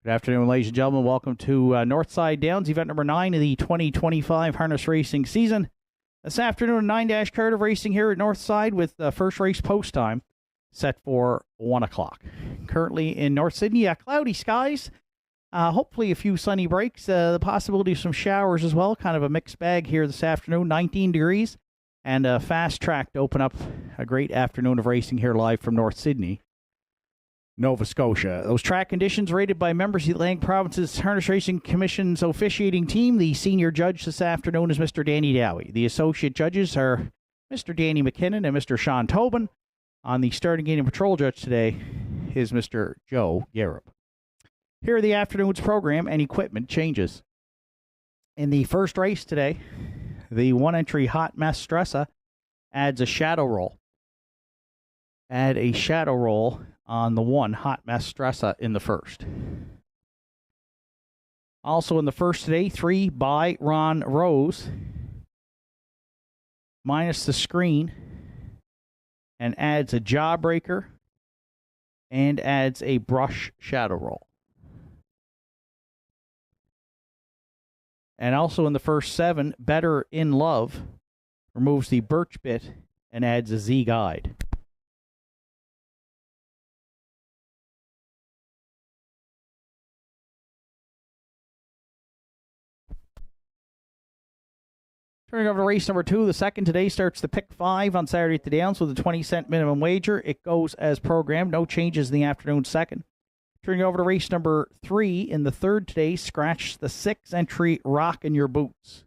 Good afternoon, ladies and gentlemen. Welcome to Northside Downs, event number 9 of the 2025 harness racing season. This afternoon, 9-dash card of racing here at Northside with the first race post time set for 1 o'clock. Currently in North Sydney, cloudy skies. Hopefully a few sunny breaks. The possibility of some showers as well. Kind of a mixed bag here this afternoon. 19 degrees and a fast track to open up a great afternoon of racing here live from North Sydney, Nova Scotia. Those track conditions rated by members of the Atlantic Province's Harness Racing Commission's officiating team. The senior judge this afternoon is Mr. Danny Dowie. The associate judges are Mr. Danny McKinnon and Mr. Sean Tobin. On the starting gate and patrol judge today is Mr. Joe Garib. Here are the afternoon's program and equipment changes. In the first race today, the one-entry Hot Mess Stressa adds a shadow roll. Add a shadow roll on the one Hot Mess Stressa in the first. Also in the first today, 3 by Ron Rose, minus the screen, and adds a jawbreaker and adds a brush shadow roll. And also in the first 7, Better in Love removes the birch bit and adds a Z guide. Turning over to race number 2, the second today starts the pick 5 on Saturday at the Downs with a 20-cent minimum wager. It goes as programmed. No changes in the afternoon second. Turning over to race number 3 in the third today, scratch the 6 entry Rockin' Your Boots.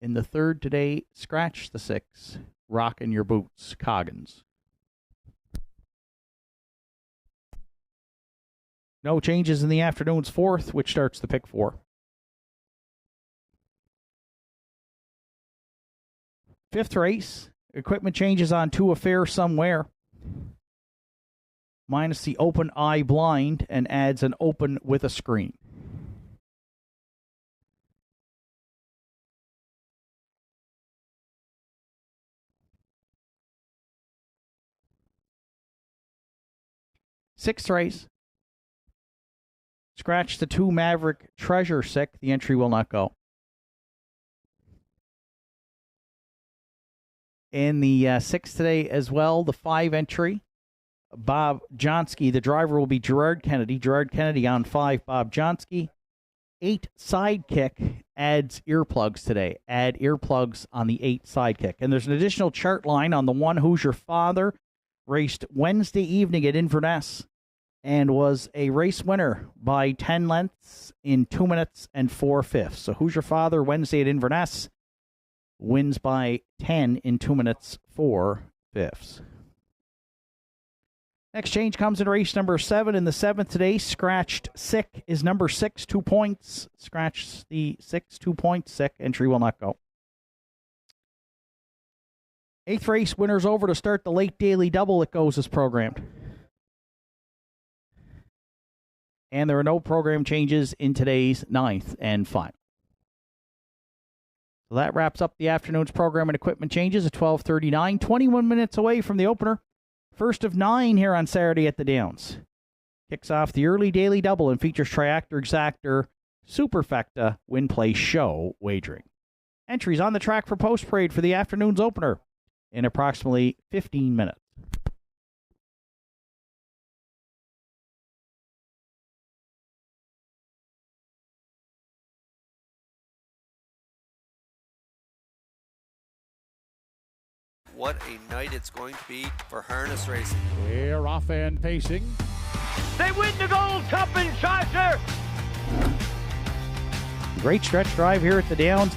In the third today, scratch the 6 Rockin' Your Boots, Coggins. No changes in the afternoon's fourth, which starts the pick 4. Fifth race, equipment changes on To a Fair Somewhere. Minus the open eye blind and adds an open with a screen. Sixth race, scratch the 2 Maverick Treasure Sick. The entry will not go. In the sixth today as well, the 5 entry, Bob Johnsky. The driver will be Gerard Kennedy. Gerard Kennedy on 5, Bob Johnsky. 8 Sidekick adds earplugs today. Add earplugs on the 8 Sidekick. And there's an additional chart line on the 1 Who's Your Father, raced Wednesday evening at Inverness and was a race winner by 10 lengths in 2 minutes and 4/5. So Who's Your Father, Wednesday at Inverness, wins by 10 in 2 minutes 4/5. Next change comes in race number 7. In the 7th today, scratched sick is number 6, 2 points. Scratch the 6, 2 points, sick. Entry will not go. 8th race, winners over to start the late daily double. It goes as programmed. And there are no program changes in today's 9th and final. So that wraps up the afternoon's program and equipment changes at 12:39, 21 minutes away from the opener. First of 9 here on Saturday at the Downs. Kicks off the early daily double and features Triactor Exactor Superfecta Win Play Show wagering. Entries on the track for post parade for the afternoon's opener in approximately 15 minutes. What a night it's going to be for harness racing. We're off and pacing. They win the Gold Cup in Chaucer. Great stretch drive here at the Downs.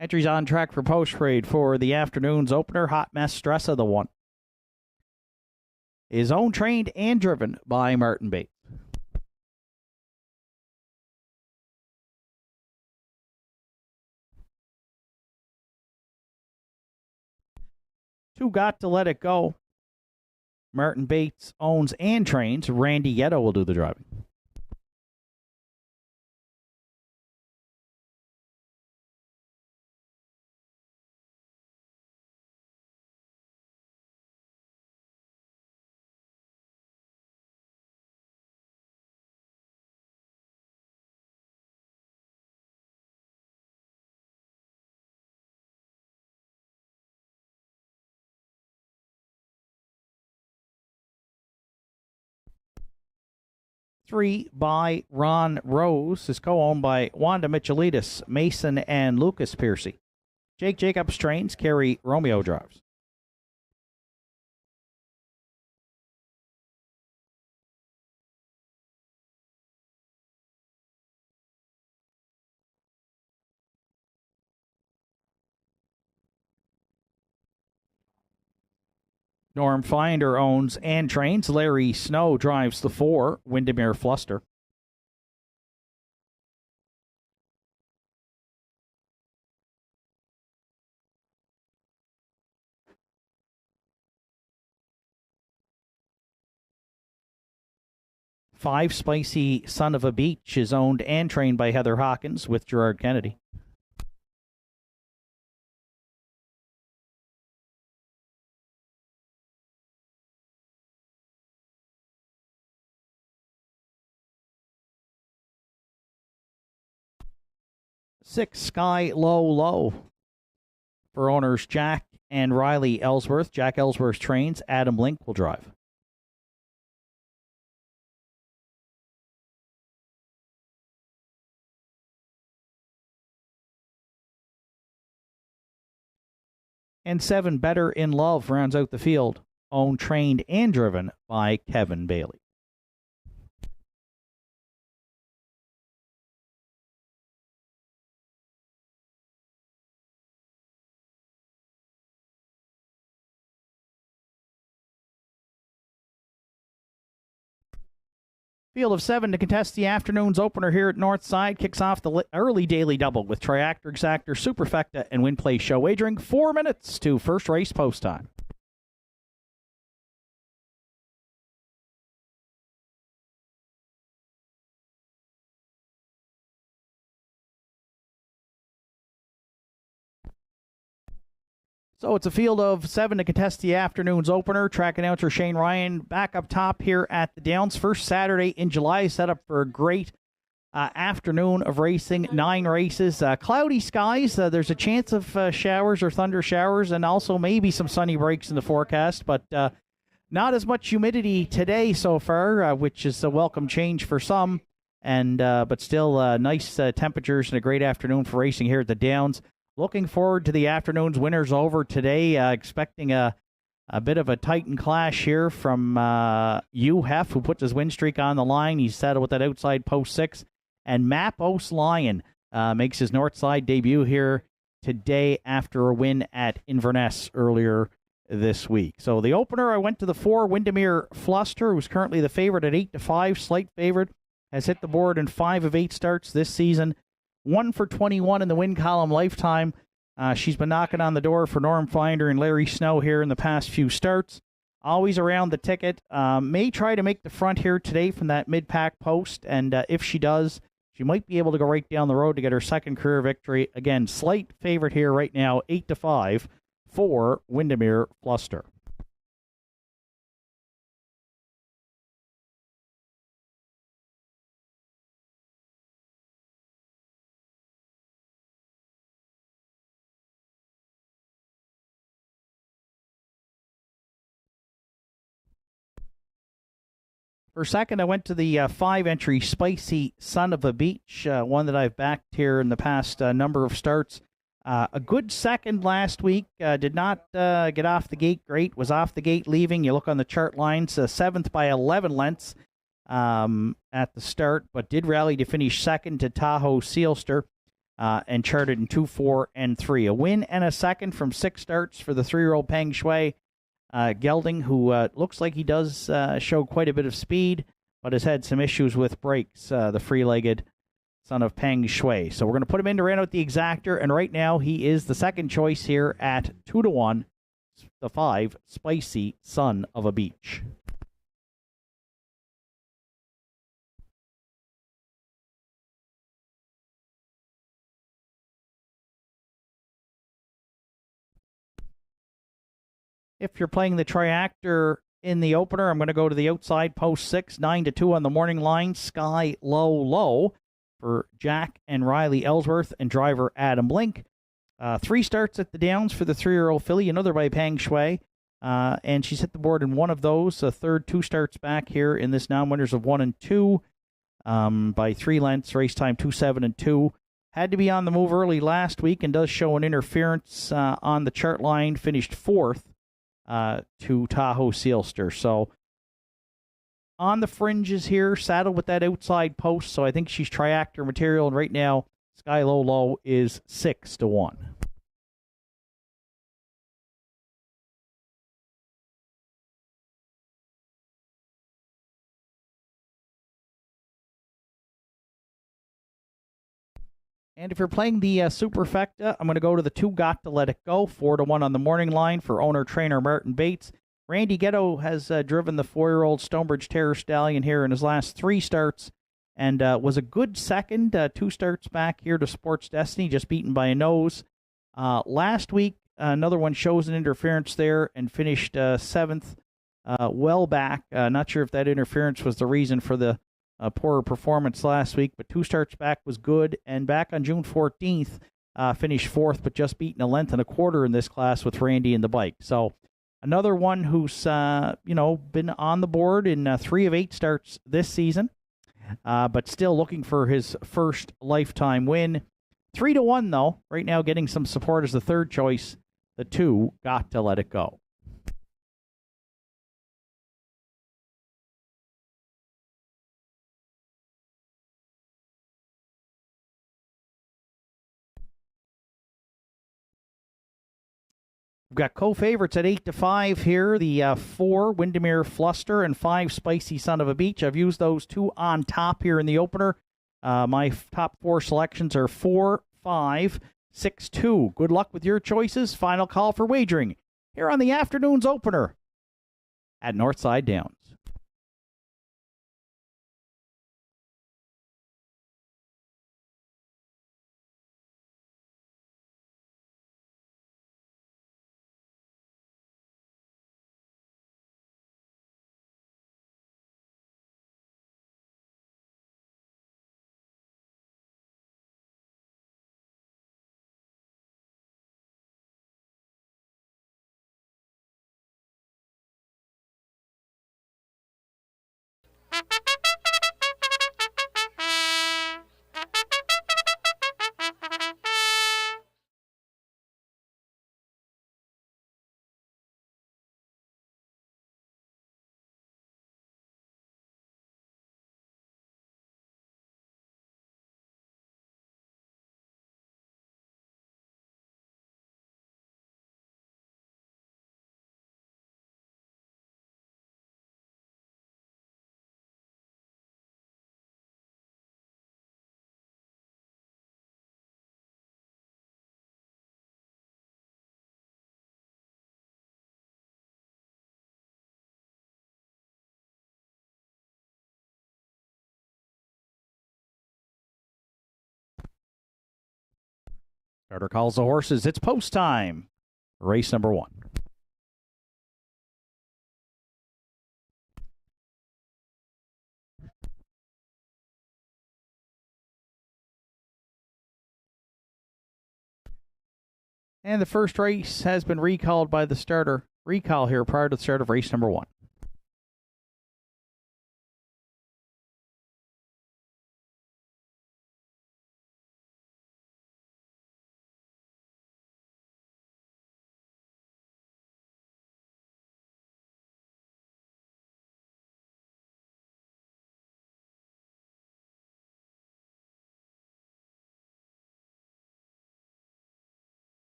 Entries on track for post-parade for the afternoon's opener. Hot Mess Stress of the one is owned, trained, and driven by Martin Bates. Two Got to Let It Go. Martin Bates owns and trains. Randy Yetto will do the driving. Three by Ron Rose is co-owned by Wanda Michelitis, Mason, and Lucas Piercy. Jake Jacobs trains. Kerry Romeo drives. Norm Finder owns and trains. Larry Snow drives the 4, Windermere Fluster. Five, Spicy Son of a Beach is owned and trained by Heather Hawkins with Gerard Kennedy. Six, Sky Low Low for owners Jack and Riley Ellsworth. Jack Ellsworth trains. Adam Link will drive. And 7, Better in Love rounds out the field. Owned, trained, and driven by Kevin Bailey. Field of 7 to contest the afternoon's opener here at Northside. Kicks off the early daily double with Triactor, Exactor, Superfecta, and Win Play Show. Wagering 4 minutes to first race post time. So it's a field of 7 to contest the afternoon's opener. Track announcer Shane Ryan back up top here at the Downs. First Saturday in July, set up for a great afternoon of racing. 9 races. Cloudy skies. There's a chance of showers or thunder showers, and also maybe some sunny breaks in the forecast, but not as much humidity today so far, which is a welcome change for some, and but still nice temperatures and a great afternoon for racing here at the Downs. Looking forward to the afternoon's winners over today. Expecting a bit of a Titan clash here from Hugh Heff, who puts his win streak on the line. He's settled with that outside post 6. And Mappos Lion makes his Northside debut here today after a win at Inverness earlier this week. So the opener, I went to the 4, Windermere Fluster, who's currently the favorite at 8-5, slight favorite, has hit the board in 5 of 8 starts this season. 1 for 21 in the win column lifetime. She's been knocking on the door for Norm Finder and Larry Snow here in the past few starts. Always around the ticket. May try to make the front here today from that mid-pack post, and if she does, she might be able to go right down the road to get her second career victory. Again, slight favorite here right now, 8-5 for Windermere Fluster. For second, I went to the 5-entry Spicy Son of a Beach, one that I've backed here in the past number of starts. A good second last week. Did not get off the gate great. Was off the gate leaving. You look on the chart lines, 7th by 11 lengths at the start, but did rally to finish second to Tahoe Sealster. and charted in 2, 4, and 3. A win and a second from 6 starts for the 3-year-old Peng Shui. Gelding, who looks like he does show quite a bit of speed, but has had some issues with brakes, the free-legged son of Peng Shui. So we're going to put him in to round out the exactor, and right now he is the second choice here at 2-1, the 5, Spicy Son of a Beach. If you're playing the triactor in the opener, I'm going to go to the outside, post 6, 9-2 on the morning line, Sky Low Low for Jack and Riley Ellsworth and driver Adam Link. 3 starts at the Downs for the 3-year-old filly, another by Peng Shui, and she's hit the board in one of those. A third 2 starts back here in this non-winners of 1 and 2 by 3 lengths, race time 2-7 and 2. Had to be on the move early last week and does show an interference on the chart line, finished 4th. To Tahoe Sealster. So on the fringes here, saddled with that outside post. So I think she's triactor material. And right now, Sky Low Low is 6-1. And if you're playing the Superfecta, I'm going to go to the 2 Got to Let It Go, 4-1 on the morning line for owner-trainer Martin Bates. Randy Ghetto has driven the 4-year-old Stonebridge Terror Stallion here in his last 3 starts and was a good second, 2 starts back here to Sports Destiny, just beaten by a nose. Last week, another one shows an interference there and finished 7th, well back. Not sure if that interference was the reason for the poorer performance last week, but 2 starts back was good, and back on June 14th, finished 4th, but just beaten a length and a quarter in this class with Randy and the bike. So another one who's been on the board in 3 of 8 starts this season, but still looking for his first lifetime win. 3-1 though, right now getting some support as the third choice. The 2 Got to Let It Go. We've got co-favorites at 8-5 here. The 4, Windermere Fluster, and 5, Spicy Son of a Beach. I've used those 2 on top here in the opener. My top 4 selections are 4, 5, 6, 2. Good luck with your choices. Final call for wagering here on the afternoon's opener at Northside Downs. Starter calls the horses. It's post time. Race number 1. And the first race has been recalled by the starter. Recall here prior to the start of race number 1.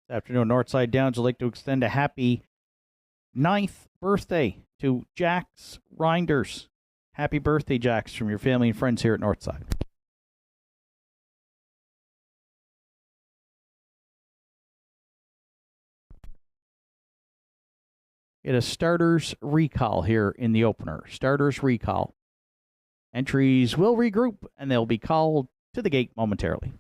This afternoon, Northside Downs would like to extend a happy 9th birthday to Jax Reinders. Happy birthday, Jax, from your family and friends here at Northside. It is starters recall here in the opener. Starters recall. Entries will regroup, and they'll be called to the gate momentarily.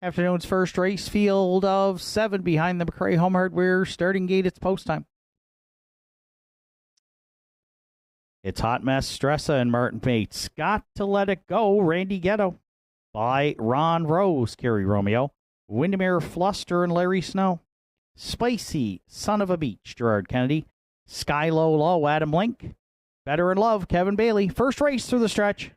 Afternoon's first race, field of 7 behind the McRae Home Hardware starting gate. It's post time. It's Hot Mess, Stressa, and Martin Bates. Got to Let It Go, Randy Ghetto. By Ron Rose, Kerry Romeo. Windermere Fluster and Larry Snow. Spicy, Son of a Beach, Gerard Kennedy. Sky Low Low, Adam Link. Better in Love, Kevin Bailey. First race through the stretch.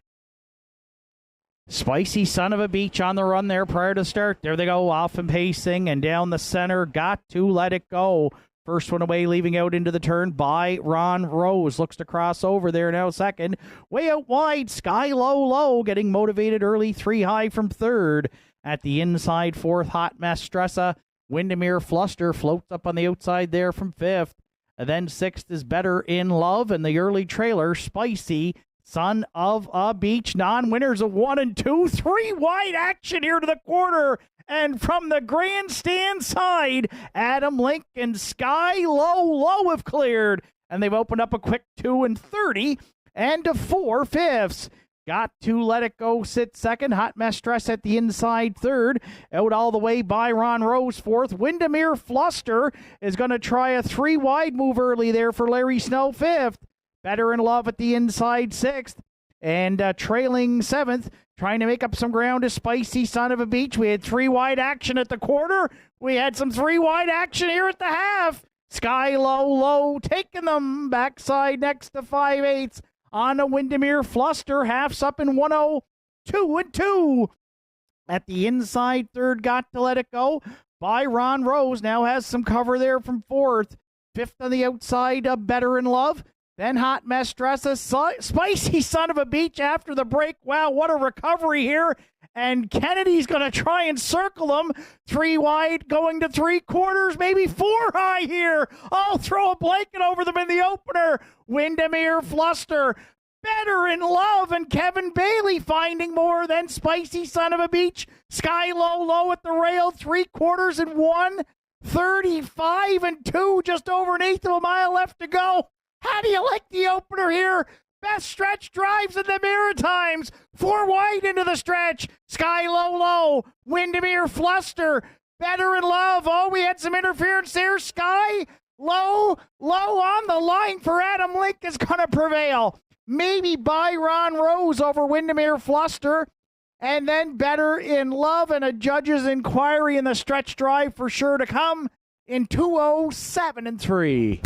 Spicy Son of a Beach on the run there prior to start. There they go, off and pacing, and down the center. Got to Let It Go. First one away, leaving out into the turn by Ron Rose. Looks to cross over there now, second. Way out wide, Sky Low Low, getting motivated early, 3 high from third. At the inside, fourth, Hot Mess Stressa. Windermere Fluster floats up on the outside there from fifth. And then sixth is Better in Love, and the early trailer, Spicy Son of a Beach. Non-winners of 1 and 2. 3 wide action here to the quarter. And from the grandstand side, Adam Link and Sky Low Low have cleared. And they've opened up a quick 2 and 30 and to 4/5. Got to Let It Go sit second. Hot Mess Stress at the inside third. Out all the way by Ron Rose fourth. Windermere Fluster is going to try a 3 wide move early there for Larry Snow fifth. Better in Love at the inside sixth. And trailing seventh, trying to make up some ground, is Spicy Son of a Beach. We had 3 wide action at the quarter. We had some 3 wide action here at the half. Sky Low Low taking them backside next to 5/8 on a Windermere Fluster. Half's up in 102 and 2. At the inside third, Got to Let It Go by Ron Rose. Now has some cover there from fourth. Fifth on the outside, Better in Love. Then Hot Mess Stressa, Spicy Son of a Beach after the break. Wow, what a recovery here. And Kennedy's going to try and circle them. 3 wide, going to 3/4, maybe 4 high here. I'll throw a blanket over them in the opener. Windermere Fluster, Better in Love, and Kevin Bailey finding more than Spicy Son of a Beach. Sky Low Low at the rail, 3/4 and 1:35 and 2, just over an eighth of a mile left to go. How do you like the opener here? Best stretch drives in the Maritimes. 4 wide into the stretch. Sky Low Low. Windermere Fluster. Better in Love. Oh, we had some interference there. Sky Low Low on the line for Adam Link is going to prevail. Maybe by Ron Rose over Windermere Fluster. And then Better in Love and a judge's inquiry in the stretch drive for sure to come in 2:07 and 3.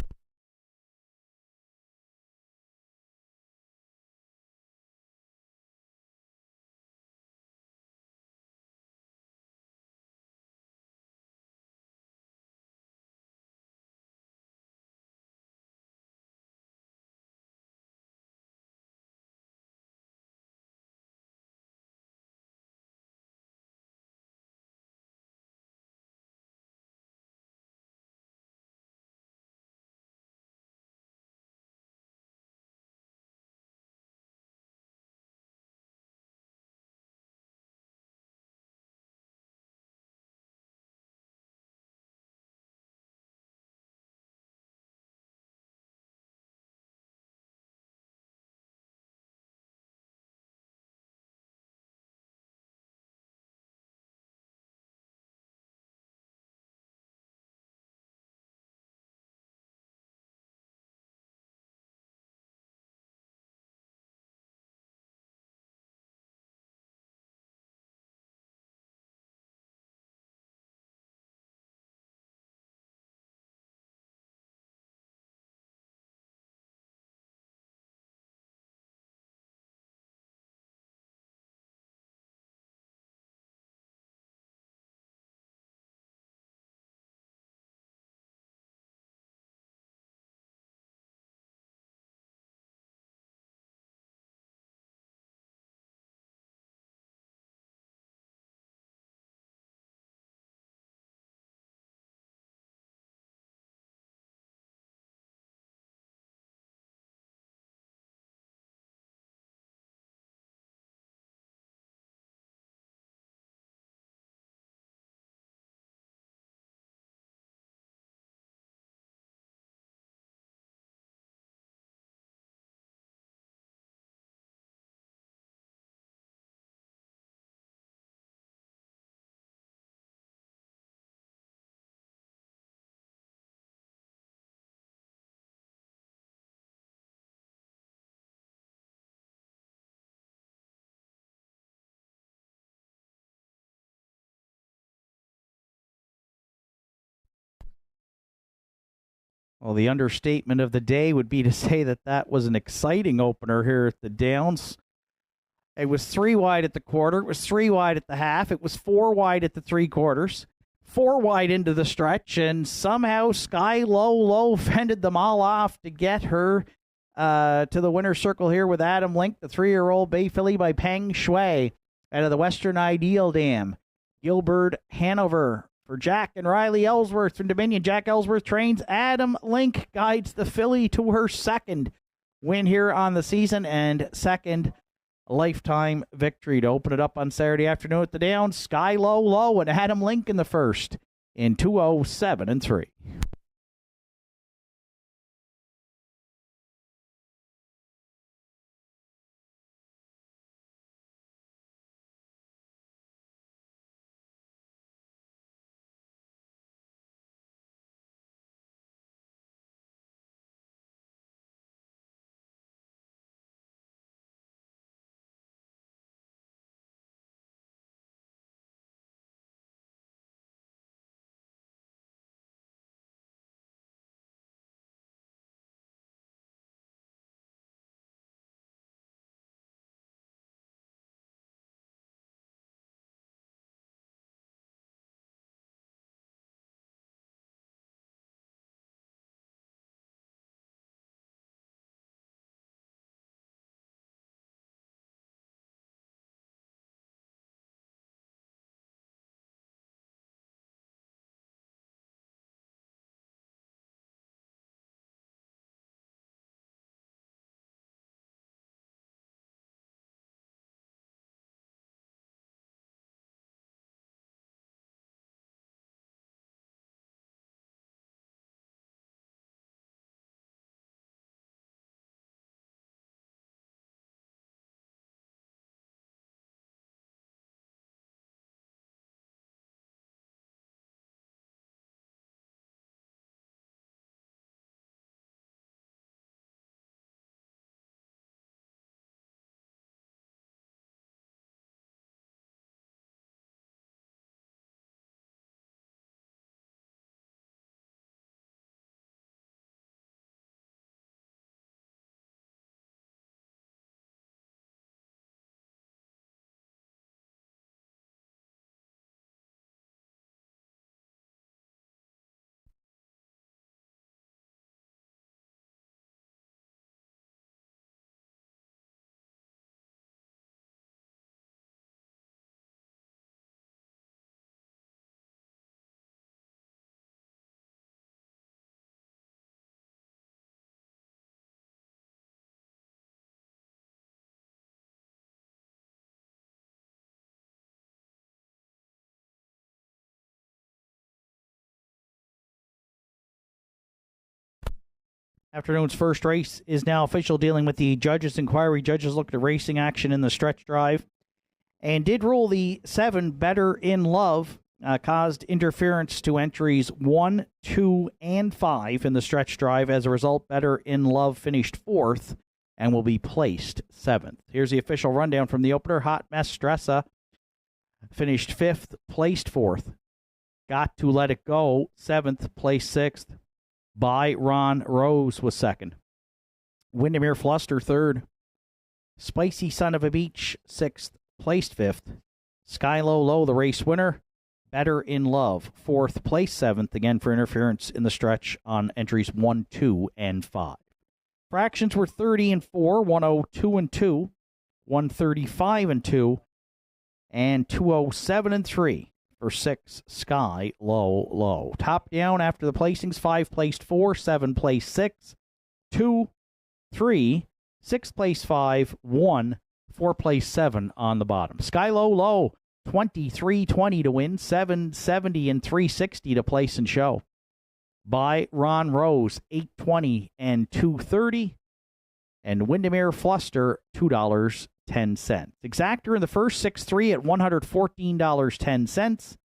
Well, the understatement of the day would be to say that was an exciting opener here at the Downs. It was 3 wide at the quarter. It was 3 wide at the half. It was 4 wide at the 3/4. 4 wide into the stretch, and somehow Sky Low fended them all off to get her to the winner's circle here with Adam Link, the 3-year-old Bay Filly by Peng Shui out of the Western Ideal Dam. Gilbert Hanover for Jack and Riley Ellsworth from Dominion. Jack Ellsworth trains. Adam Link guides the filly to her second win here on the season and second lifetime victory to open it up on Saturday afternoon at the Downs. Sky Low and Adam Link in the first in 2:07.3. Afternoon's first race is now official, dealing with the judges' inquiry. Judges looked at racing action in the stretch drive and did rule the 7 Better in Love caused interference to entries 1, 2, and 5 in the stretch drive. As a result, Better in Love finished 4th and will be placed 7th. Here's the official rundown from the opener. Hot Mess Stressa finished 5th, placed 4th. Got to Let It Go, 7th, placed 6th. By Ron Rose was 2nd. Windermere Fluster 3rd. Spicy Son of a Beach 6th, placed 5th. Sky Low, the race winner. Better in Love 4th, placed 7th, again for interference in the stretch on entries 1, 2, and 5. Fractions were 30 and 4, 102 and 2, 135 and 2, and 207 and 3. For 6, Sky Low. Top down after the placings, 5 placed 4, 7 placed 6, 2, 3, 6 placed 5, 1, 4 placed 7 on the bottom. Sky Low, 23.20 to win, 770 and 360 to place and show. By Ron Rose, 820 and 230. And Windermere Fluster, $2.10. Exactor in the first, 6-3 at $114.10.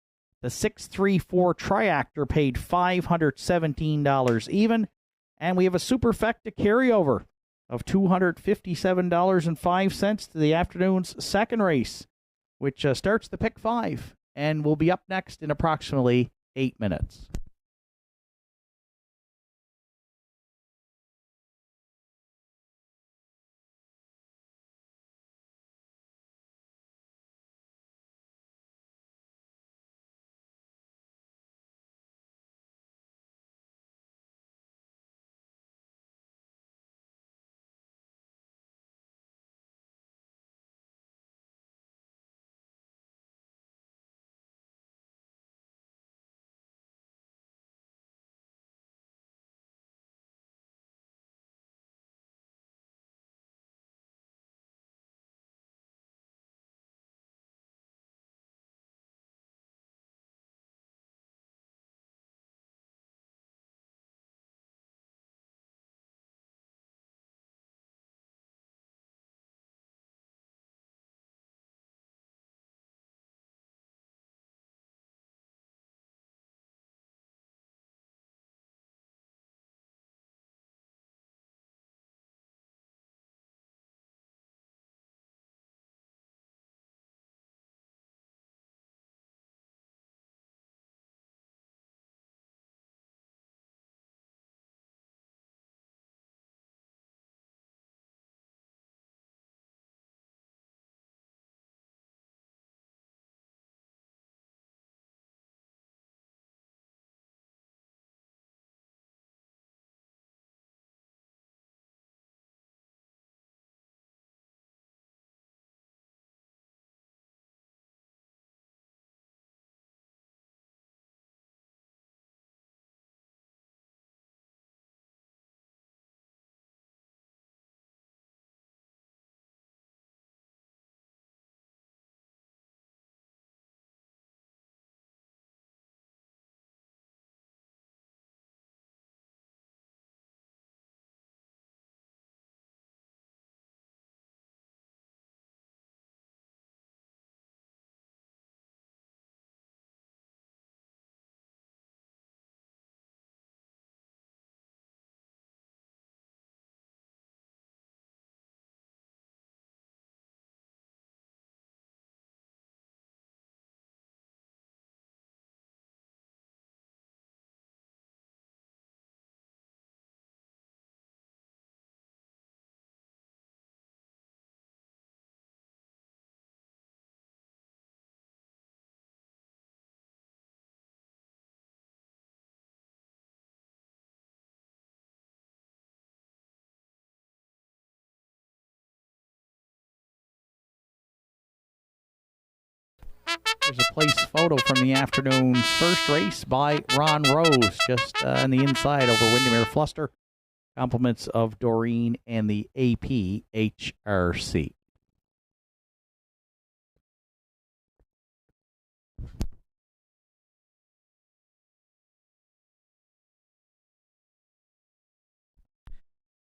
The 6-3-4 Triactor paid $517 even. And we have a Superfecta carryover of $257.05 to the afternoon's second race, which starts the pick 5 and will be up next in approximately 8 minutes. There's a place photo from the afternoon's first race by Ron Rose, just on the inside over Windermere Fluster. Compliments of Doreen and the APHRC.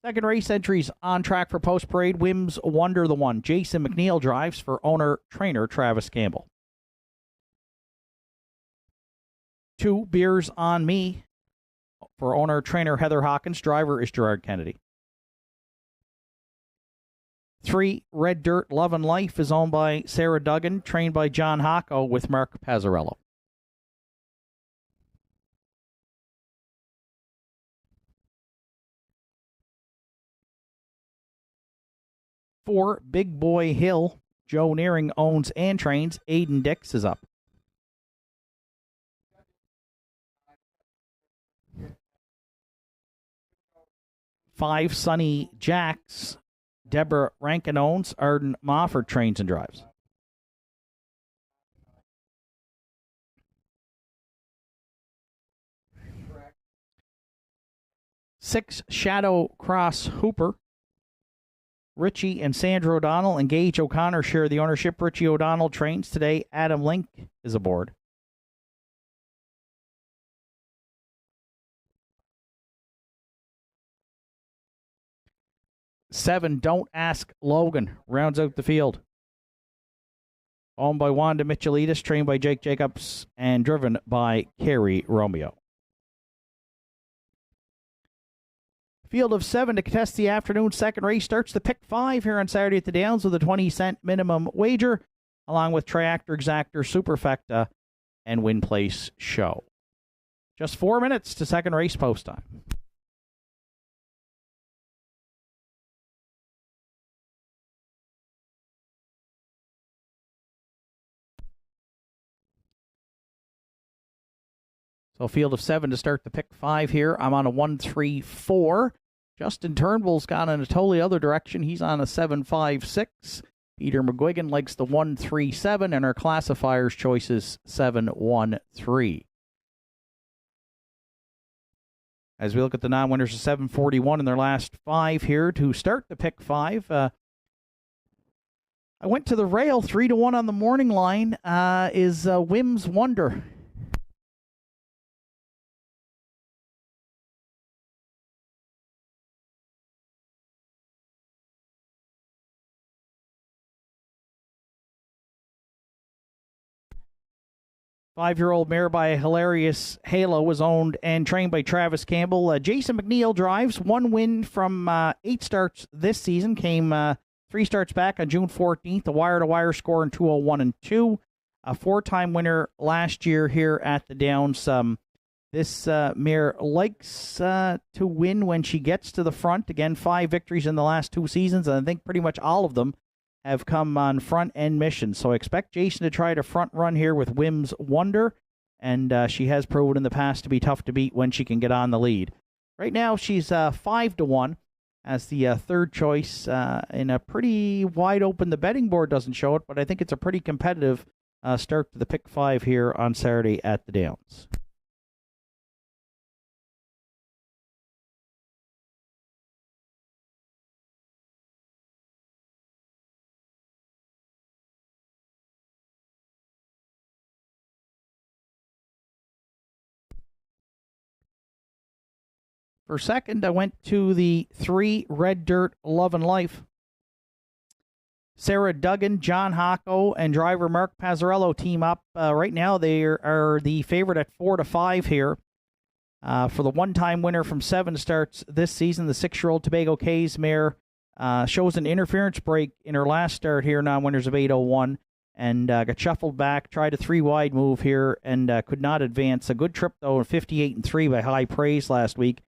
Second race entries on track for post parade. Wims Wonder the One. Jason McNeil drives for owner-trainer Travis Campbell. 2, Beers on Me. For owner-trainer Heather Hawkins. Driver is Gerard Kennedy. 3, Red Dirt Love and Life is owned by Sarah Duggan, trained by John Hocko with Mark Pazzarello. 4, Big Boy Hill. Joe Nearing owns and trains. Aiden Dix is up. 5, Sunny Jacks. Deborah Rankin owns. Arden Mofford trains and drives. 6, Shadow Cross Hooper. Richie and Sandra O'Donnell and Gage O'Connor share the ownership. Richie O'Donnell trains today. Adam Link is aboard. 7, Don't Ask Logan rounds out the field. Owned by Wanda Michelitis, trained by Jake Jacobs, and driven by Kerry Romeo. Field of 7 to contest the afternoon second race starts the pick 5 here on Saturday at the Downs with a 20-cent minimum wager, along with Triactor Exactor, Superfecta, and Win Place Show. Just 4 minutes to second race post time. So field of 7 to start the pick 5 here. I'm on a 1-3-4. Justin Turnbull's gone in a totally other direction. He's on a 7-5-6. Peter McGuigan likes the 1-3-7, and our classifier's choice is 7-1-3. As we look at the non-winners of 741 in their last 5 here to start the pick 5. I went to the rail 3-1 on the morning line. Is Wims Wonder. 5-year-old mare by a hilarious Halo was owned and trained by Travis Campbell. Jason McNeil drives. 1 win from 8 starts this season. Came 3 starts back on June 14th. The wire-to-wire score in 201 and 2. A 4-time winner last year here at the Downs. This mare likes to win when she gets to the front. Again, 5 victories in the last 2 seasons, and I think pretty much all of them have come on front-end missions. So I expect Jason to try to front run here with Wims Wonder, and she has proven in the past to be tough to beat when she can get on the lead. Right now, she's 5-1 as the third choice in a pretty wide open. The betting board doesn't show it, but I think it's a pretty competitive start to the pick 5 here on Saturday at the Downs. For second, I went to the 3, Red Dirt Love and Life. Sarah Duggan, John Hocko, and driver Mark Pazzarello team up. Right now, they are the favorite at 4-5 here. For the one-time winner from 7 starts this season, the 6-year-old Tobago Cays mare shows an interference break in her last start here, non-winners of 801, and got shuffled back, tried a 3-wide move here, and could not advance. A good trip, though, 58-3 by High Praise last week.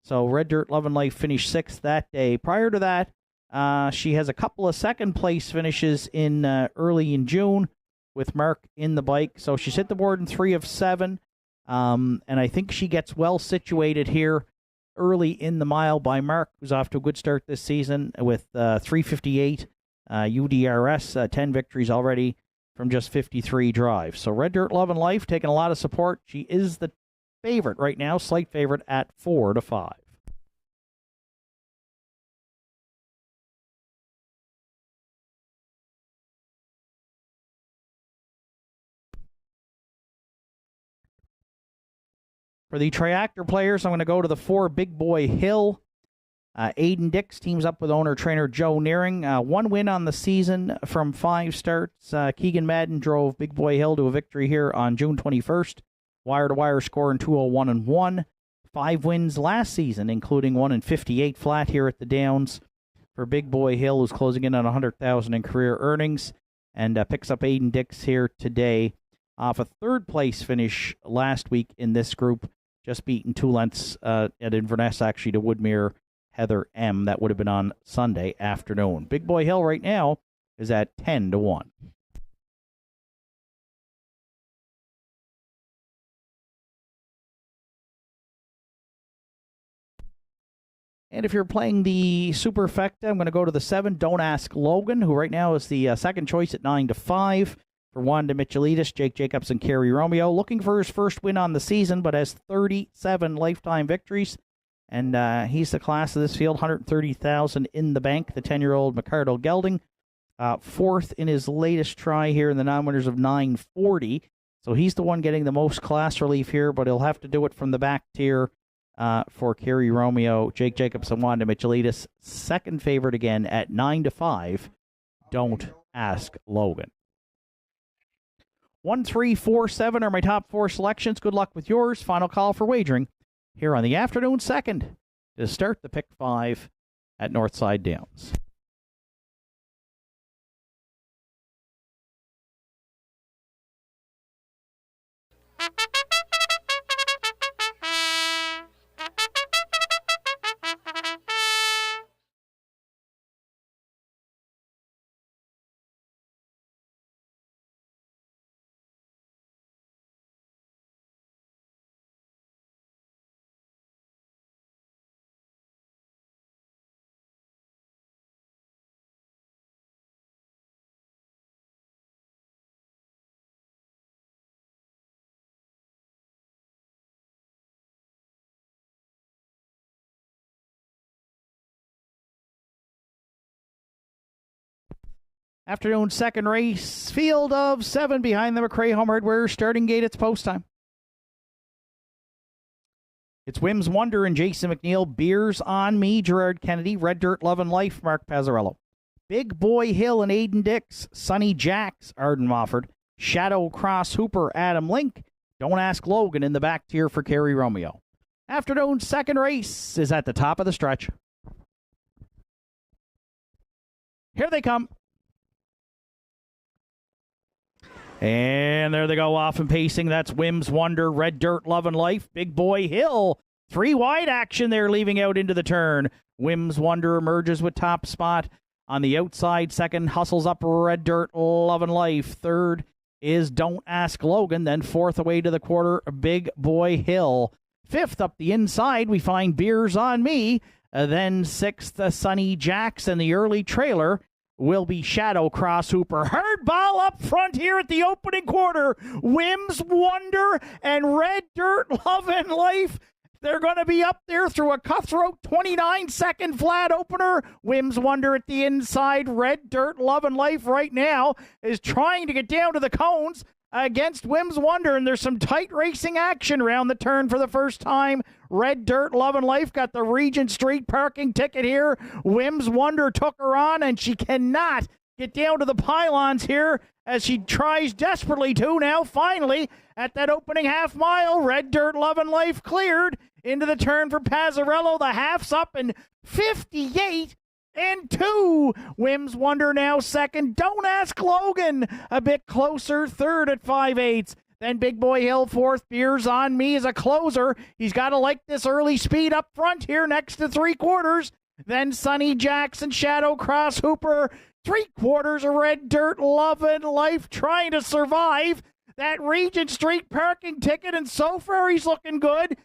So Red Dirt Love and Life finished 6th that day. Prior to that, she has a couple of second-place finishes in early in June with Mark in the bike. So she's hit the board in 3 of 7, and I think she gets well situated here early in the mile by Mark, who's off to a good start this season with 358 UDRS, 10 victories already. from just 53 drives. So Red Dirt Love and Life taking a lot of support. She is the favorite right now, slight favorite at 4-5. For the triactor players, I'm going to go to the 4 Big Boy Hill. Aiden Dix teams up with owner-trainer Joe Nearing. 1 win on the season from 5 starts. Keegan Madden drove Big Boy Hill to a victory here on June 21st. Wire-to-wire score in 2:01-1. 5 wins last season, including 1 in 58 flat here at the Downs. For Big Boy Hill, who's closing in on $100,000 in career earnings, and picks up Aiden Dix here today off a third-place finish last week in this group. Just beaten 2 lengths at Inverness, actually, to Woodmere Heather M. That would have been on Sunday afternoon. Big Boy Hill right now is at 10-1. And if you're playing the Superfecta, I'm going to go to the 7, Don't Ask Logan, who right now is the second choice at 9-5. For Wanda Michelidis, Jake Jacobs, and Kerry Romeo. Looking for his first win on the season, but has 37 lifetime victories. And he's the class of this field, $130,000 in the bank. The 10-year-old Ricardo Gelding, 4th in his latest try here in the non-winners of 940. So he's the one getting the most class relief here, but he'll have to do it from the back tier for Kerry Romeo, Jake Jacobs, and Wanda Michelidis. Second favorite again at 9-5. Don't Ask Logan. 1, 3, 4, 7 are my top 4 selections. Good luck with yours. Final call for wagering here on the afternoon second to start the Pick 5 at Northside Downs. Afternoon second race, field of 7 behind the McRae Home Hardware starting gate. It's post time. It's Wim's Wonder and Jason McNeil. Beers on Me, Gerard Kennedy. Red Dirt Love and Life, Mark Pazzarello. Big Boy Hill and Aiden Dix. Sonny Jacks, Arden Mofford. Shadow Cross Hooper, Adam Link. Don't Ask Logan in the back tier for Kerry Romeo. Afternoon second race is at the top of the stretch. Here they come. And there they go off and pacing. That's Wim's Wonder, Red Dirt, Love and Life. Big Boy Hill. 3 wide action there, leaving out into the turn. Wim's Wonder emerges with top spot on the outside. Second hustles up Red Dirt, Love and Life. Third is Don't Ask Logan. Then fourth away to the quarter, Big Boy Hill. Fifth up the inside, we find Beers on Me. Then sixth, Sonny Jacks, and the early trailer will be Shadow Cross Hooper. Hard ball up front here at the opening quarter. Wim's Wonder and Red Dirt Love and Life. They're going to be up there through a cutthroat 29-second flat opener. Wim's Wonder at the inside. Red Dirt Love and Life right now is trying to get down to the cones against Wim's Wonder, and there's some tight racing action around the turn for the first time. Red Dirt Love and Life got the Regent Street parking ticket here. Wim's Wonder took her on, and she cannot get down to the pylons here as she tries desperately to now. Finally, at that opening half mile, Red Dirt Love and Life cleared into the turn for Pazzarello. The half's up in 58. And 2. Wim's Wonder now second. Don't Ask Logan a bit closer. Third at 5/8. Then Big Boy Hill fourth. Beers on Me as a closer. He's got to like this early speed up front here next to 3/4. Then Sonny Jackson, Shadow Cross Hooper. 3/4 of Red Dirt Love and Life trying to survive that Regent Street parking ticket. And so far he's looking good.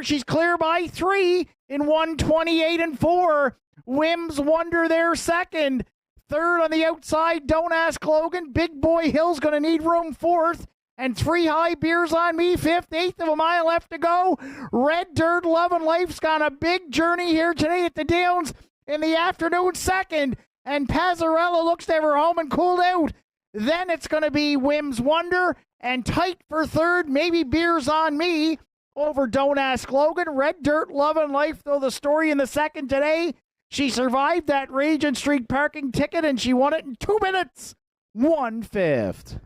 She's clear by 3 in 1:28 and 4. Wim's Wonder there second. Third on the outside, Don't Ask Logan. Big Boy Hill's going to need room fourth. And 3 High Beers on Me, fifth, eighth of a mile left to go. Red Dirt, Love and Life's got a big journey here today at the Downs in the afternoon second. And Pazzarella looks to have her home and cooled out. Then it's going to be Wim's Wonder and tight for third, maybe Beers on Me over Don't Ask Logan. Red Dirt, Love and Life, though, the story in the second today. She survived that Regent Street parking ticket, and she won it in 2 minutes, 1/5.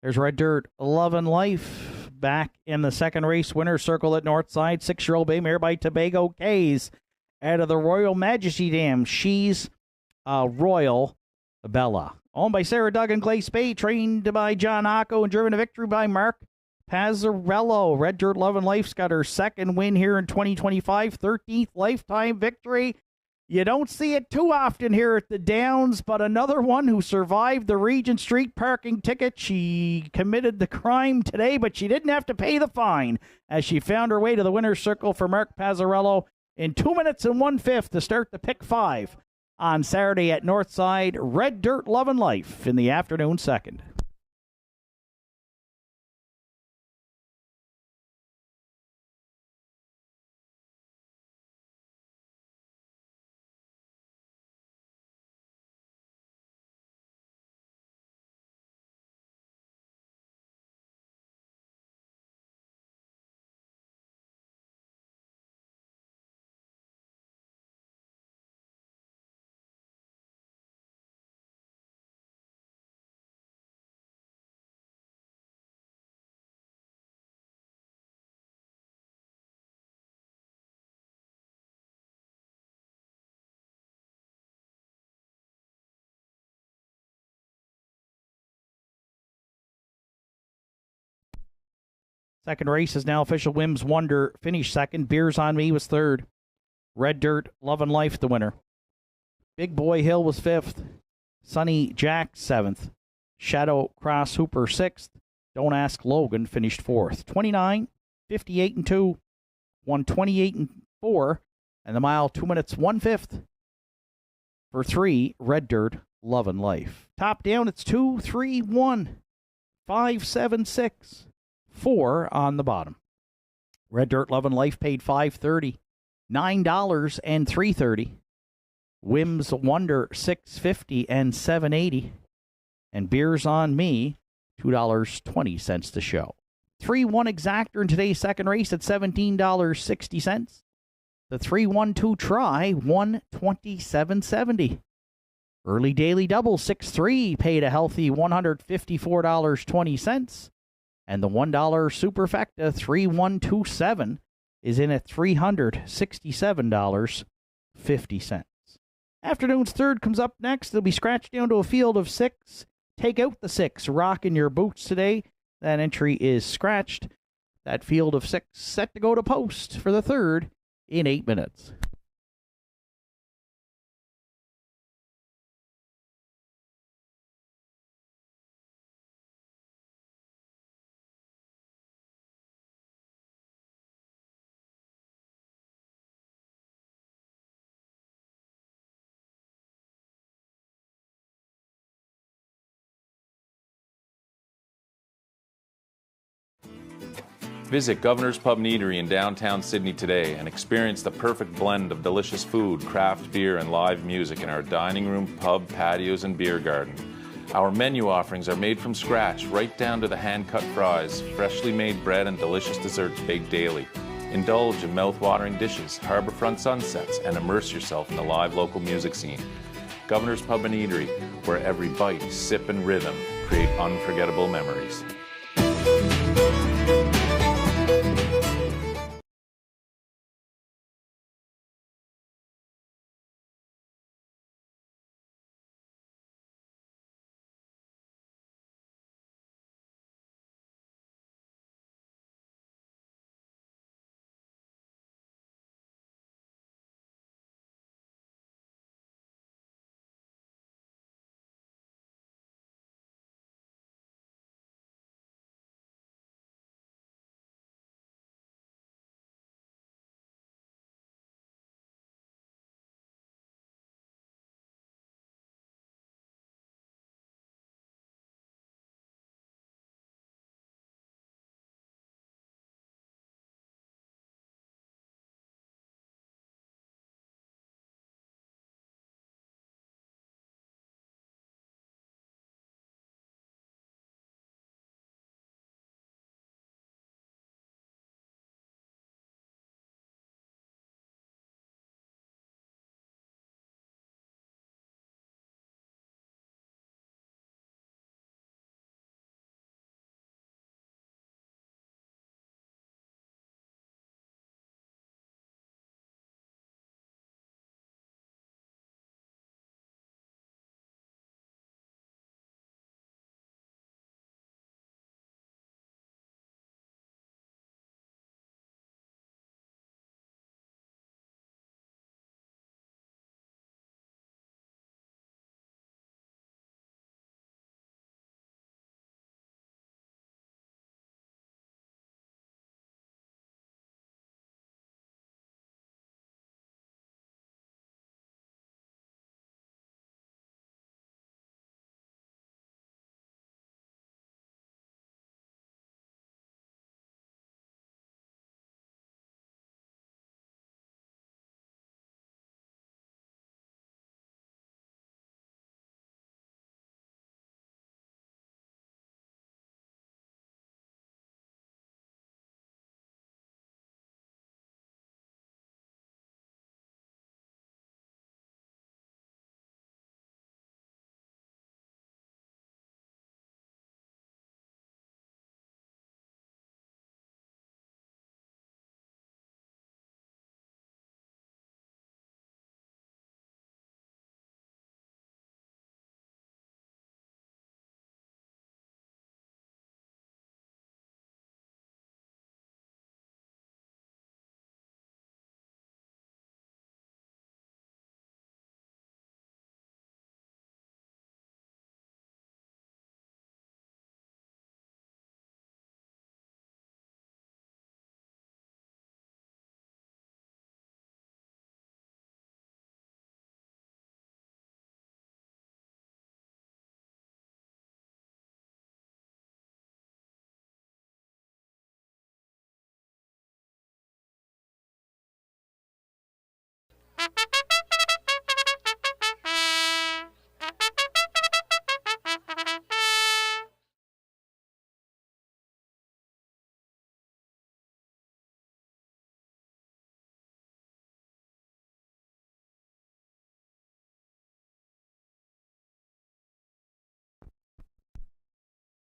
There's Red Dirt, Love and Life back in the second race. Winner's circle at Northside. 6-year-old bay mare by Tobago K's out of the Royal Majesty Dam. She's Royal Bella. Owned by Sarah Duggan Clay Spade. Trained by John Acco and driven to victory by Mark Pazzarello. Red Dirt, Love and Life's got her second win here in 2025. 13th lifetime victory. You don't see it too often here at the Downs, but another one who survived the Regent Street parking ticket. She committed the crime today, but she didn't have to pay the fine as she found her way to the winner's circle for Mark Pazzarello in 2 minutes and 1/5 to start the pick 5 on Saturday at Northside. Red Dirt, Love and Life in the afternoon second. Second race is now official. Wim's Wonder finished second. Beers on Me was third. Red Dirt, Love and Life the winner. Big Boy Hill was fifth. Sunny Jack seventh. Shadow Cross Hooper sixth. Don't Ask Logan finished fourth. 29, 58 and 2, 128 and 4, and the mile 2 minutes 1/5 for 3. Red Dirt, Love and Life. Top down, it's 2, 3, 1, 5, 7, 6. 4 on the bottom. Red Dirt, Love and Life paid $5.30, $9 and $3.30. Wim's Wonder $6.50 and $7.80, and Beers on Me $2.20 to show. 3-1 exactor in today's second race at $17.60. The 3-1-2 try $127.70. Early daily double 6-3 paid a healthy $154.20. And the $1 superfecta 3127 is in at $367.50. Afternoon's third comes up next. They'll be scratched down to a field of 6. Take out the 6. Rocking your boots today. That entry is scratched. That field of 6 set to go to post for the third in 8 minutes. Visit Governor's Pub and Eatery in downtown Sydney today and experience the perfect blend of delicious food, craft beer, and live music in our dining room, pub, patios, and beer garden. Our menu offerings are made from scratch, right down to the hand-cut fries, freshly made bread, and delicious desserts baked daily. Indulge in mouth-watering dishes, harborfront sunsets, and immerse yourself in the live local music scene. Governor's Pub and Eatery, where every bite, sip, and rhythm create unforgettable memories.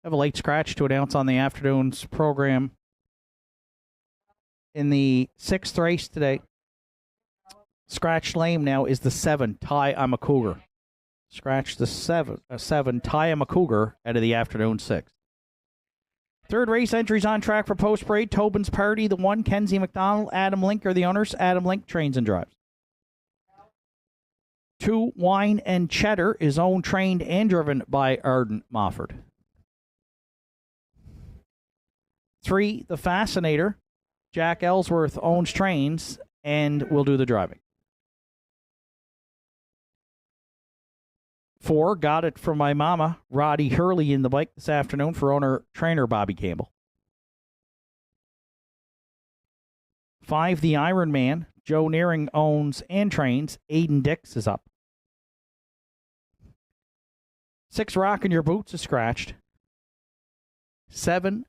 Have a late scratch to announce on the afternoon's program. In the 6th race today, Scratched lame now is the 7, Ty I'm a Cougar. Scratch the 7, Ty I'm a Cougar out of the afternoon 6. Third race entries on track for Post Parade. Tobin's Party, the 1, Kenzie McDonald, Adam Link are the owners. Adam Link trains and drives. 2, Wine and Cheddar is owned, trained, and driven by Arden Mofford. 3, The Fascinator, Jack Ellsworth owns, trains, and will do the driving. 4, Got It From My Mama, Roddy Hurley in the bike this afternoon for owner-trainer Bobby Campbell. 5, The Iron Man, Joe Nearing owns and trains. Aiden Dix is up. 6, Rockin' Your Boots is scratched. 7,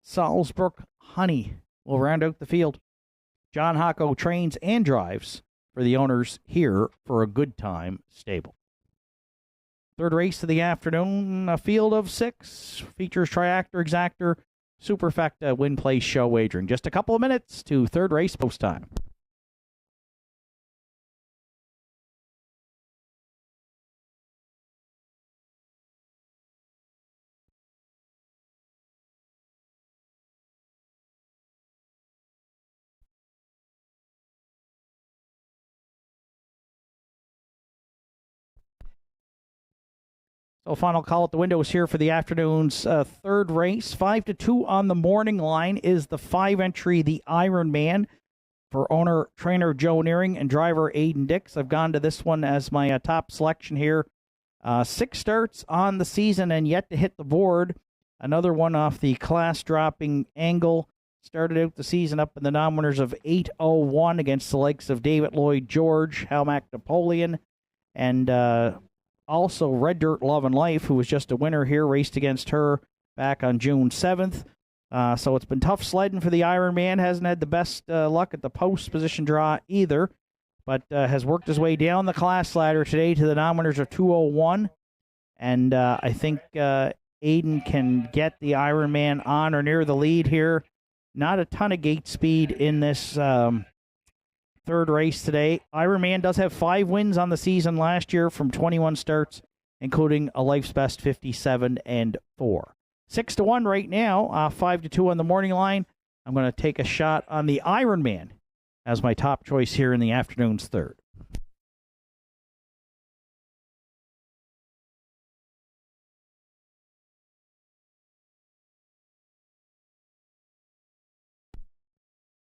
Salzburg Honey will round out the field. John Hocko trains and drives for the owners here for a Good Time stable. Third race of the afternoon, a field of 6, features Triactor, Exactor, Superfecta, Win Place Show wagering. Just a couple of minutes to third race post time. So final call at the window is here for the afternoon's third race. 5-2 on the morning line is the 5 entry, the Iron Man, for owner-trainer Joe Nearing and driver Aiden Dix. I've gone to this one as my top selection here. 6 starts on the season and yet to hit the board. Another one off the class-dropping angle. Started out the season up in the non-winners of 801 against the likes of David Lloyd George, Halmac Napoleon, and also Red Dirt Love and Life, who was just a winner here, raced against her back on June 7th. So it's been tough sledding for the Iron Man. Hasn't had the best luck at the post position draw either, but has worked his way down the class ladder today to the non-winners of 201. And I think Aiden can get the Iron Man on or near the lead here. Not a ton of gate speed in this third race today. Iron Man does have 5 wins on the season last year from 21 starts, including a life's best 57 and 4. 6-1 right now, 5-2 on the morning line. I'm going to take a shot on the Iron Man as my top choice here in the afternoon's third.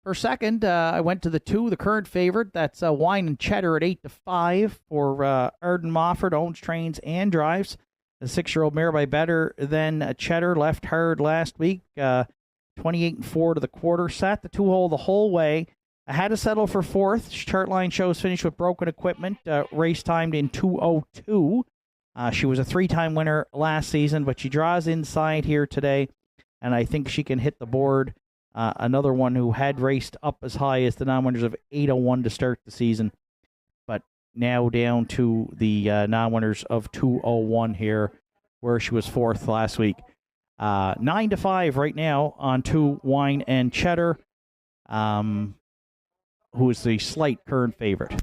For second, I went to the 2, the current favorite. That's Wine and Cheddar at 8-5 for Arden Mofford, owns, trains, and drives. The 6-year-old mare by Better Than Cheddar left hard last week, 28-4 to the quarter. Sat the 2-hole the whole way. I had to settle for 4th. Chart line shows finished with broken equipment. Race timed in 2:02. She was a 3-time winner last season, but she draws inside here today, and I think she can hit the board. Another one who had raced up as high as the non-winners of 801 to start the season, but now down to the non-winners of 201 here, where she was 4th last week. 9-5 right now on 2, Wine and Cheddar, who is the slight current favorite.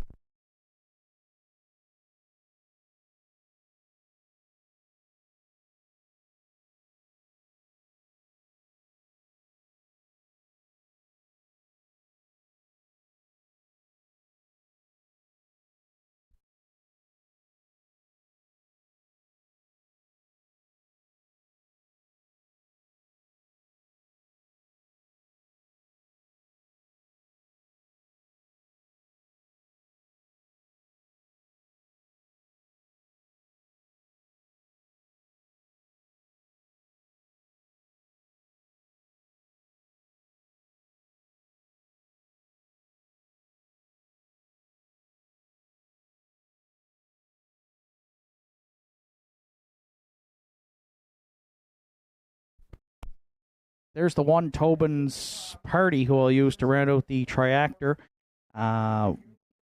There's the 1, Tobin's Party, who I'll use to round out the Triactor.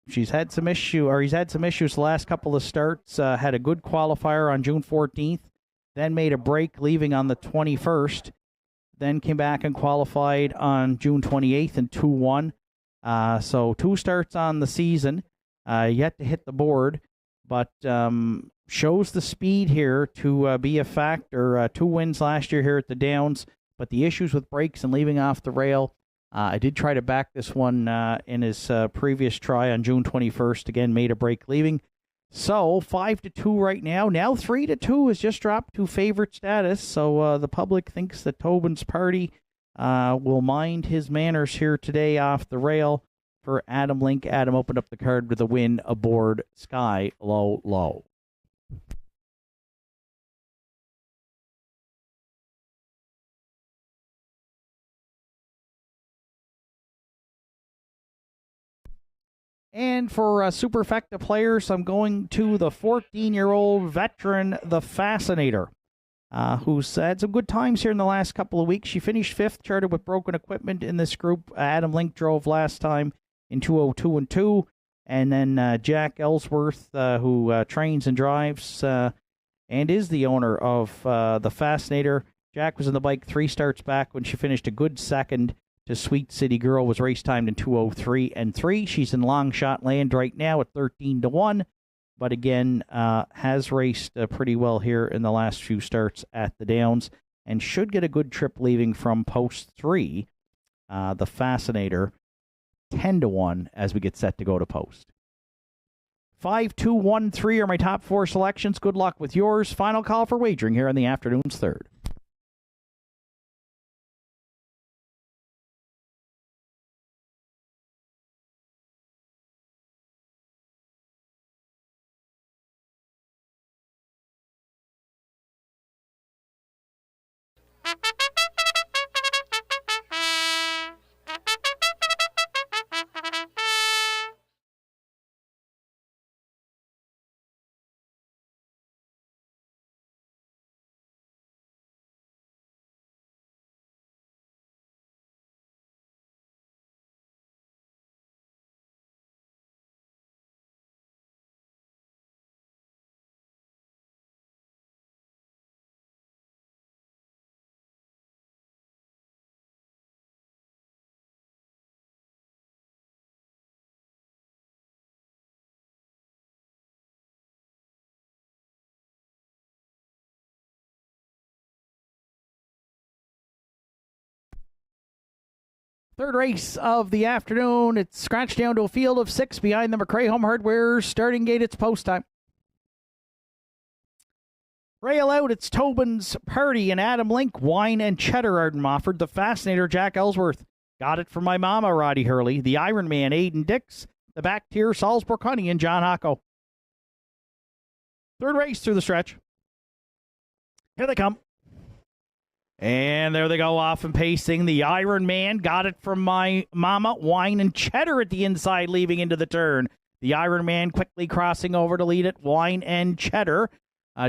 He's had some issues the last couple of starts. Had a good qualifier on June 14th, then made a break leaving on the 21st, then came back and qualified on June 28th and 2-1. So 2 starts on the season, yet to hit the board, but shows the speed here to be a factor. 2 wins last year here at the Downs, but the issues with brakes and leaving off the rail. I did try to back this one in his previous try on June 21st. Again, made a break leaving. So 5-2 right now. Now 3-2 has just dropped to favorite status. So the public thinks that Tobin's Party will mind his manners here today off the rail for Adam Link. Adam opened up the card with a win aboard Sky Low Low. And for Superfecta players, I'm going to the 14-year-old veteran, the Fascinator, who's had some good times here in the last couple of weeks. She finished 5th, charted with broken equipment in this group. Adam Link drove last time in 2:02 and 2. And then Jack Ellsworth, who trains and drives and is the owner of the Fascinator. Jack was in the bike 3 starts back when she finished a good second to Sweet City Girl, was race timed in 2:03 and 3. She's in long shot land right now at 13-1, but again, has raced pretty well here in the last few starts at the Downs and should get a good trip leaving from post 3. The Fascinator, 10-1 as we get set to go to post. 5, 2, 1, 3 are my top 4 selections. Good luck with yours. Final call for wagering here on the afternoon's third. Third race of the afternoon. It's scratched down to a field of 6 behind the McRae Home Hardware starting gate. It's post time. Rail out, it's Tobin's Party and Adam Link. Wine and Cheddar Arden offered. The Fascinator, Jack Ellsworth. Got it from my mama, Roddy Hurley. The Iron Man, Aiden Dix. The back tier, Salzburg Honey and John Hocko. Third race through the stretch. Here they come. And there they go, off and pacing. The Iron Man, got it from my mama. Wine and Cheddar at the inside, leaving into the turn. The Iron Man quickly crossing over to lead it. Wine and Cheddar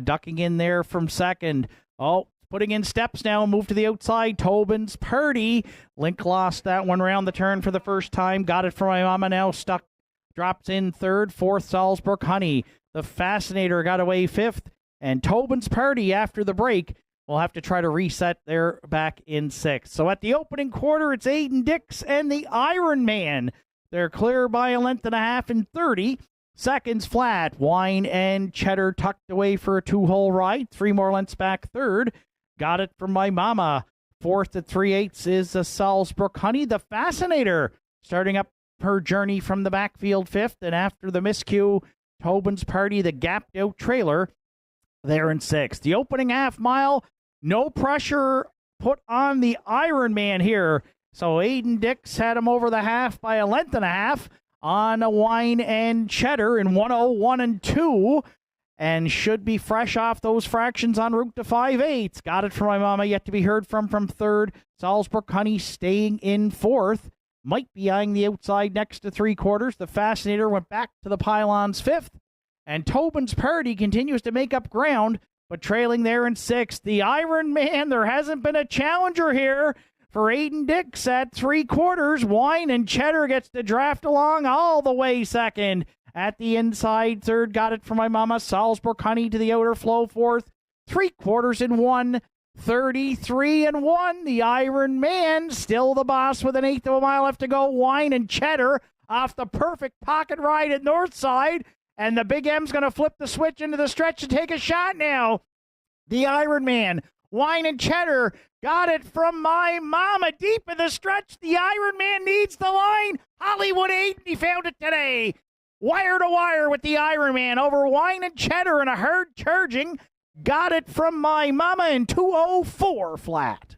ducking in there from second. Oh, putting in steps now and move to the outside. Tobin's Party. Link lost that one round the turn for the first time. Got it from my mama now. Stuck. Drops in third. Fourth, Salzburg Honey. The Fascinator got away fifth. And Tobin's Party, after the break, we'll have to try to reset there back in sixth. So at the opening quarter, it's Aiden Dix and the Iron Man. They're clear by a length and a half in 30 seconds flat. Wine and Cheddar tucked away for a 2-hole ride. 3 more lengths back third. Got it from my mama. Fourth at 3/8 is a Salzburg Honey. The Fascinator starting up her journey from the backfield fifth. And after the miscue, Tobin's Party, the gapped out trailer, there in sixth. The opening half mile, no pressure put on the Iron Man here. So Aiden Dix had him over the half by a length and a half on a Wine and Cheddar in 1:01 and 2. And should be fresh off those fractions en route to 5/8. Got it from my mama, yet to be heard from third. Salzburg Honey staying in fourth. Might be eyeing the outside next to 3/4. The Fascinator went back to the pylons fifth. And Tobin's Party continues to make up ground, but trailing there in sixth. The Iron Man, there hasn't been a challenger here for Aiden Dix at 3/4. Wine and Cheddar gets to draft along all the way second. At the inside third, got it from my mama. Salzburg Honey to the outer flow fourth. 3/4 in 1. 33-1. The Iron Man still the boss with an eighth of a mile left to go. Wine and Cheddar off the perfect pocket ride at Northside. And the Big M's going to flip the switch into the stretch and take a shot now. The Iron Man, Wine and Cheddar, got it from my mama deep in the stretch. The Iron Man needs the line. Hollywood 8, he found it today. Wire to wire with the Iron Man over Wine and Cheddar in a herd charging. Got it from my mama in 2:04 flat.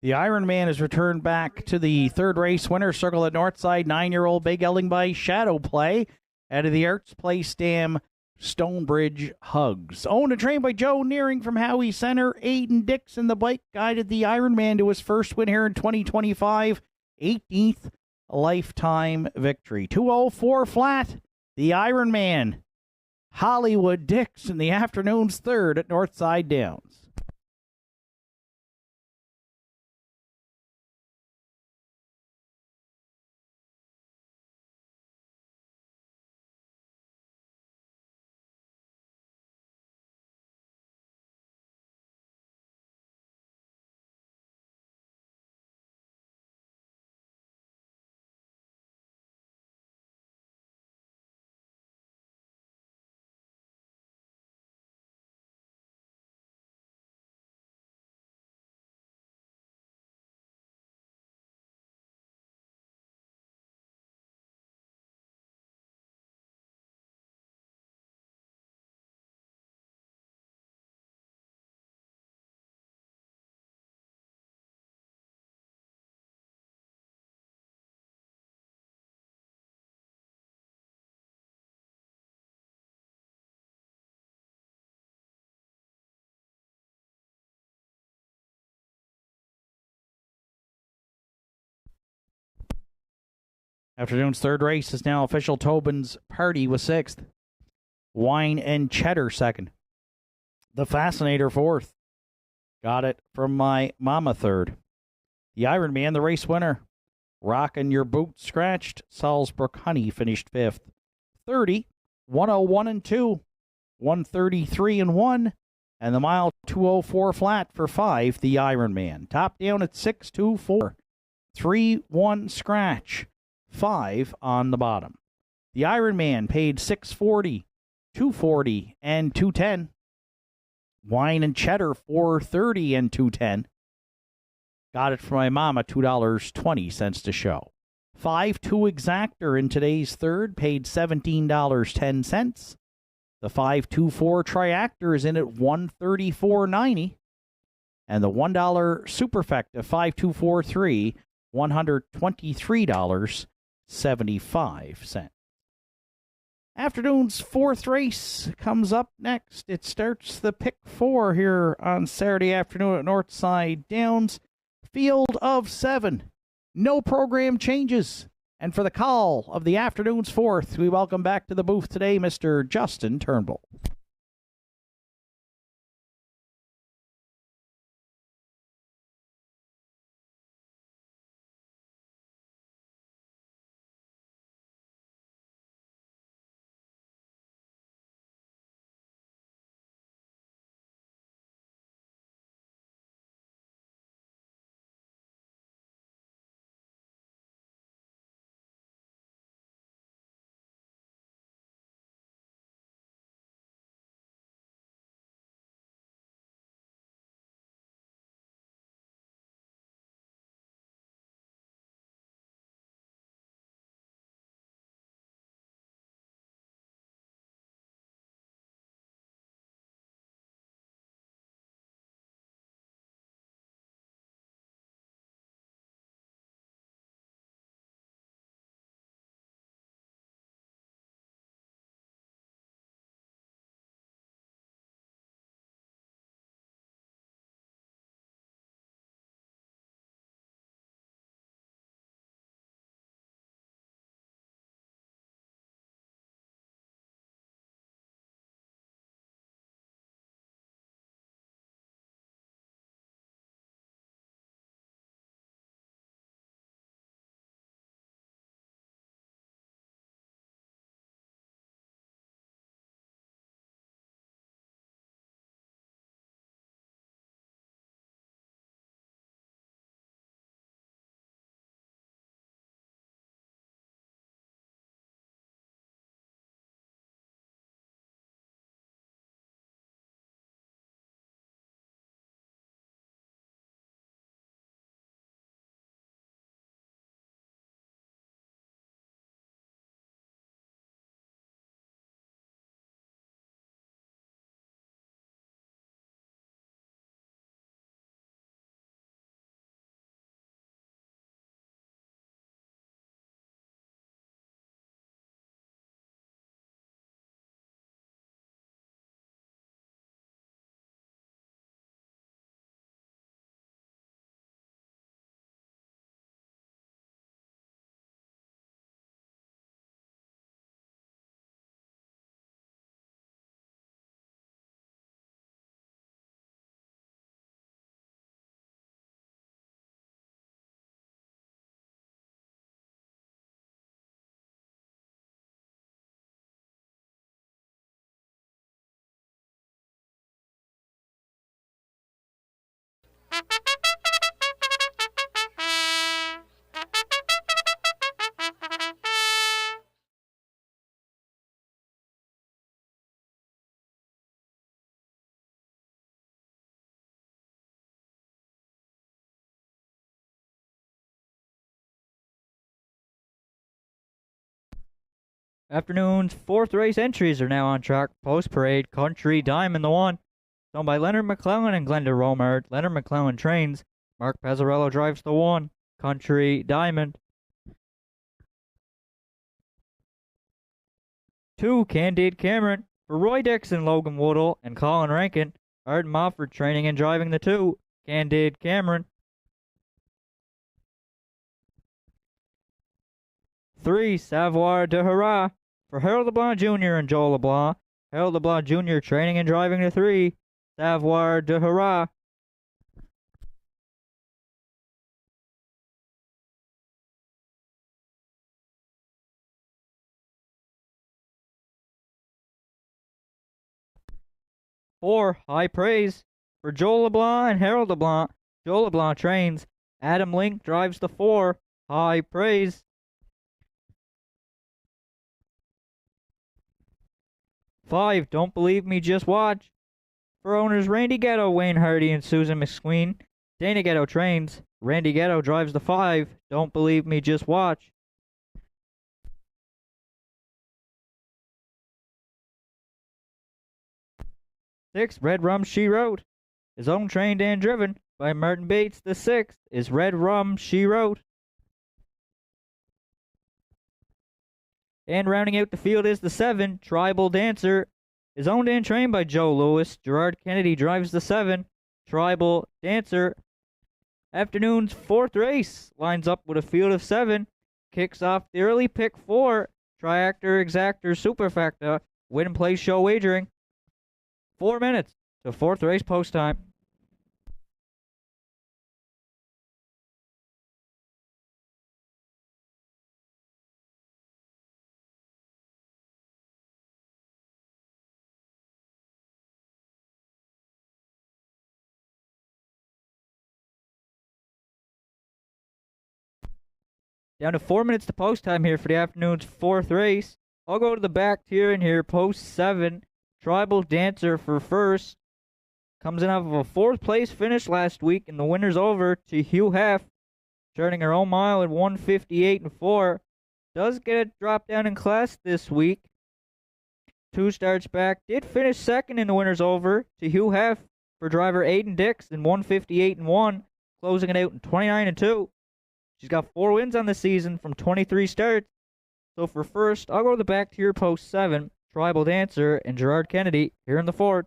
The Iron Man is returned back to the third race winner circle at Northside. 9-year-old Big Gelding by Shadow Play out of the Arts Place Dam Stonebridge Hugs. Owned and trained by Joe Nearing from Howie Center. Aiden Dixon, the bike, guided the Iron Man to his first win here in 2025. 18th lifetime victory. 2:04 flat. The Iron Man. Hollywood Dix in the afternoon's third at Northside Downs. Afternoon's third race is now official. Tobin's Party was sixth. Wine and Cheddar second. The Fascinator fourth. Got it from my mama third. The Iron Man, the race winner. Rockin' Your Boots Scratched. Salzbrook Honey finished fifth. 30, 101 and 2, 133 and 1, and the mile 2:04 flat for 5. The Iron Man. Top down at 6:24. 3-1 scratch. 5 on the bottom. The Iron Man paid $640, $240, and $210. Wine and cheddar, $4.30 and $2.10. Got it from my mama, $2.20 to show. 5-2 exactor in today's third, paid $17.10. The 524 triactor is in at $134.90. And the $1 superfecta 5243, $123.75. Afternoon's fourth race comes up next. It starts the pick four here on Saturday afternoon at Northside Downs. Field of 7. No program changes. And for the call of the afternoon's fourth, we welcome back to the booth today Mr. Justin Turnbull. Afternoon's fourth race entries are now on track. Post Parade, Country Diamond, the one. Owned by Leonard McClellan and Glenda Romard. Leonard McClellan trains. Mark Pezzarello drives the one. Country Diamond. 2, Candide Cameron. For Roy Dixon, Logan Woodall, and Colin Rankin. Arden Mofford training and driving the 2. Candide Cameron. 3, Savoir de Hurrah. For Harold LeBlanc Jr. and Joel LeBlanc. Harold LeBlanc Jr. training and driving the 3. Savoir de Hurrah. 4, High Praise. For Joel LeBlanc and Harold LeBlanc. Joel LeBlanc trains. Adam Link drives the 4. High Praise. 5, Don't Believe Me, Just Watch. For owners Randy Ghetto, Wayne Hardy, and Susan McSween, Dana Ghetto trains. Randy Ghetto drives the 5. Don't believe me, just watch. Six, Red Rum She Wrote, is owned, trained, and driven by Martin Bates. The 6th is Red Rum She Wrote. And rounding out the field is the 7, Tribal Dancer, is owned and trained by Joe Lewis. Gerard Kennedy drives the 7, Tribal Dancer. Afternoon's 4th race lines up with a field of 7. Kicks off the early pick 4, Triactor Exactor Superfecta, win and play show wagering. 4 minutes to 4th race post time. Down to 4 minutes to post time here for the afternoon's 4th race. I'll go to the back tier in here, post 7. Tribal Dancer for first. Comes in off of a 4th place finish last week, and the winner's over to Hugh Hef, charting her own mile at 1:58 and 4. Does get a drop down in class this week. 2 starts back. Did finish second in the winner's over to Hugh Hef for driver Aiden Dix in 1:58 and 1, closing it out in 29 and 2. She's got 4 wins on the season from 23 starts. So for first, I'll go to the back tier, post 7, Tribal Dancer, and Gerard Kennedy here in the 4th.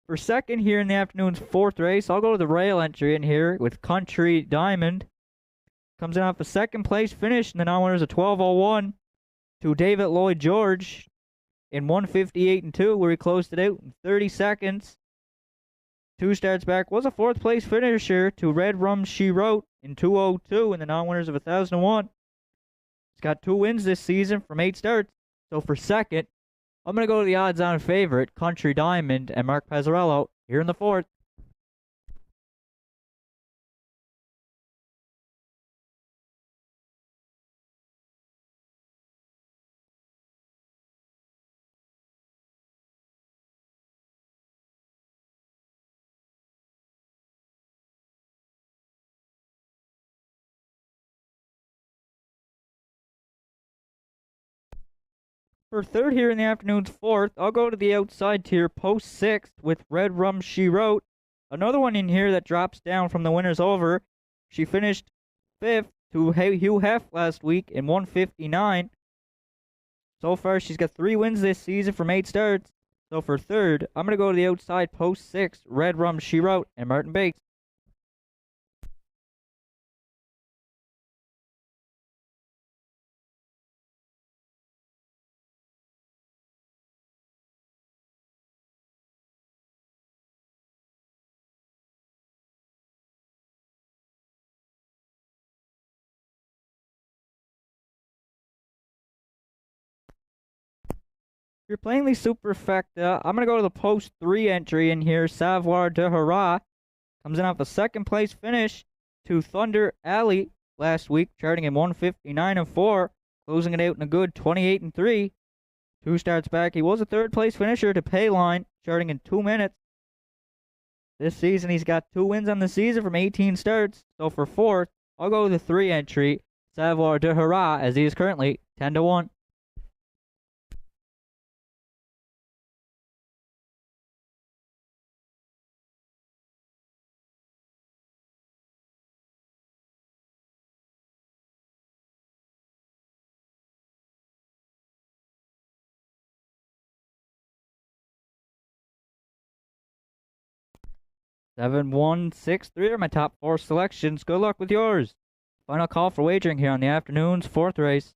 For second here in the afternoon's 4th race, I'll go to the rail entry in here with Country Diamond. Comes in off a 2nd place finish, and the non-winners of 12:01 to David Lloyd George in 1:58 and 2, where he closed it out in 30 seconds. 2 starts back was a 4th place finisher to Red Rum She Wrote in 2:02, and the non-winners of 1001. He's got 2 wins this season from 8 starts. So for second, I'm going to go to the odds-on favorite, Country Diamond, and Mark Pazzarello here in the 4th. For third here in the afternoon's 4th, I'll go to the outside tier, post 6th, with Red Rum She Wrote. Another one in here that drops down from the winner's over. She finished 5th to Hugh Hef last week in 1:59. So far, she's got 3 wins this season from 8 starts. So for third, I'm going to go to the outside, post 6, Red Rum She Wrote, and Martin Bates. If you're playing the Superfecta, I'm going to go to the post 3 entry in here, Savoir de Hurrah. Comes in off a 2nd place finish to Thunder Alley last week, charting in 1:59 and 4, closing it out in a good 28 and 3. 2 starts back, he was a 3rd place finisher to Payline, charting in 2 minutes. This season, he's got 2 wins on the season from 18 starts. So for 4th, I'll go with the 3 entry, Savoir de Hurrah, as he is currently 10-1. Seven, 1, 6, 3 are my top 4 selections. Good luck with yours. Final call for wagering here on the afternoon's 4th race.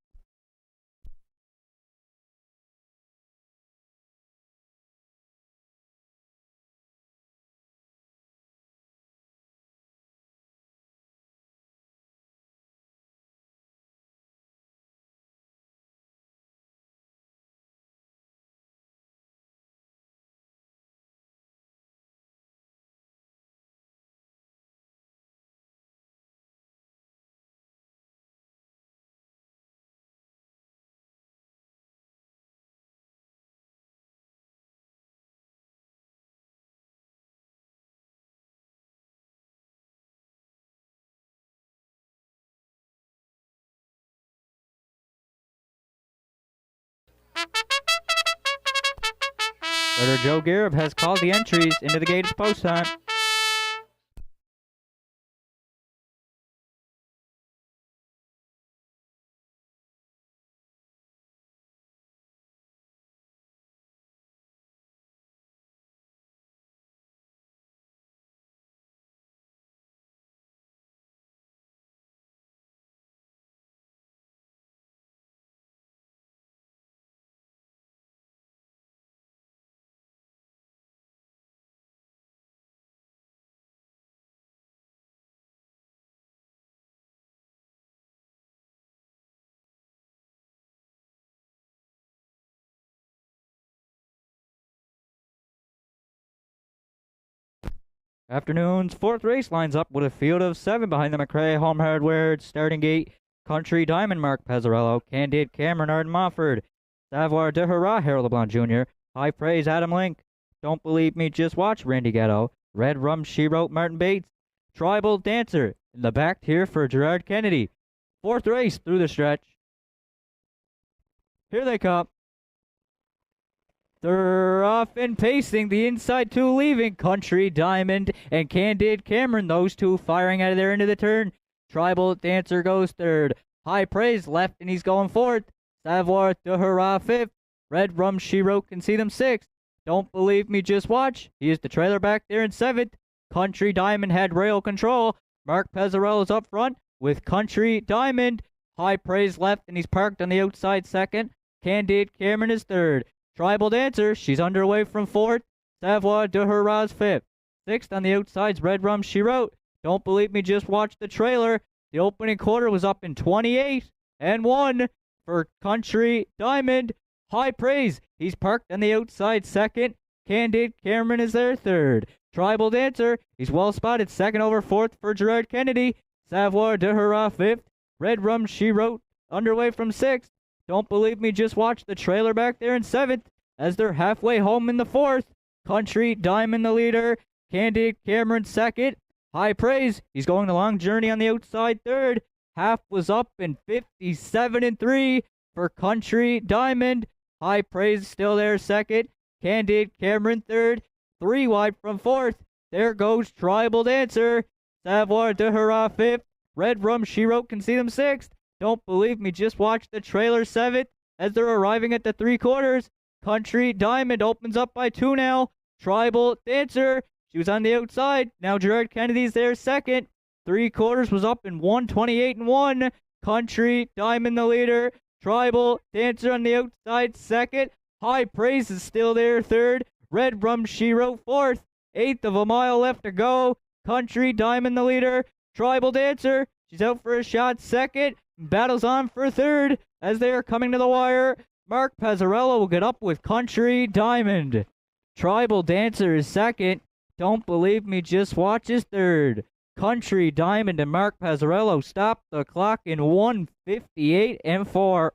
Brother Joe Garib has called the entries into the gate. It's post time. Afternoon's fourth race lines up with a field of 7 behind the McRae Home Hardware starting gate. Country Diamond Mark Pezzarello, Candid Cameron Arden Mofford, Savoir de Hurrah Harold LeBlanc Jr., High Praise Adam Link, Don't Believe Me Just Watch Randy Ghetto, Red Rum She Wrote Martin Bates, Tribal Dancer in the back here for Gerard Kennedy. Fourth race through the stretch. Here they come. They're off and pacing, the inside two leaving. Country Diamond and Candid Cameron, those two firing out of their end of the turn. Tribal Dancer goes third. High Praise left and he's going fourth. Savoir de Hurrah fifth. Red Rum She Wrote can see them sixth. Don't Believe Me Just Watch. He is the trailer back there in seventh. Country Diamond had rail control. Mark Pezzarello's up front with Country Diamond. High Praise left and he's parked on the outside second. Candid Cameron is third. Tribal Dancer, she's underway from fourth. Savoir de Hurrah's fifth. Sixth on the outside's Red Rum She Wrote. Don't Believe Me Just Watch the trailer. The opening quarter was up in 28-1 for Country Diamond. High Praise, he's parked on the outside second. Candid Cameron is there third. Tribal Dancer, he's well spotted second over fourth for Gerard Kennedy. Savoir de Hurrah fifth. Red Rum She Wrote underway from sixth. Don't Believe Me Just Watch the trailer back there in seventh as they're halfway home in the fourth. Country Diamond the leader. Candid Cameron second. High Praise, he's going the long journey on the outside third. Half was up in 57-3 for Country Diamond. High Praise still there second. Candid Cameron third. 3 wide from fourth. There goes Tribal Dancer. Savoir de Hurrah fifth. Red Rum She Wrote can see them sixth. Don't Believe Me Just Watch the trailer seventh as they're arriving at the 3/4. Country Diamond opens up by 2 now. Tribal Dancer, she was on the outside. Now Gerard Kennedy's there second. 3/4 was up in 128-1. Country Diamond the leader. Tribal Dancer on the outside second. High Praise is still there third. Red Rum She Wrote fourth. 1/8 of a mile left to go. Country Diamond the leader. Tribal Dancer, she's out for a shot second. Battles on for third as they are coming to the wire. Mark Pezzarello will get up with Country Diamond. Tribal Dancer is second. Don't Believe Me Just Watch is third. Country Diamond and Mark Pezzarello stop the clock in 1:58-4.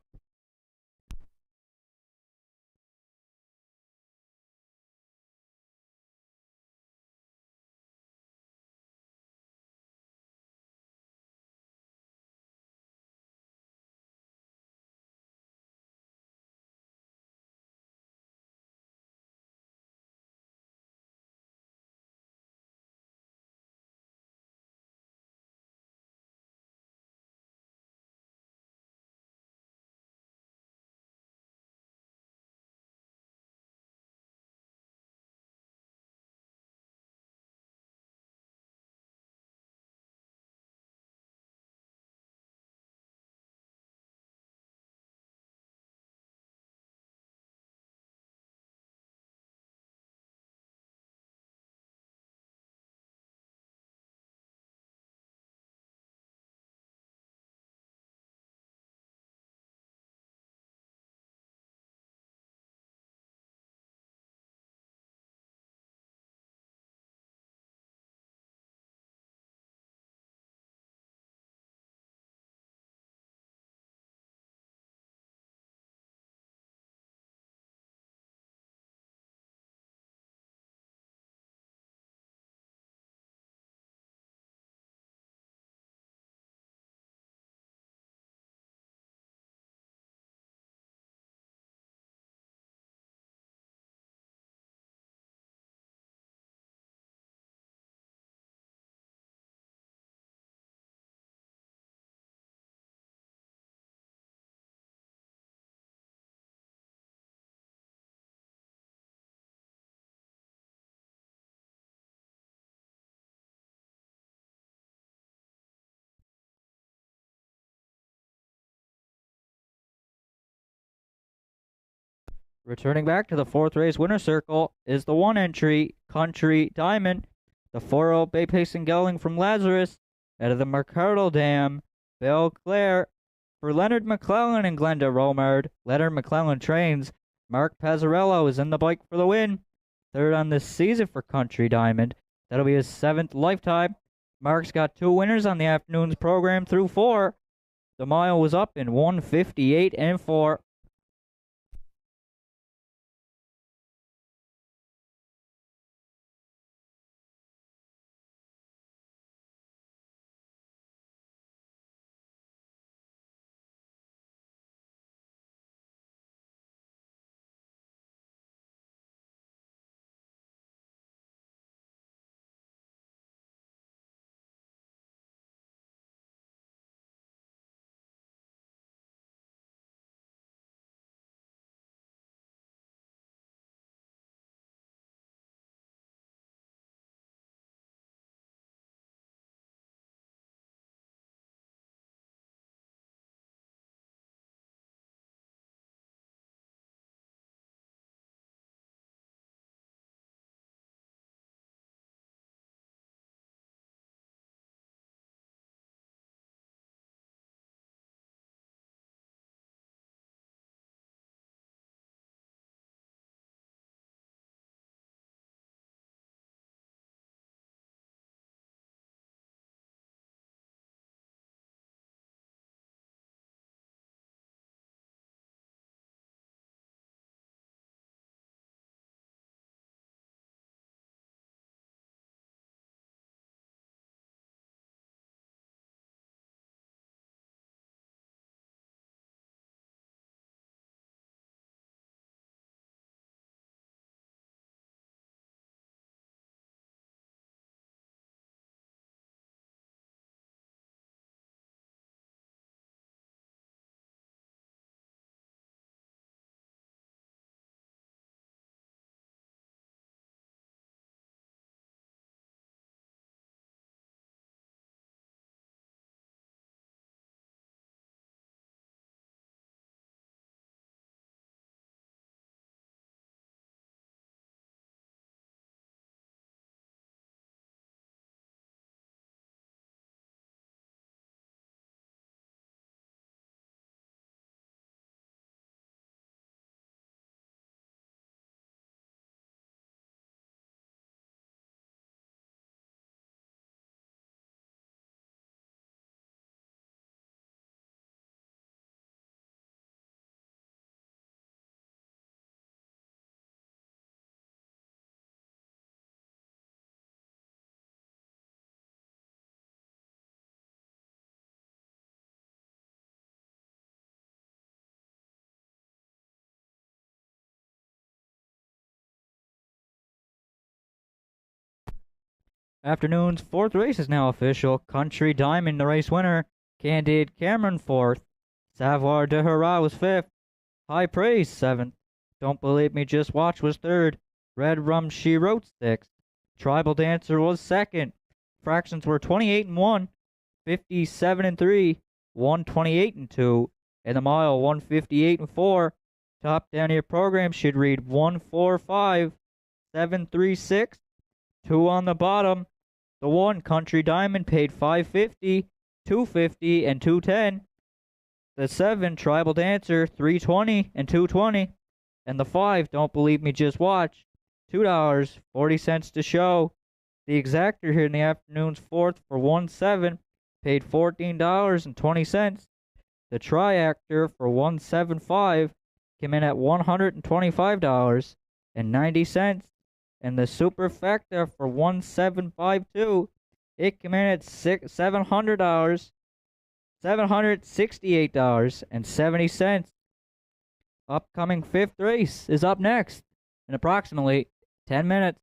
Returning back to the fourth race winner circle is the one entry Country Diamond, the 4-0 Bay Pacing Gelding from Lazarus, out of the Mercado Dam, Belclair. For Leonard McClellan and Glenda Romard, Leonard McClellan trains. Mark Pazzarello is in the bike for the win. Third on this season for Country Diamond. That'll be his 7th lifetime. Mark's got 2 winners on the afternoon's program through 4. The mile was up in 1:58 and 4. Afternoon's 4th race is now official. Country Diamond, the race winner. Candid Cameron 4th. Savoir de Hurrah was 5th. High Praise 7th. Don't Believe Me Just Watch was 3rd. Red Rum She Wrote 6th. Tribal Dancer was 2nd. Fractions were 28 and 1, 57 and 3, 128 and 2, and the mile 158 and 4. Top down your program should read 145, 736. 2 on the bottom. The 1 Country Diamond paid 550, 250, and 210. The 7 Tribal Dancer 320 and 220. And the 5 Don't Believe Me Just Watch $2.40 to show. The exactor here in the afternoon's 4th for 1/7 paid $14.20. The triactor for 1/7/5 came in at $125.90. And the superfecta for 1/7/52, it came in at $768.70. Upcoming 5th race is up next in approximately 10 minutes.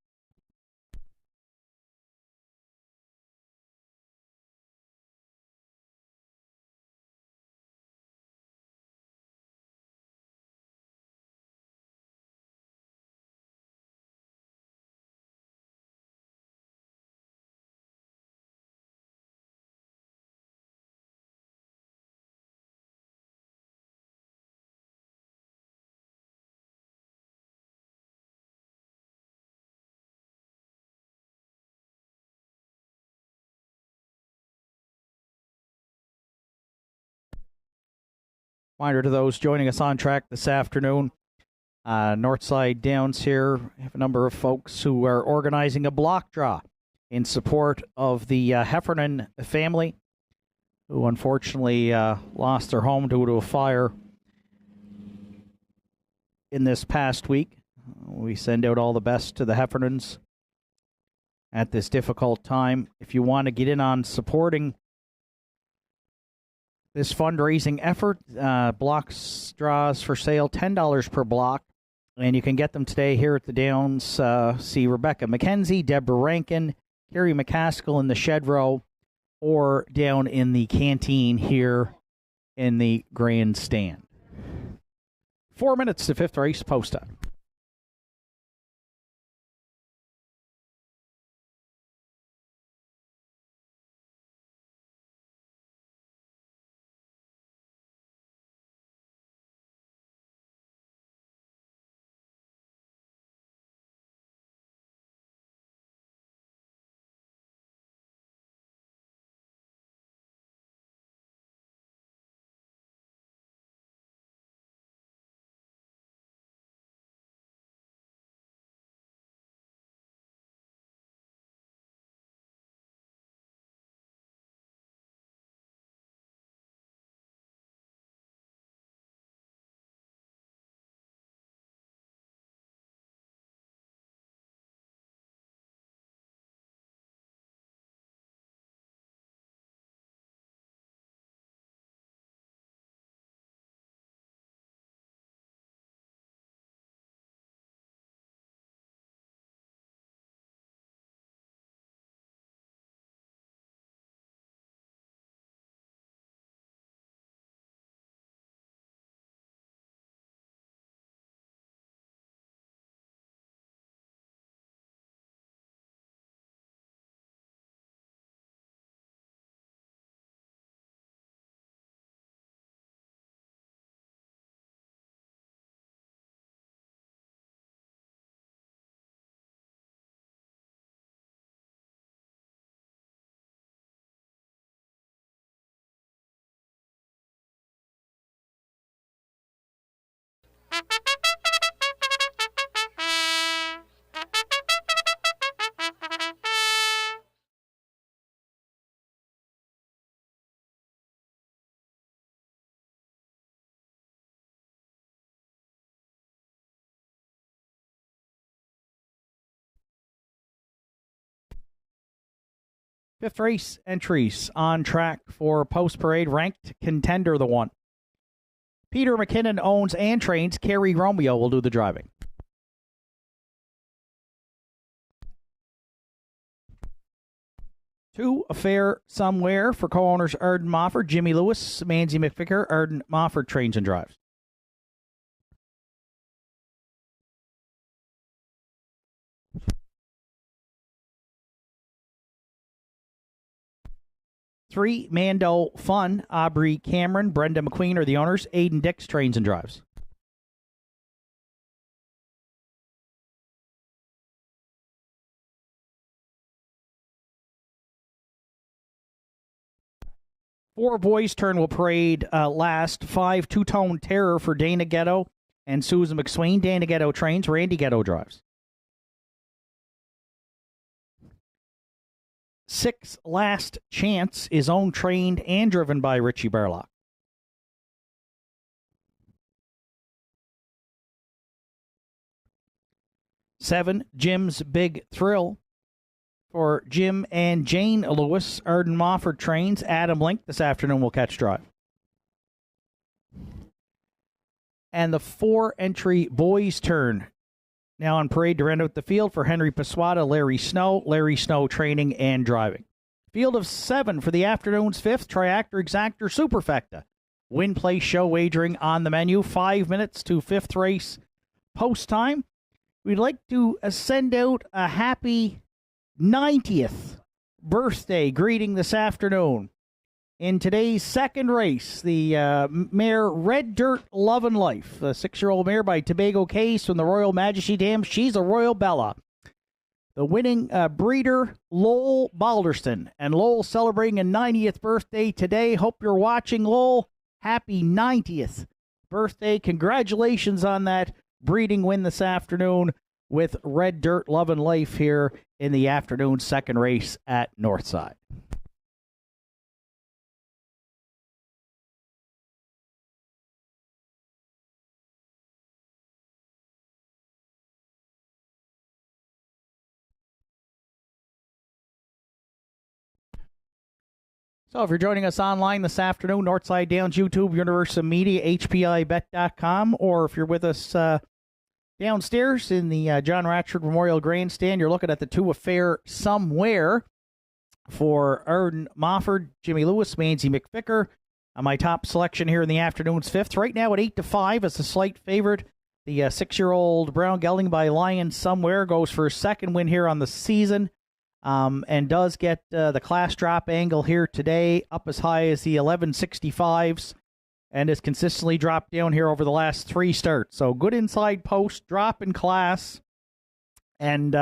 Reminder to those joining us on track this afternoon. Northside Downs here. We have a number of folks who are organizing a block draw in support of the Heffernan family, who unfortunately lost their home due to a fire in this past week. We send out all the best to the Heffernans at this difficult time. If you want to get in on supporting this fundraising effort, blocks draws for sale, $10 per block, and you can get them today here at the Downs. See Rebecca McKenzie, Deborah Rankin, Carrie McCaskill in the shed row, or down in the canteen here in the grandstand. 4 minutes to fifth race post time. Fifth race entries on track for post-parade. Ranked contender, the one. Peter McKinnon owns and trains. Kerry Romeo will do the driving. Two, Affair Somewhere for co-owners Arden Mofford, Jimmy Lewis, Manzi McVicker. Arden Mofford trains and drives. 3, Mando Fun. Aubrey Cameron, Brenda McQueen are the owners. Aiden Dix trains and drives. 4, Boys Turn will parade last. 5, Two-Tone Terror for Dana Ghetto and Susan McSwain. Dana Ghetto trains. Randy Ghetto drives. 6, Last Chance is owned, trained, and driven by Richie Barlock. 7, Jim's Big Thrill for Jim and Jane Lewis. Arden Mofford trains. Adam Link this afternoon will catch drive. And the 4 entry Boys Turn now on parade to round out the field for Henry Paswata, Larry Snow. Larry Snow training and driving. Field of 7 for the afternoon's 5th Triactor Exactor Superfecta. Win, play, show wagering on the menu. 5 minutes to 5th race post time. We'd like to send out a happy 90th birthday greeting this afternoon. In today's second race, the mare Red Dirt Love and Life, the 6-year-old mare by Tobago Case from the Royal Majesty Dam. She's a Royal Bella. The winning breeder, Lowell Balderston. And Lowell celebrating a 90th birthday today. Hope you're watching, Lowell. happy 90th birthday. Congratulations on that breeding win this afternoon with Red Dirt Love and Life here in the afternoon second race at Northside. So if you're joining us online this afternoon, Northside Downs YouTube, Universal Media, HPIBet.com, or if you're with us downstairs in the John Ratchford Memorial Grandstand, you're looking at the two affair somewhere for Arden Mofford, Jimmy Lewis, Manzi McVicker. My top selection here in the afternoon's fifth. Right now at 8-5 as a slight favorite. The 6-year-old Brown Gelding by Lion Somewhere goes for his second win here on the season. And does get the class drop angle here today up as high as the 1165s and has consistently dropped down here over the last three starts. So good inside post, drop in class, and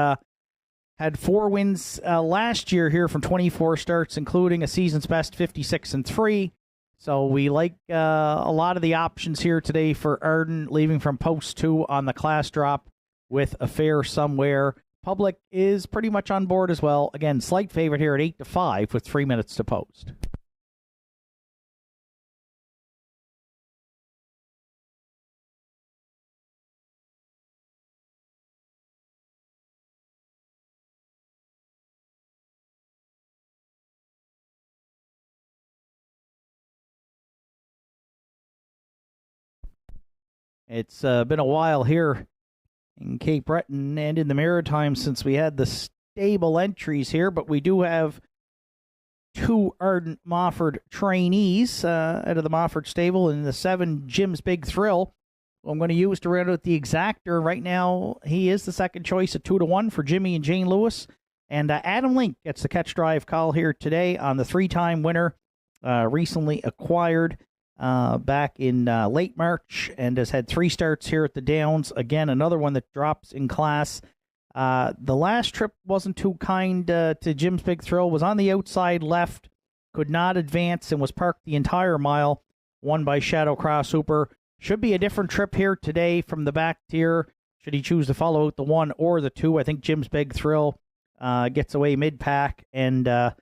had 4 wins last year here from 24 starts, including a season's best 56-3. So we like a lot of the options here today for Arden, leaving from post 2 on the class drop with Affair Somewhere. Public is pretty much on board as well. Again, slight favorite here at 8-5 with 3 minutes to post. It's been a while here in Cape Breton and in the Maritimes since we had the stable entries here, but we do have 2 Arden Mofford trainees out of the Mofford stable in the 7 Jim's Big Thrill. Well, I'm going to use to round out the exactor. Right now, he is the second choice at 2-1 for Jimmy and Jane Lewis. And Adam Link gets the catch drive call here today on the 3-time winner, recently acquired back in late March, and has had 3 starts here at the Downs. Again, another one that drops in class. The last trip wasn't too kind to Jim's Big Thrill. Was on the outside left, could not advance, and was parked the entire mile. Won by Shadow Cross Hooper. Should be a different trip here today from the back tier, should he choose to follow out the 1 or the 2. I think Jim's Big Thrill gets away mid-pack and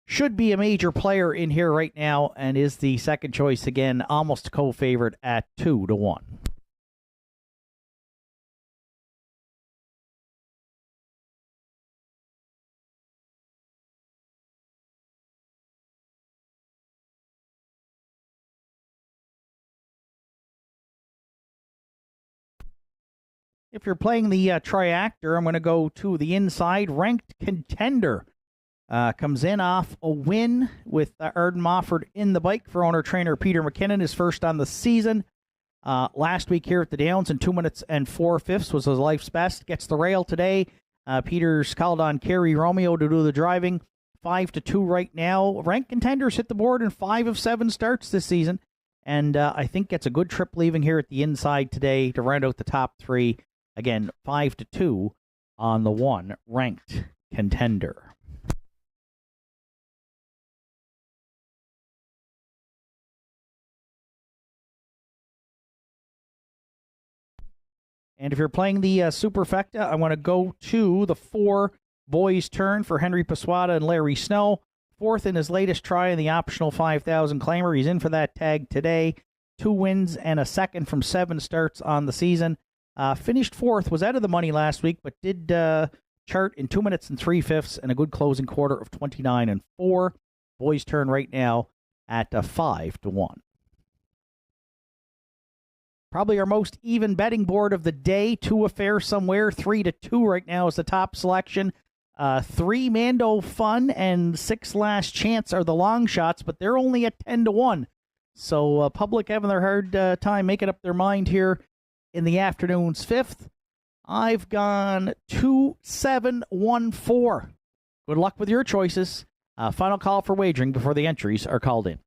should be a major player in here right now, and is the second choice again, almost co-favorite at 2-1. If you're playing the triactor, I'm going to go to the inside. Ranked Contender comes in off a win with Arden Mofford in the bike for owner-trainer Peter McKinnon, his first on the season. Last week here at the Downs in 2 minutes and 4/5 was his life's best. Gets the rail today. Peter's called on Kerry Romeo to do the driving. 5-2 right now. Ranked Contenders hit the board in 5 of 7 starts this season. And I think gets a good trip leaving here at the inside today to round out the top 3. Again, 5-2 on the 1 Ranked Contender. And if you're playing the Superfecta, I want to go to the 4 Boys Turn for Henry Paswada and Larry Snow. 4th in his latest try in the optional 5,000 claimer. He's in for that tag today. 2 wins and a second from 7 starts on the season. Finished 4th, was out of the money last week, but did chart in 2 minutes and 3/5 and a good closing quarter of 29-4. Boys Turn right now at 5-1. Probably our most even betting board of the day. 2 Affair Somewhere, 3-2 right now is the top selection. 3 Mando Fun and 6 Last Chance are the long shots, but they're only at 10-1. So public having their hard time making up their mind here in the afternoon's 5th. I've gone 2-7-1-4. Good luck with your choices. Final call for wagering before the entries are called in.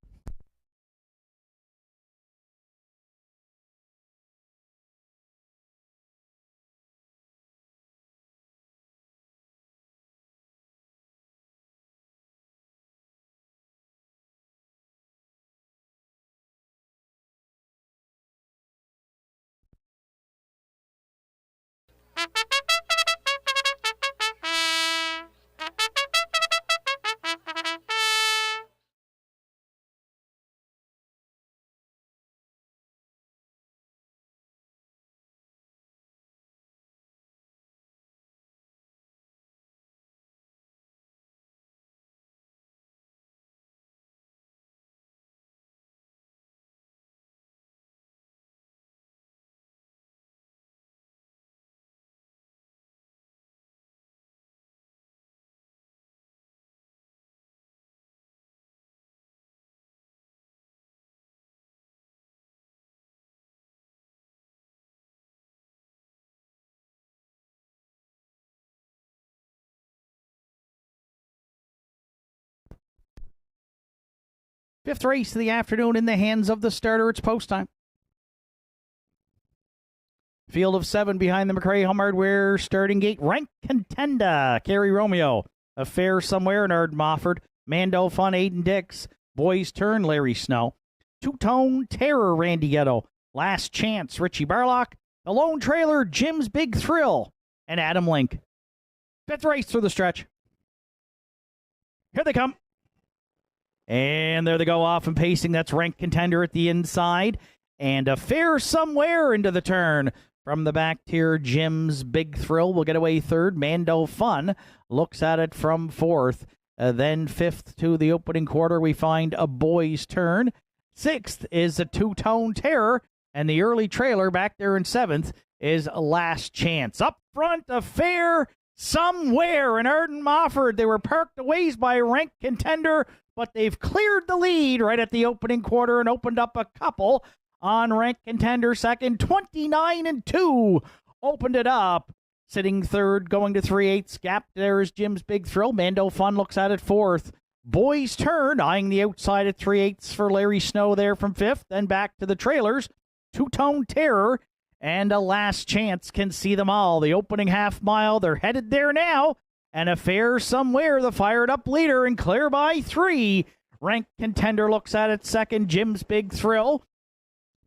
Fifth race of the afternoon in the hands of the starter. It's post time. Field of 7 behind the McRae Home Hardware starting gate. Rank Contender, Kerry Romeo. Affair Somewhere, Nerd Mofford. Mando Fun, Aiden Dix. Boys Turn, Larry Snow. Two-Tone Terror, Randy Ghetto. Last Chance, Richie Barlock. The Lone Trailer, Jim's Big Thrill, and Adam Link. Fifth race through the stretch. Here they come. And there they go off and pacing. That's Rank Contender at the inside. And Affair Somewhere into the turn. From the back tier, Jim's Big Thrill will get away third. Mando Fun looks at it from fourth. Then fifth to the opening quarter, we find A Boy's Turn. Sixth is a Two-Tone Terror. And the early trailer back there in seventh is Last Chance. Up front, Affair Somewhere in Arden Mofford. They were parked a ways by Rank Contender, but they've cleared the lead right at the opening quarter and opened up a couple on Rank Contender second. 29-2 opened it up. Sitting third, going to 3/8 gap. There is Jim's Big Thrill. Mando Fun looks at it fourth. Boys Turn, eyeing the outside at 3/8 for Larry Snow there from fifth. Then back to the trailers. Two-Tone Terror and A Last Chance can see them all. The opening half mile, they're headed there now. And Affair Somewhere, the fired-up leader, and clear by 3. Rank Contender looks at it second. Jim's Big Thrill.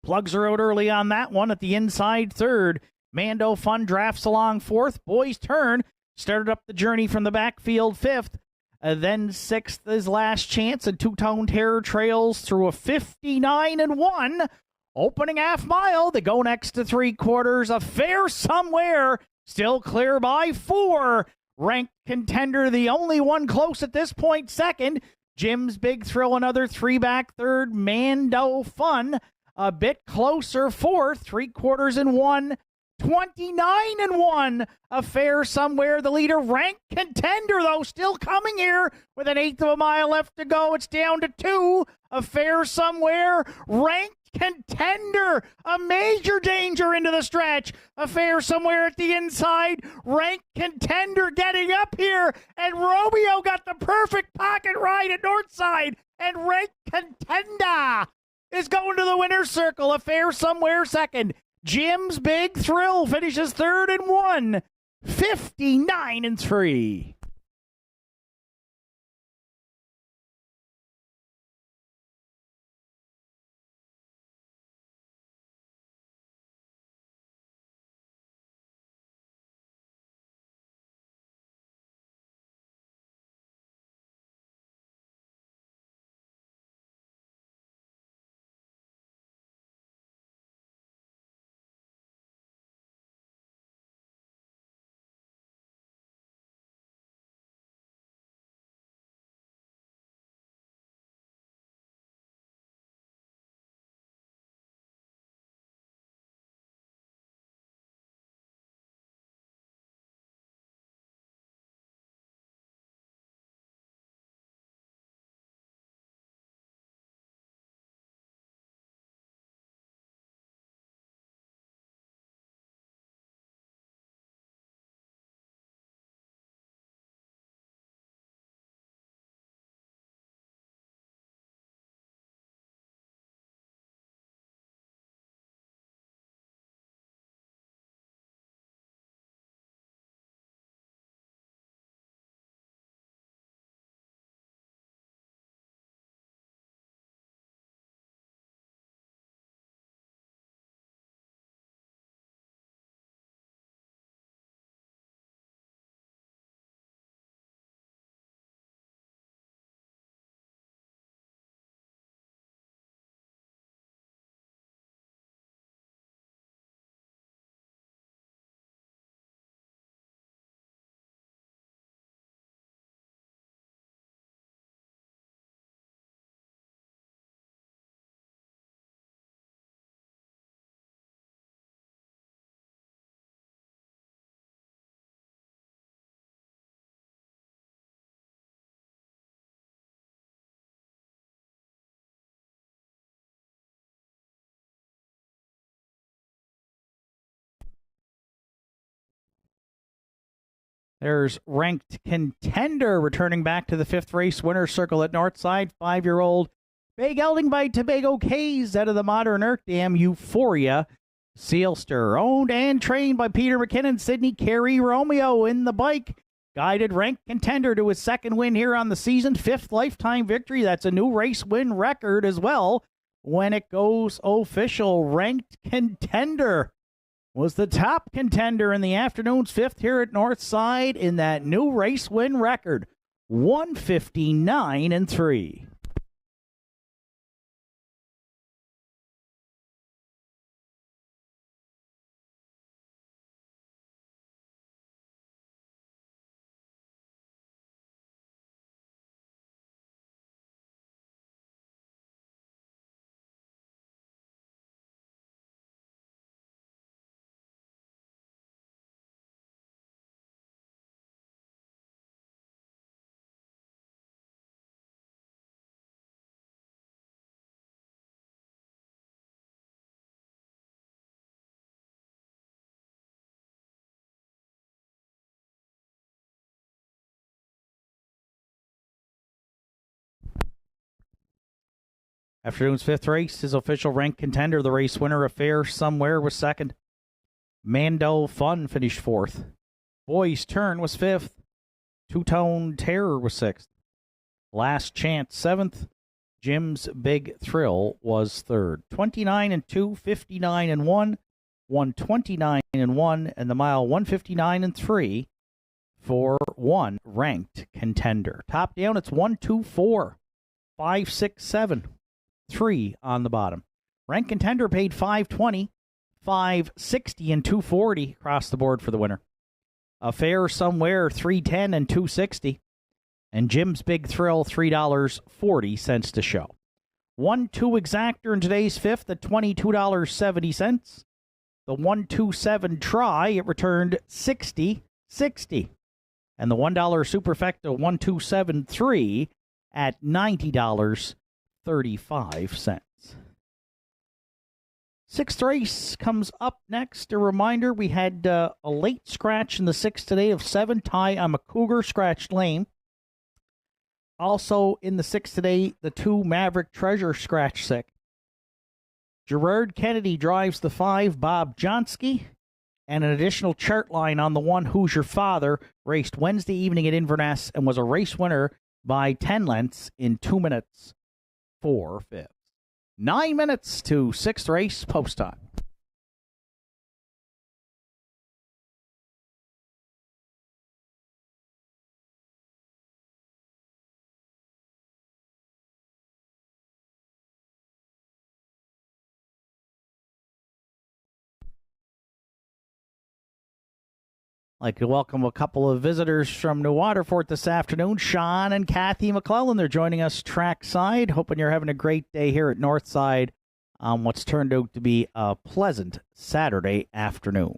Plugs are out early on that one at the inside third. Mando Fun drafts along fourth. Boys Turn started up the journey from the backfield fifth. Then sixth is Last Chance, and Two-Tone Terror trails through a 59-1. Opening half mile, they go next to 3/4. Affair Somewhere, still clear by 4. Rank Contender, the only one close at this point, second. Jim's Big Thrill, another 3 back third. Mando Fun, a bit closer, fourth. 3/4 29-1. Affair Somewhere, the leader. Rank Contender, though, still coming here with an 1/8 of a mile left to go. It's down to 2. Affair Somewhere, Rank Contender, a major danger into the stretch. Affair Somewhere at the inside. Rank Contender getting up here. And Romeo got the perfect pocket ride at Northside. And Rank Contender is going to the winner's circle. Affair Somewhere second. Jim's Big Thrill finishes third and 1. 59-3. There's Ranked Contender returning back to the fifth race winner's circle at Northside. 5-year-old Bay Gelding by Tobago K's out of the Modern Earth Dam, Euphoria. Sealster, owned and trained by Peter McKinnon, Sydney Carey Romeo in the bike. Guided ranked contender to his second win here on the season, 5th lifetime victory. That's a new race win record as well. When it goes official, ranked contender was the top contender in the afternoon's 5th here at Northside in that new race win record, 159-3. Afternoon's 5th race, his official ranked contender, the race winner, Affair Somewhere, was second. Mando Fun finished 4th. Boy's Turn was 5th. Two-Tone Terror was 6th. Last Chance 7th. Jim's Big Thrill was 3rd. 29-2, 59-1, 129-1, and the mile 159-3 for one ranked contender. Top down, it's 1, 2, 4, 5, 6, 7. 3 on the bottom. Rank contender paid $520, $560, and $240 across the board for the winner. Affair Somewhere $310 and $260, and Jim's Big Thrill $3.40 to show. 1-2 exactor in today's 5th at $22.70. The 1-2-7 try, it returned $60.60, and the $1 superfecta 1-2-7-3 at $90.35. 6th race comes up next. A reminder, we had a late scratch in the 6th today of 7. Ty I'm a Cougar scratched lame. Also in the 6th today, the 2 Maverick Treasure scratch sick. Gerard Kennedy drives the 5 Bob Johnsky, and an additional chart line on the 1 Who's Your Father raced Wednesday evening at Inverness and was a race winner by 10 lengths in 2 minutes. 4/5. 9 minutes to 6th race post time. I'd like to welcome a couple of visitors from New Waterford this afternoon, Sean and Kathy McClellan. They're joining us trackside. Hoping you're having a great day here at Northside on what's turned out to be a pleasant Saturday afternoon.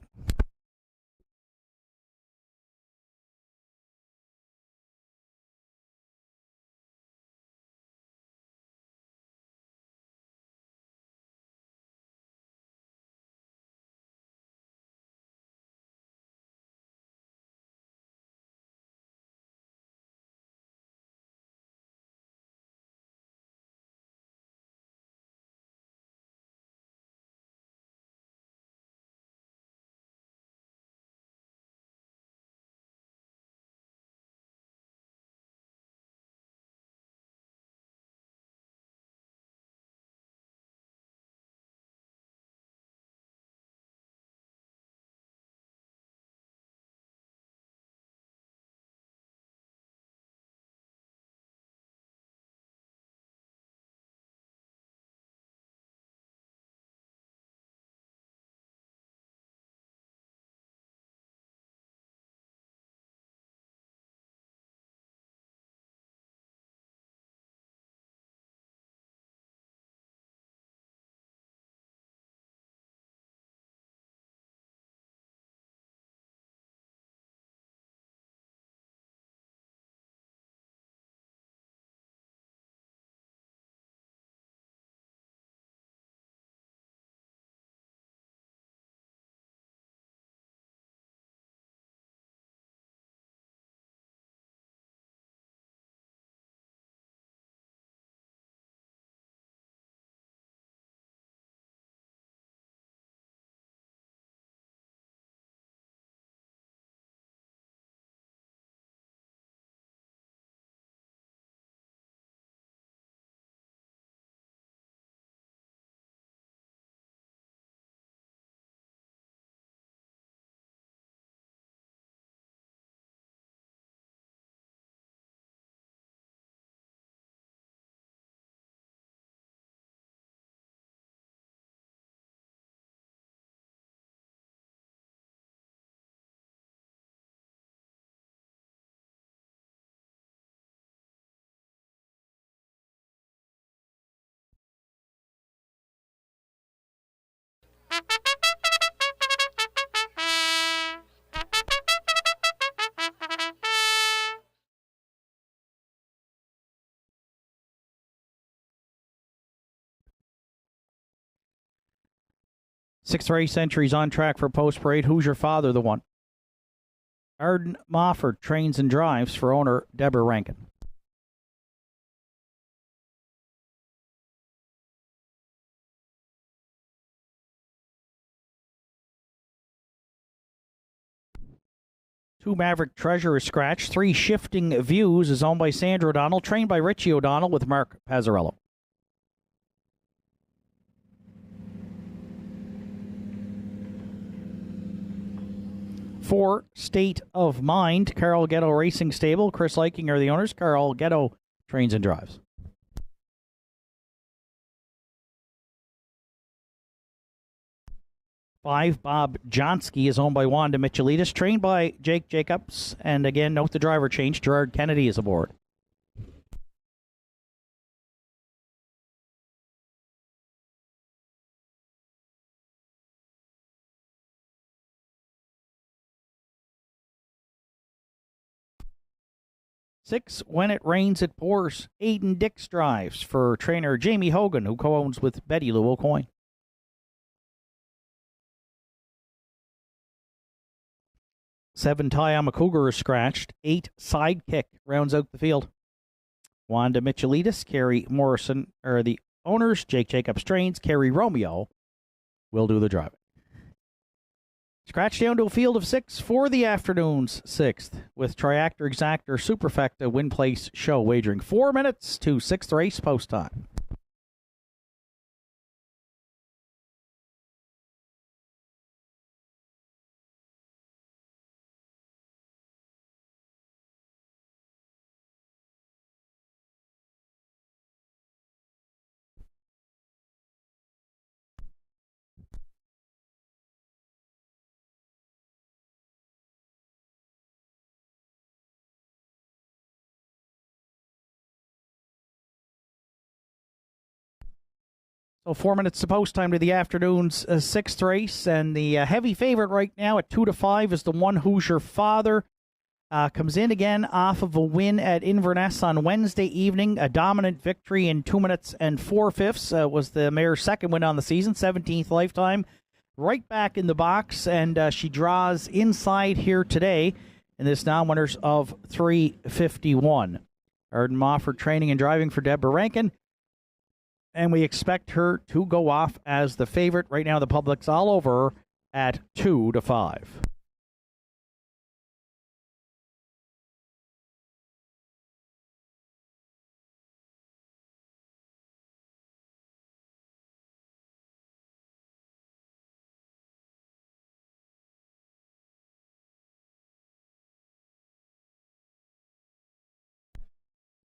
Sixth race entries on track for Post Parade. Who's Your Father, the one? Arden Mofford trains and drives for owner Deborah Rankin. Two Maverick Treasure is scratched. Three Shifting Views is owned by Sandra O'Donnell, trained by Richie O'Donnell with Mark Pazzarello. Four State of Mind, Carl Ghetto Racing Stable. Chris Liking are the owners. Carl Ghetto trains and drives. Five, Bob Johnsky is owned by Wanda Michelitis, trained by Jake Jacobs. And again, note the driver change. Gerard Kennedy is aboard. Six, When It Rains, It Pours. Aiden Dix drives for trainer Jamie Hogan, who co-owns with Betty Lou O'Coin. Seven, Ty Cougar is scratched. Eight, Sidekick rounds out the field. Wanda Michelitis, Kerry Morrison are the owners. Jake Jacobs trains. Kerry Romeo will do the driving. Scratch down to a field of six for the afternoon's sixth, with Triactor Exactor Superfecta Win Place Show wagering 4 minutes to sixth race post time. So 4 minutes to post time to the afternoon's sixth race, and the heavy favorite right now at 2-5 is the one Who's Your Father. Comes in again off of a win at Inverness on Wednesday evening. A dominant victory in 2 minutes and 4/5 was the mare's second win on the season, 17th lifetime. Right back in the box, and she draws inside here today in this non-winners of 351. Arden Mofford training and driving for Deborah Rankin. And we expect her to go off as the favorite. Right now, the public's all over her at 2-5.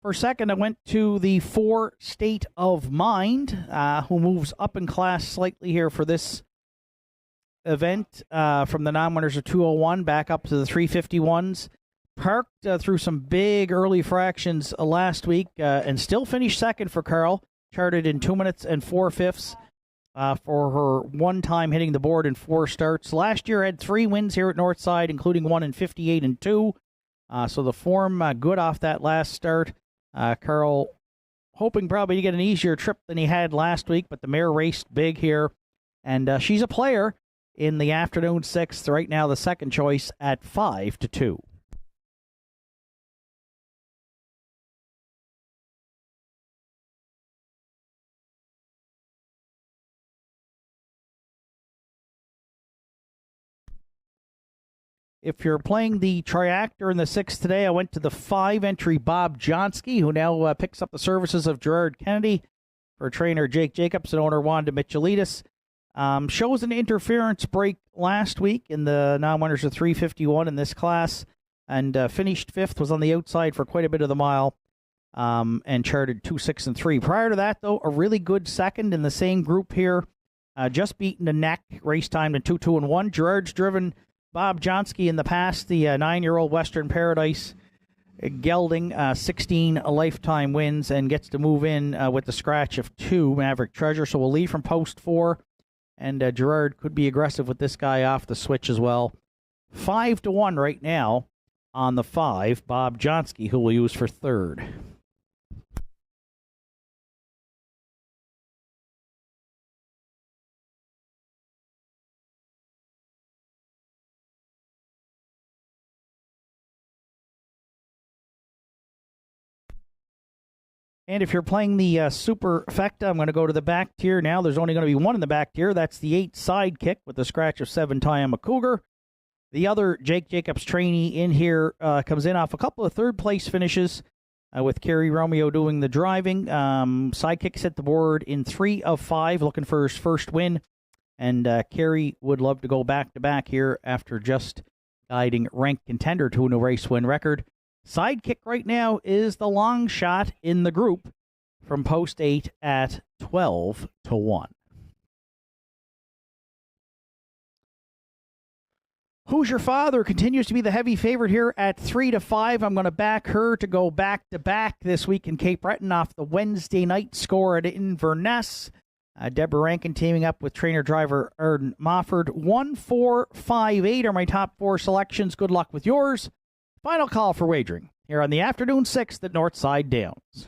For second, I went to the 4 State of Mind, who moves up in class slightly here for this event from the non-winners of 201 back up to the 351s. Parked through some big early fractions last week and still finished second for Carl, charted in 2 minutes and 4/5 for her one time hitting the board in 4 starts. Last year had 3 wins here at Northside, including one in 58 and 2. So the form good off that last start. Carl hoping probably to get an easier trip than he had last week, but the mare raced big here. And she's a player in the afternoon sixth. Right now, the second choice at 5-2. If you're playing the Triactor in the sixth today, I went to the 5-entry Bob Johnsky, who now picks up the services of Gerard Kennedy for trainer Jake Jacobs and owner Wanda Michelitis. Shows an interference break last week in the non-winners of 351 in this class, and finished fifth, was on the outside for quite a bit of the mile, and charted 2-6 and 3. Prior to that, though, a really good second in the same group here, just beaten the neck, race time to 2-2 and 1. Gerard's driven Bob Johnsky in the past, the 9-year-old Western Paradise gelding, 16 lifetime wins, and gets to move in with the scratch of 2 Maverick Treasure. So we'll leave from post 4, and Gerard could be aggressive with this guy off the switch as well. 5-1 right now on the 5, Bob Johnsky, who we'll use for third. And if you're playing the Superfecta, I'm going to go to the back tier now. There's only going to be one in the back tier. That's the 8 Sidekick with a scratch of 7 Tayama Cougar. The other Jake Jacobs trainee in here comes in off a couple of third-place finishes with Kerry Romeo doing the driving. Sidekick's hit the board in 3 of 5, looking for his first win. And Kerry would love to go back-to-back here after just guiding ranked contender to a new race win record. Sidekick right now is the long shot in the group from post 8 at 12-1. Who's Your Father continues to be the heavy favorite here at 3-5. I'm going to back her to go back-to-back this week in Cape Breton off the Wednesday night score at Inverness. Deborah Rankin teaming up with trainer-driver Erden Mofford. 1, 4, 5, 8 are my top 4 selections. Good luck with yours. Final call for wagering here on the afternoon 6th at Northside Downs.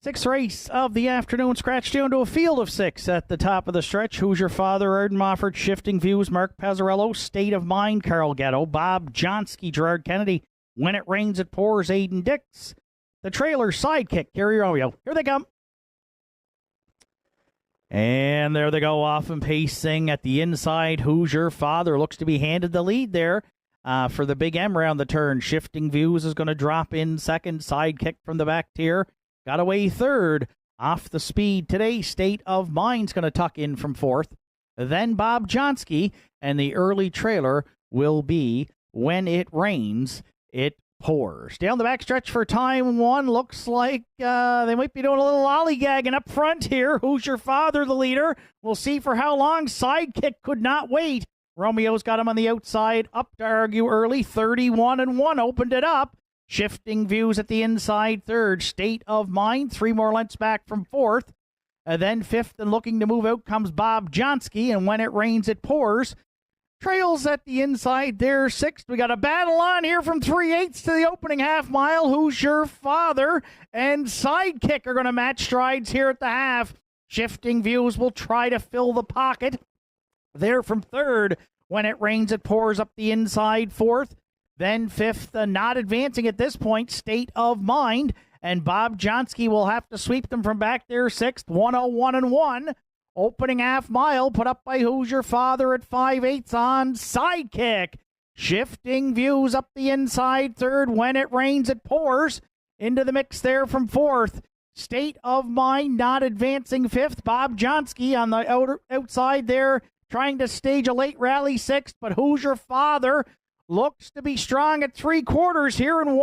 Sixth race of the afternoon, scratched down to a field of 6 at the top of the stretch. Who's Your Father, Erden Mofford, Shifting Views, Mark Pezzarello, State of Mind, Carl Gatto, Bob Johnsky, Gerard Kennedy, When It Rains It Pours, Aiden Dix, the trailer Sidekick, Kerry Romeo. Here they come. And there they go, off and pacing at the inside. Who's Your Father looks to be handed the lead there for the Big M round the turn. Shifting Views is going to drop in second. Sidekick from the back tier got away third. Off the speed today, State of Mind's going to tuck in from fourth. Then Bob Johnsky, and the early trailer will be When It Rains, It Pours. Down the backstretch for time 1, looks like they might be doing a little lollygagging up front here. Who's Your Father, the leader? We'll see for how long. Sidekick could not wait. Romeo's got him on the outside, up to argue early. 31-1, opened it up. Shifting Views at the inside third. State of Mind, 3 more lengths back from fourth. Then fifth and looking to move out comes Bob Johnsky, and When It Rains, It Pours. Trails at the inside there, sixth. We got a battle on here from 3/8 to the opening half mile. Who's Your Father and Sidekick are going to match strides here at the half. Shifting Views will try to fill the pocket. There from third. When It Rains, It Pours up the inside fourth. Then fifth, not advancing at this point, State of Mind. And Bob Johnsky will have to sweep them from back there, sixth, 101-1. Opening half mile put up by Who's Your Father at 5/8 on Sidekick. Shifting Views up the inside third. When It Rains, It Pours. Into the mix there from fourth. State of Mind not advancing fifth. Bob Johnsky on the outside there trying to stage a late rally sixth. But Who's Your Father looks to be strong at 3/4 here in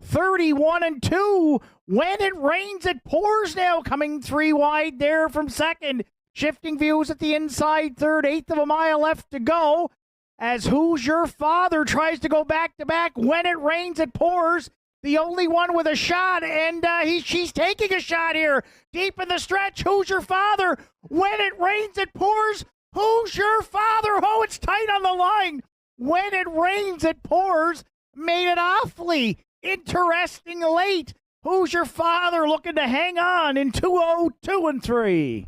31-2. When it rains, it pours now. Coming 3 wide there from second. Shifting views at the inside third. 1/8 of a mile left to go. As Who's Your Father tries to go back-to-back. When it rains, it pours. The only one with a shot, and she's taking a shot here. Deep in the stretch, Who's Your Father? When it rains, it pours. Who's Your Father? Oh, it's tight on the line. When it rains, it pours. Made it awfully interesting late. Who's Your Father looking to hang on in 202 and 3.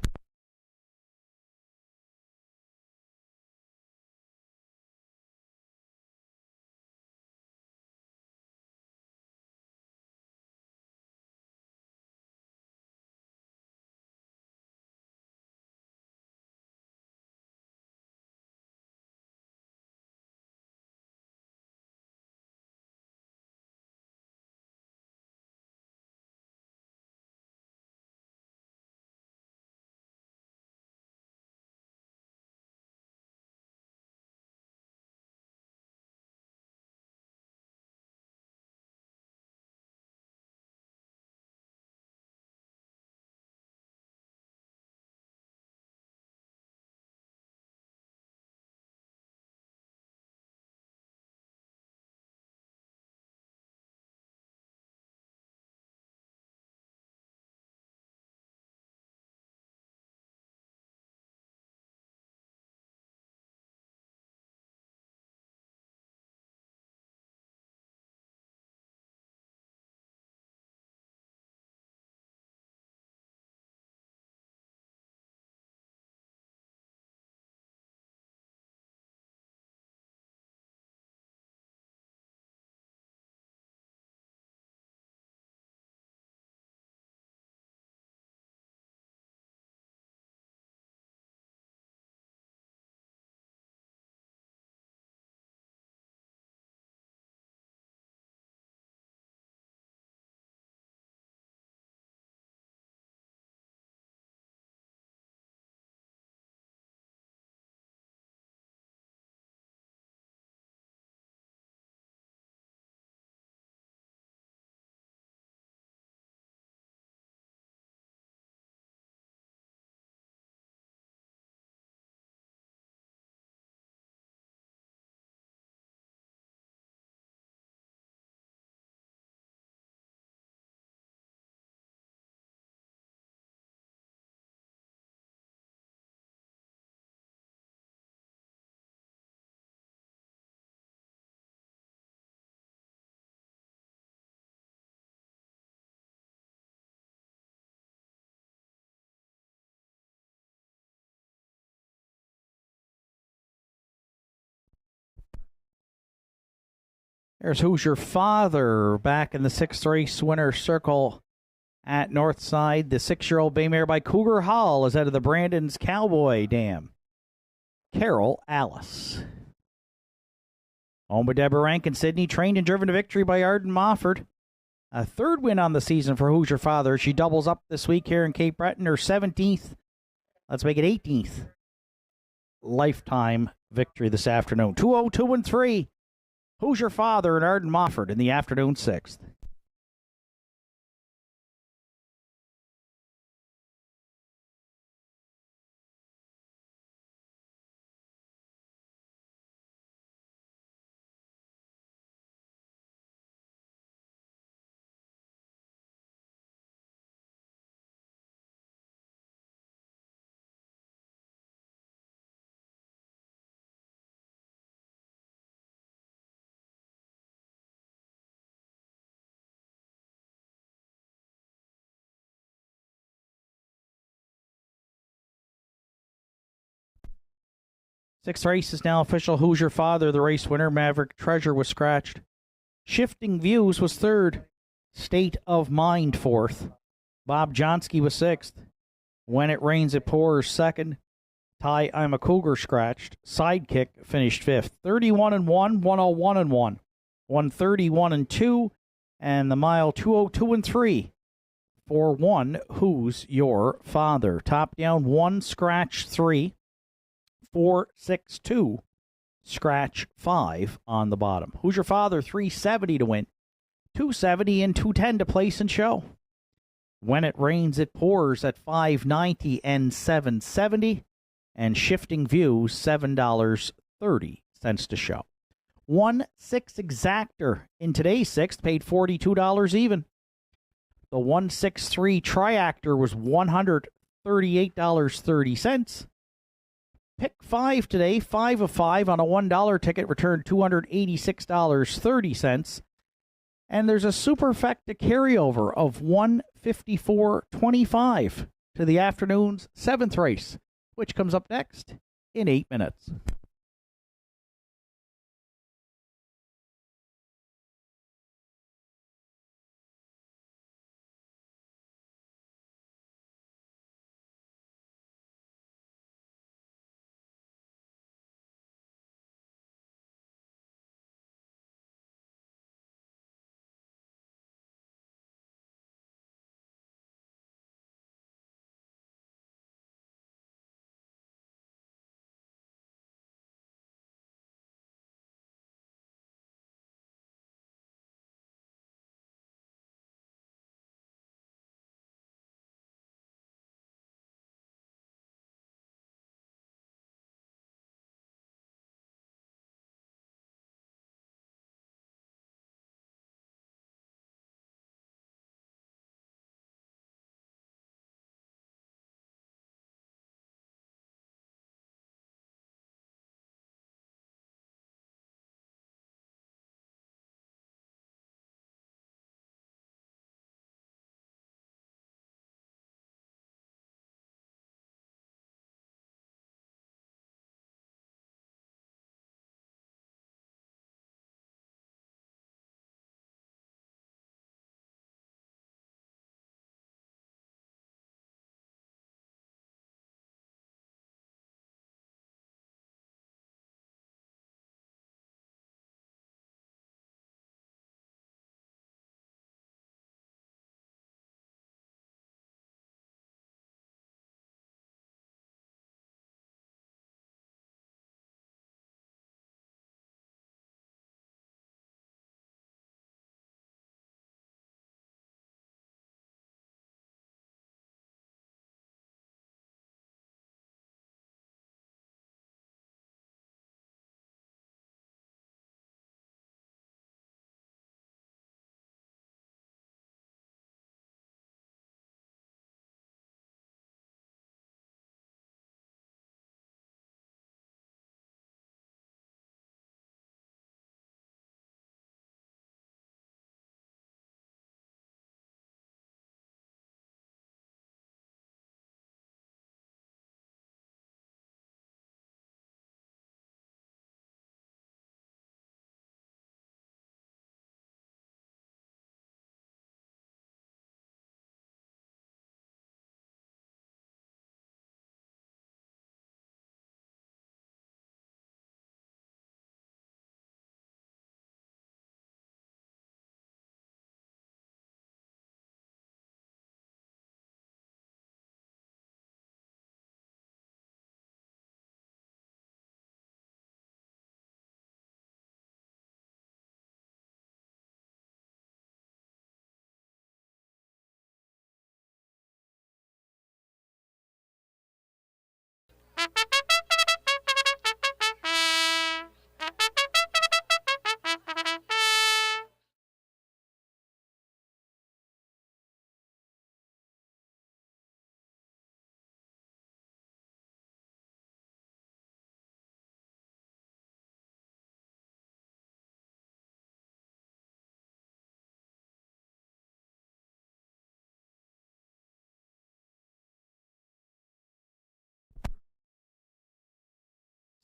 There's Who's Your Father back in the 6th race winner circle at Northside. The 6-year-old bay mare by Cougar Hall is out of the Brandon's Cowboy Dam. Carol Alice. Home with Deborah Rank in Sydney, trained and driven to victory by Arden Mofford. A 3rd win on the season for Who's Your Father. She doubles up this week here in Cape Breton. Her 17th, let's make it 18th, lifetime victory this afternoon. 202 and 3. Who's Your Father and Arden Mofford in the afternoon 6th. Sixth race is now official. Who's Your Father, the race winner. Maverick Treasure was scratched. Shifting Views was 3rd. State of Mind 4th. Bob Johnsky was 6th. When It Rains, It Pours 2nd. Ty I'm a Cougar scratched. Sidekick finished 5th. 31 and 1, 101 and 1, 131 and 2, and the mile 202 and 3 for one Who's Your Father. Top down 1, scratch 3. 4, 6, 2, scratch 5 on the bottom. Who's Your Father, 370 to win. $270 and $210 to place and show. When it rains, it pours at $5.90 and $7.70, and shifting views $7.30 to show. 1/6 exactor in today's sixth paid $42 even. The 163 triactor was $138.30. Pick 5 today, 5 of 5 on a $1 ticket, returned $286.30. And there's a superfecta carryover of $154.25 to the afternoon's 7th race, which comes up next in 8 minutes.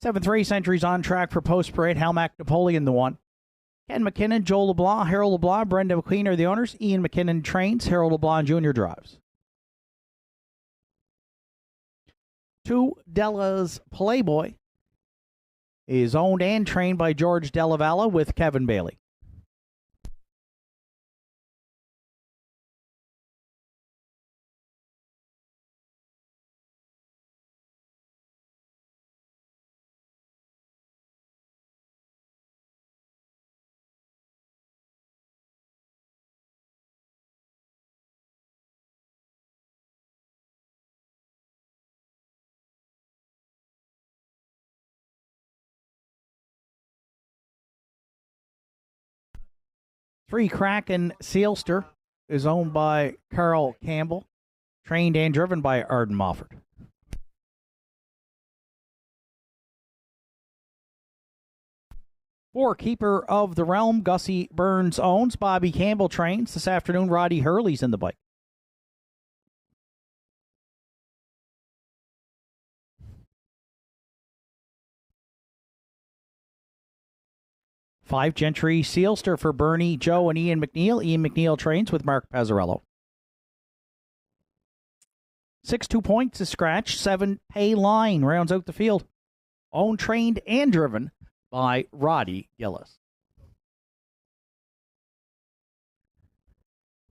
Seventh race entries on track for post parade. Halmack Napoleon, the one. Ken McKinnon, Joel LeBlanc, Harold LeBlanc, Brenda McQueen are the owners. Ian McKinnon trains. Harold LeBlanc Jr. drives. 2 Della's Playboy is owned and trained by George Della Valle with Kevin Bailey. 3 Kraken Sealster is owned by Carl Campbell, trained and driven by Arden Mofford. For Keeper of the Realm, Gussie Burns owns. Bobby Campbell trains. This afternoon, Roddy Hurley's in the bike. Five Gentry Sealster for Bernie, Joe, and Ian McNeil. Ian McNeil trains with Mark Pazzarello. 6 2 Points is scratch. 7 Pay Line rounds out the field. Owned, trained, and driven by Roddy Gillis.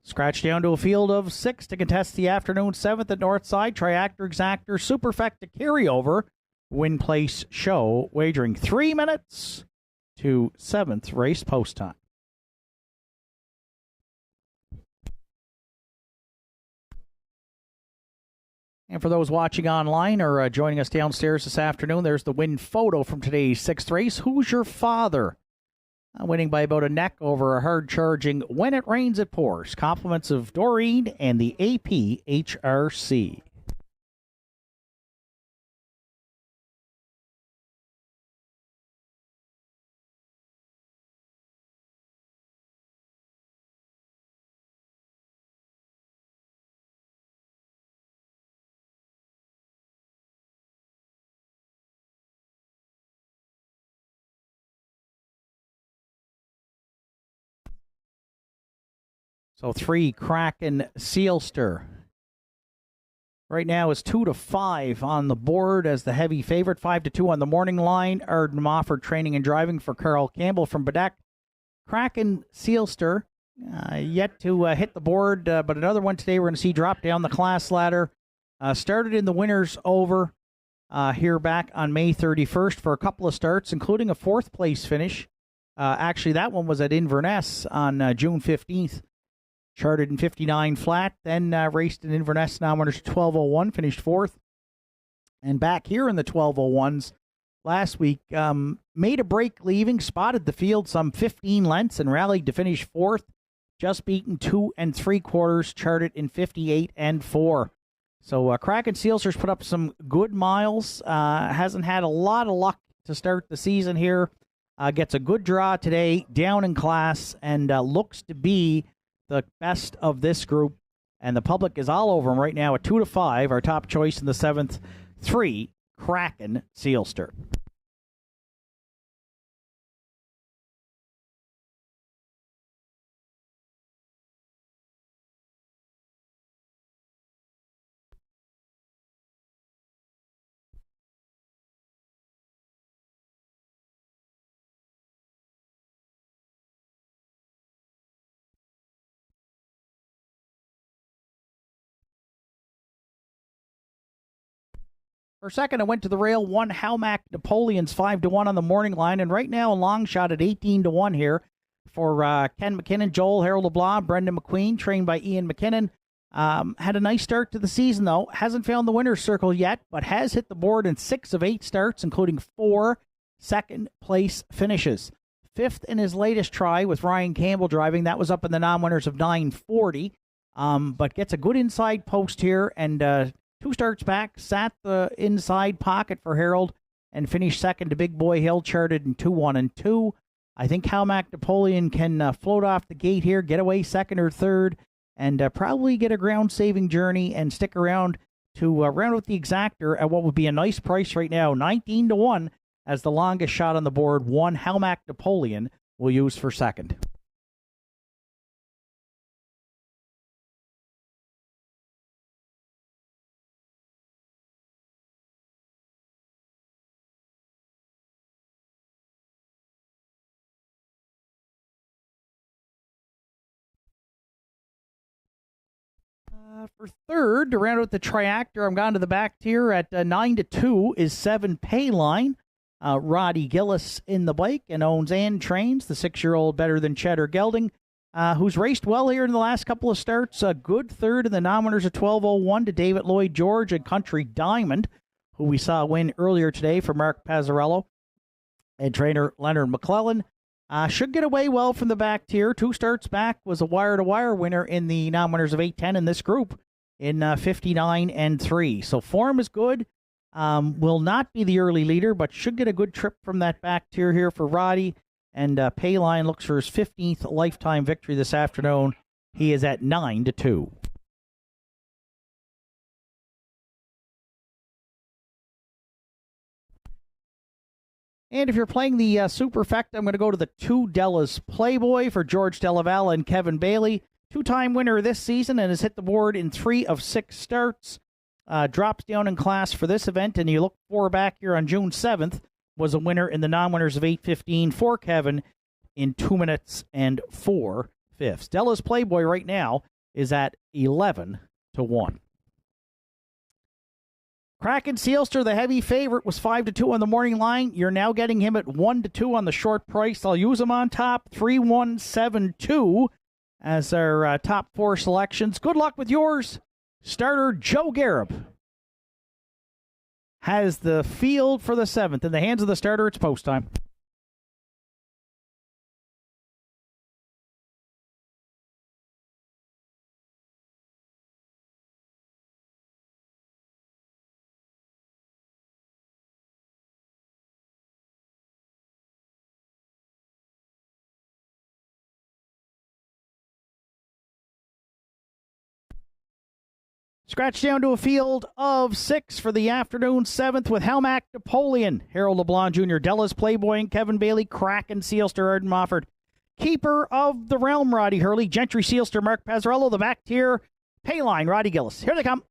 Scratch down to a field of 6 to contest the afternoon 7th at Northside. Triactor, Exactor, Superfecta carryover. Win place show. Wagering 3 minutes to 7th race post time. And for those watching online or joining us downstairs this afternoon, there's the win photo from today's 6th race. Who's Your Father? Winning by about a neck over a hard-charging When It Rains, It Pours. Compliments of Doreen and the APHRC. So 3 Kraken Sealster. Right now is 2-5 on the board as the heavy favorite. 5-2 on the morning line. Arden Mofford training and driving for Carl Campbell from Bedeck. Kraken Sealster yet to hit the board, but another one today we're going to see drop down the class ladder. Started in the winners over here back on May 31st for a couple of starts, including a 4th place finish. Actually, that one was at Inverness on June 15th. Charted in 59 flat, then raced in Inverness Nominators 12:01, finished 4th. And back here in the 12:01s last week, made a break leaving, spotted the field some 15 lengths, and rallied to finish 4th, just beaten 2 3/4, charted in 58 and 4. So Kraken Sealster's put up some good miles, hasn't had a lot of luck to start the season here, gets a good draw today, down in class, and looks to be the best of this group, and the public is all over him right now at 2-5. Our top choice in the 7th, 3 Kraken Sealster. For second, I went to the rail. 1 Halmac Napoleon's 5-1 on the morning line, and right now a long shot at 18-1 here for Ken McKinnon, Joel Harold LeBlanc, Brendan McQueen, trained by Ian McKinnon. Had a nice start to the season, though. Hasn't found the winner's circle yet, but has hit the board in 6 of 8 starts, including 4 second-place finishes. 5th in his latest try with Ryan Campbell driving. That was up in the non-winners of 940, but gets a good inside post here, and 2 starts back, sat the inside pocket for Harold, and finished second to Big Boy Hill, charted in 2-1-2. I think Halmac Napoleon can float off the gate here, get away second or third, and probably get a ground-saving journey and stick around to round out the exactor at what would be a nice price right now, 19-1, as the longest shot on the board. 1 Halmac Napoleon will use for second. For third, to round out the triactor, I'm gone to the back tier at 9-2 is 7 Pay Line. Roddy Gillis in the bike and owns and trains the 6-year-old Better Than Cheddar Gelding, who's raced well here in the last couple of starts. A good third in the nominators of 12:01 to David Lloyd George and Country Diamond, who we saw win earlier today for Mark Pazzarello and trainer Leonard McClellan. Should get away well from the back tier. 2 starts back, was a wire-to-wire winner in the non-winners of 8-10 in this group in 59-3. So form is good. Will not be the early leader, but should get a good trip from that back tier here for Roddy. And Payline looks for his 15th lifetime victory this afternoon. He is at 9-2. And if you're playing the Superfecta, I'm going to go to the 2 Della's Playboy for George Della and Kevin Bailey. 2-time winner this season and has hit the board in 3 of 6 starts. Drops down in class for this event, and you look for back here on June 7th, was a winner in the non-winners of 8:15 for Kevin in 2 minutes and 4/5. Della's Playboy right now is at 11-1. Kraken Sealster, the heavy favorite, was 5-2 on the morning line. You're now getting him at 1-2 on the short price. I'll use him on top, 3-1-7-2 as our top 4 selections. Good luck with yours. Starter Joe Garib has the field for the 7th. In the hands of the starter, it's post time. Scratch down to a field of 6 for the afternoon 7th with Helmac Napoleon, Harold LeBlanc Jr., Della's Playboy, and Kevin Bailey, Kraken Sealster, Arden Mofford. Keeper of the Realm, Roddy Hurley, Gentry Sealster, Mark Pazzarello, the back tier, Payline, Roddy Gillis. Here they come.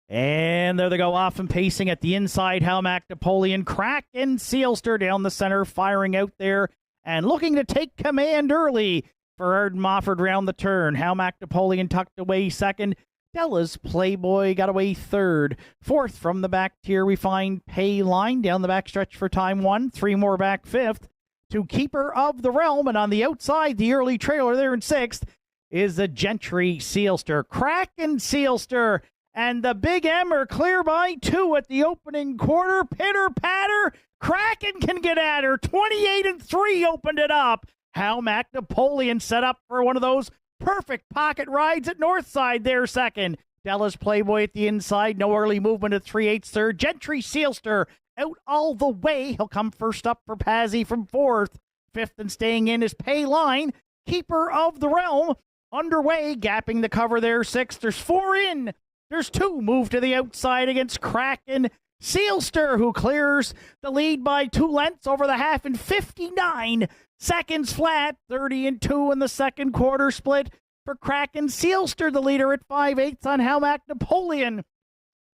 And there they go, off and pacing at the inside, Helmac Napoleon, Kraken Sealster down the center, firing out there and looking to take command early. For Arden Mofford round the turn. Helmac Napoleon tucked away second. Della's Playboy got away third. Fourth from the back tier, we find Payline down the back stretch for time 1. 3 more back fifth to Keeper of the Realm. And on the outside, the early trailer there in 6th is the Gentry Sealster. Kraken Sealster and the Big M are clear by 2 at the opening quarter. Pitter patter. Kraken can get at her. 28-3 opened it up. Helmac Napoleon set up for one of those perfect pocket rides at Northside there second. Della's Playboy at the inside. No early movement at 3/8 third. Gentry Sealster out all the way. He'll come first up for Pazzi from 4th. 5th and staying in is Payline. Keeper of the Realm underway. Gapping the cover there 6th. There's 4 in. There's 2 move to the outside against Kraken Sealster, who clears the lead by 2 lengths over the half in 59 seconds flat. 30-2 in the second quarter split for Kraken Sealster, the leader at 5/8 on Helmac Napoleon.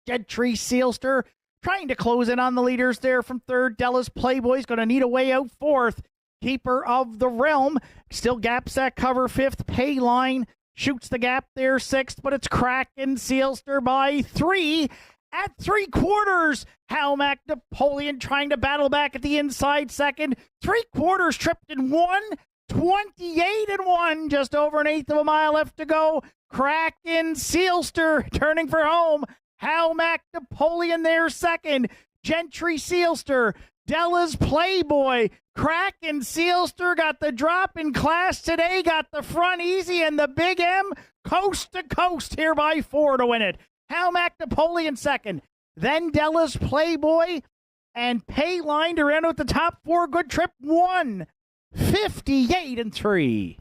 Gentry Sealster trying to close in on the leaders there from 3rd. Della's Playboy's going to need a way out 4th. Keeper of the Realm still gaps that cover 5th. Payline shoots the gap there 6th, but it's Kraken Sealster by 3. At 3/4, Helmac Napoleon trying to battle back at the inside second. 3/4 tripped in 1. 28-1, just over an 1/8 of a mile left to go. Kraken Sealster turning for home. Helmac Napoleon there second. Gentry Sealster, Della's Playboy. Kraken Sealster got the drop in class today, got the front easy, and the Big M coast to coast here by 4 to win it. Helmac Napoleon second. Then Della's Playboy and Payline to round out the top 4. Good trip 1. 58-3.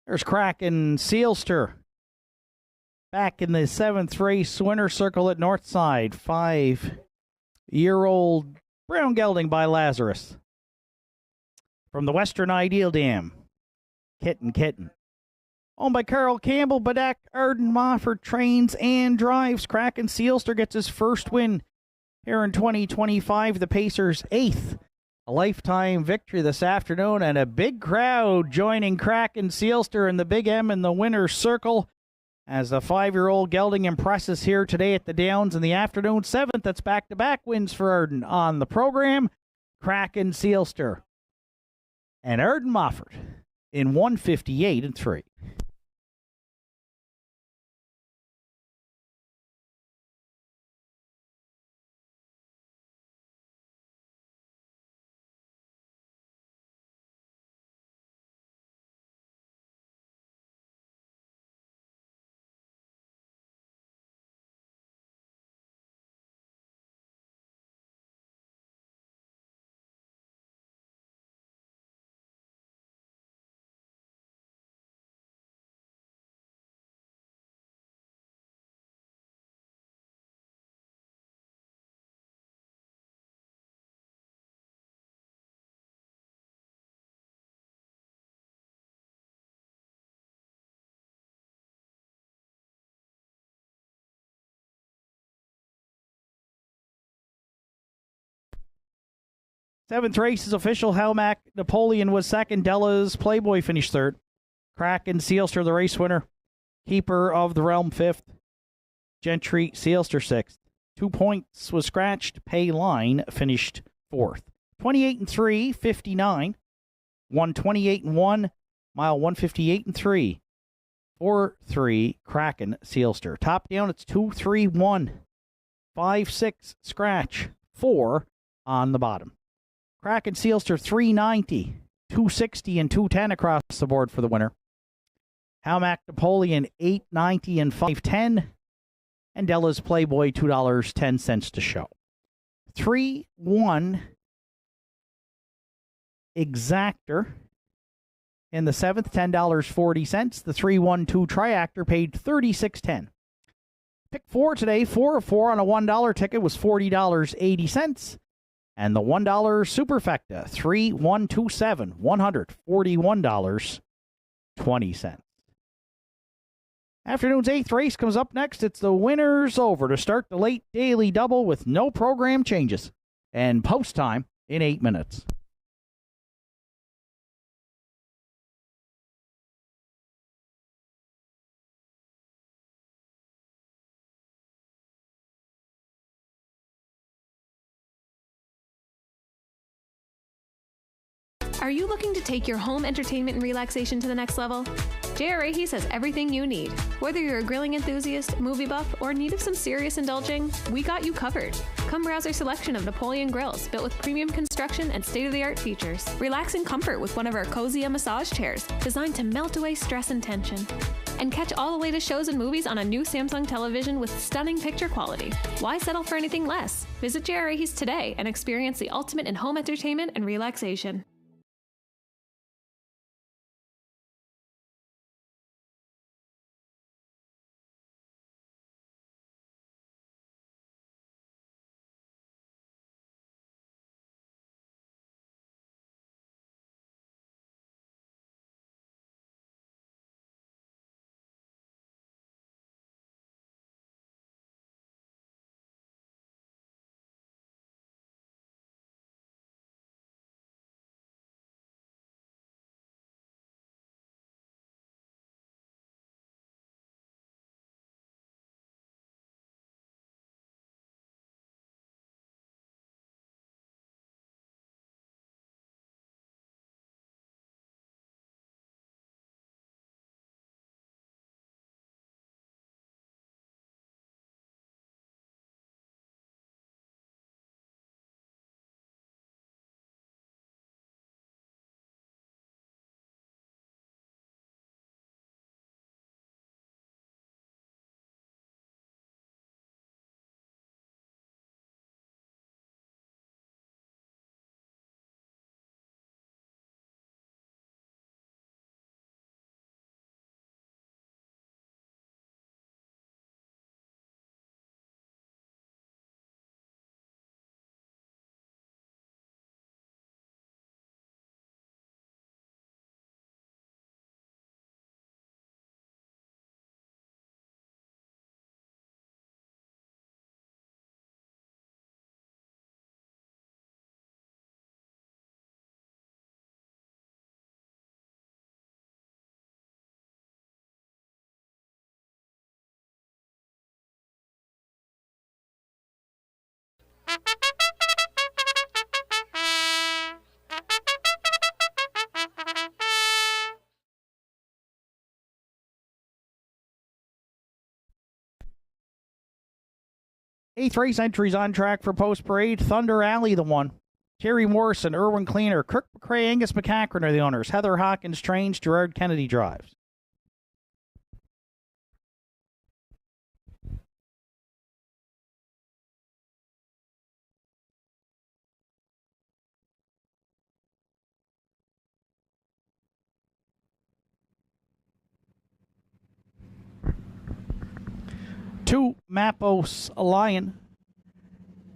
There's Kraken Sealster. Back in the 7th race winner circle at Northside. 5-year-old brown gelding by Lazarus. From the Western Ideal Dam. Kitten. Owned by Carl Campbell, Bedeck, Arden Mofford trains and drives. Kraken Sealster gets his first win here in 2025. The Pacers' 8th. A lifetime victory this afternoon, and a big crowd joining Kraken Sealster in the Big M in the winner's circle as the 5-year-old gelding impresses here today at the Downs in the afternoon. 7th, that's back-to-back wins for Arden on the program. Kraken Sealster and Arden Mofford in 158-3. Seventh race is official. Helmac Napoleon was second. Della's Playboy finished third. Kraken Sealster, the race winner. Keeper of the Realm, 5th. Gentry Sealster, 6th. 2 points was scratched. Pay Line finished 4th. 28-3, 59. 128-1, mile 158-3. 4-3, Kraken Sealster. Top down, it's 2-3-1. 5-6, scratch. 4 on the bottom. Kraken Sealster, 390, 260, and 210 across the board for the winner. Halmac Napoleon, 890 and 510. And Della's Playboy, $2.10 to show. 3-1 Exactor in the 7th, $10.40. The 3-1-2 Triactor paid $36.10. Pick 4 today, 4 of 4 on a $1 ticket was $40.80. And the $1 Superfecta, 3-1-2-7, $141.20. Afternoon's 8th race comes up next. It's the Winners Over to start the late daily double with no program changes. And post time in 8 minutes. Are you looking to take your home entertainment and relaxation to the next level? J.R. Ahys has everything you need. Whether you're a grilling enthusiast, movie buff, or in need of some serious indulging, we got you covered. Come browse our selection of Napoleon grills built with premium construction and state-of-the-art features. Relax in comfort with one of our cozy massage chairs designed to melt away stress and tension. And catch all the latest shows and movies on a new Samsung television with stunning picture quality. Why settle for anything less? Visit J.R. Ahys today and experience the ultimate in home entertainment and relaxation. Eighth race entries on track for Post Parade. Thunder Alley, the one. Terry Morrison, Irwin Cleaner, Kirk McCrae, Angus McCachran are the owners. Heather Hawkins trains, Gerard Kennedy drives. Two, Mappos Lion.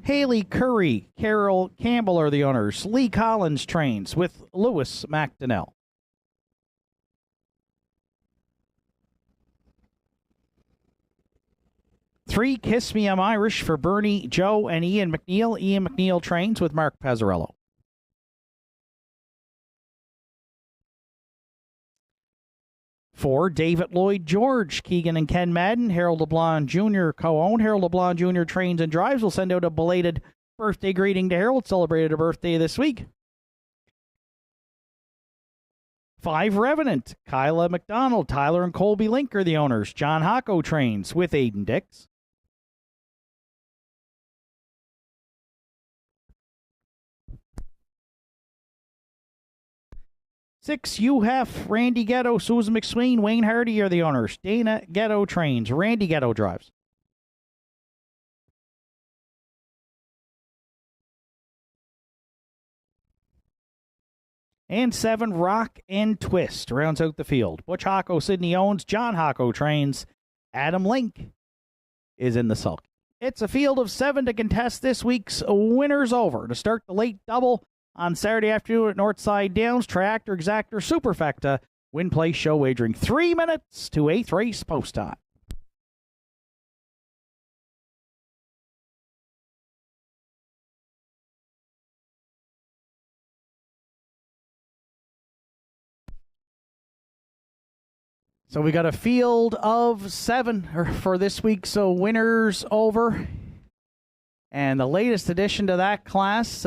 Haley Curry, Carol Campbell are the owners. Lee Collins trains with Lewis McDonnell. Three, Kiss Me I'm Irish for Bernie, Joe, and Ian McNeil. Ian McNeil trains with Mark Pazzarello. 4, David Lloyd George, Keegan and Ken Madden, Harold LeBlanc Jr. co-own. Harold LeBlanc Jr. trains and drives. We'll send out a belated birthday greeting to Harold. Celebrated a birthday this week. 5, Revenant, Kyla McDonald, Tyler and Colby Link are the owners. John Hocko trains with Aiden Dix. 6, UHF, Randy Ghetto, Susan McSween, Wayne Hardy are the owners. Dana Ghetto trains. Randy Ghetto drives. And 7, Rock and Twist rounds out the field. Butch Hocko, Sydney owns. John Hocko trains. Adam Link is in the sulky. It's a field of 7 to contest this week's winners over. To start the late double on Saturday afternoon at Northside Downs, Triactor Exactor Superfecta. Win Play Show wagering 3 minutes to 8th race post time. So we got a field of 7 for this week. So winners over. And the latest addition to that class,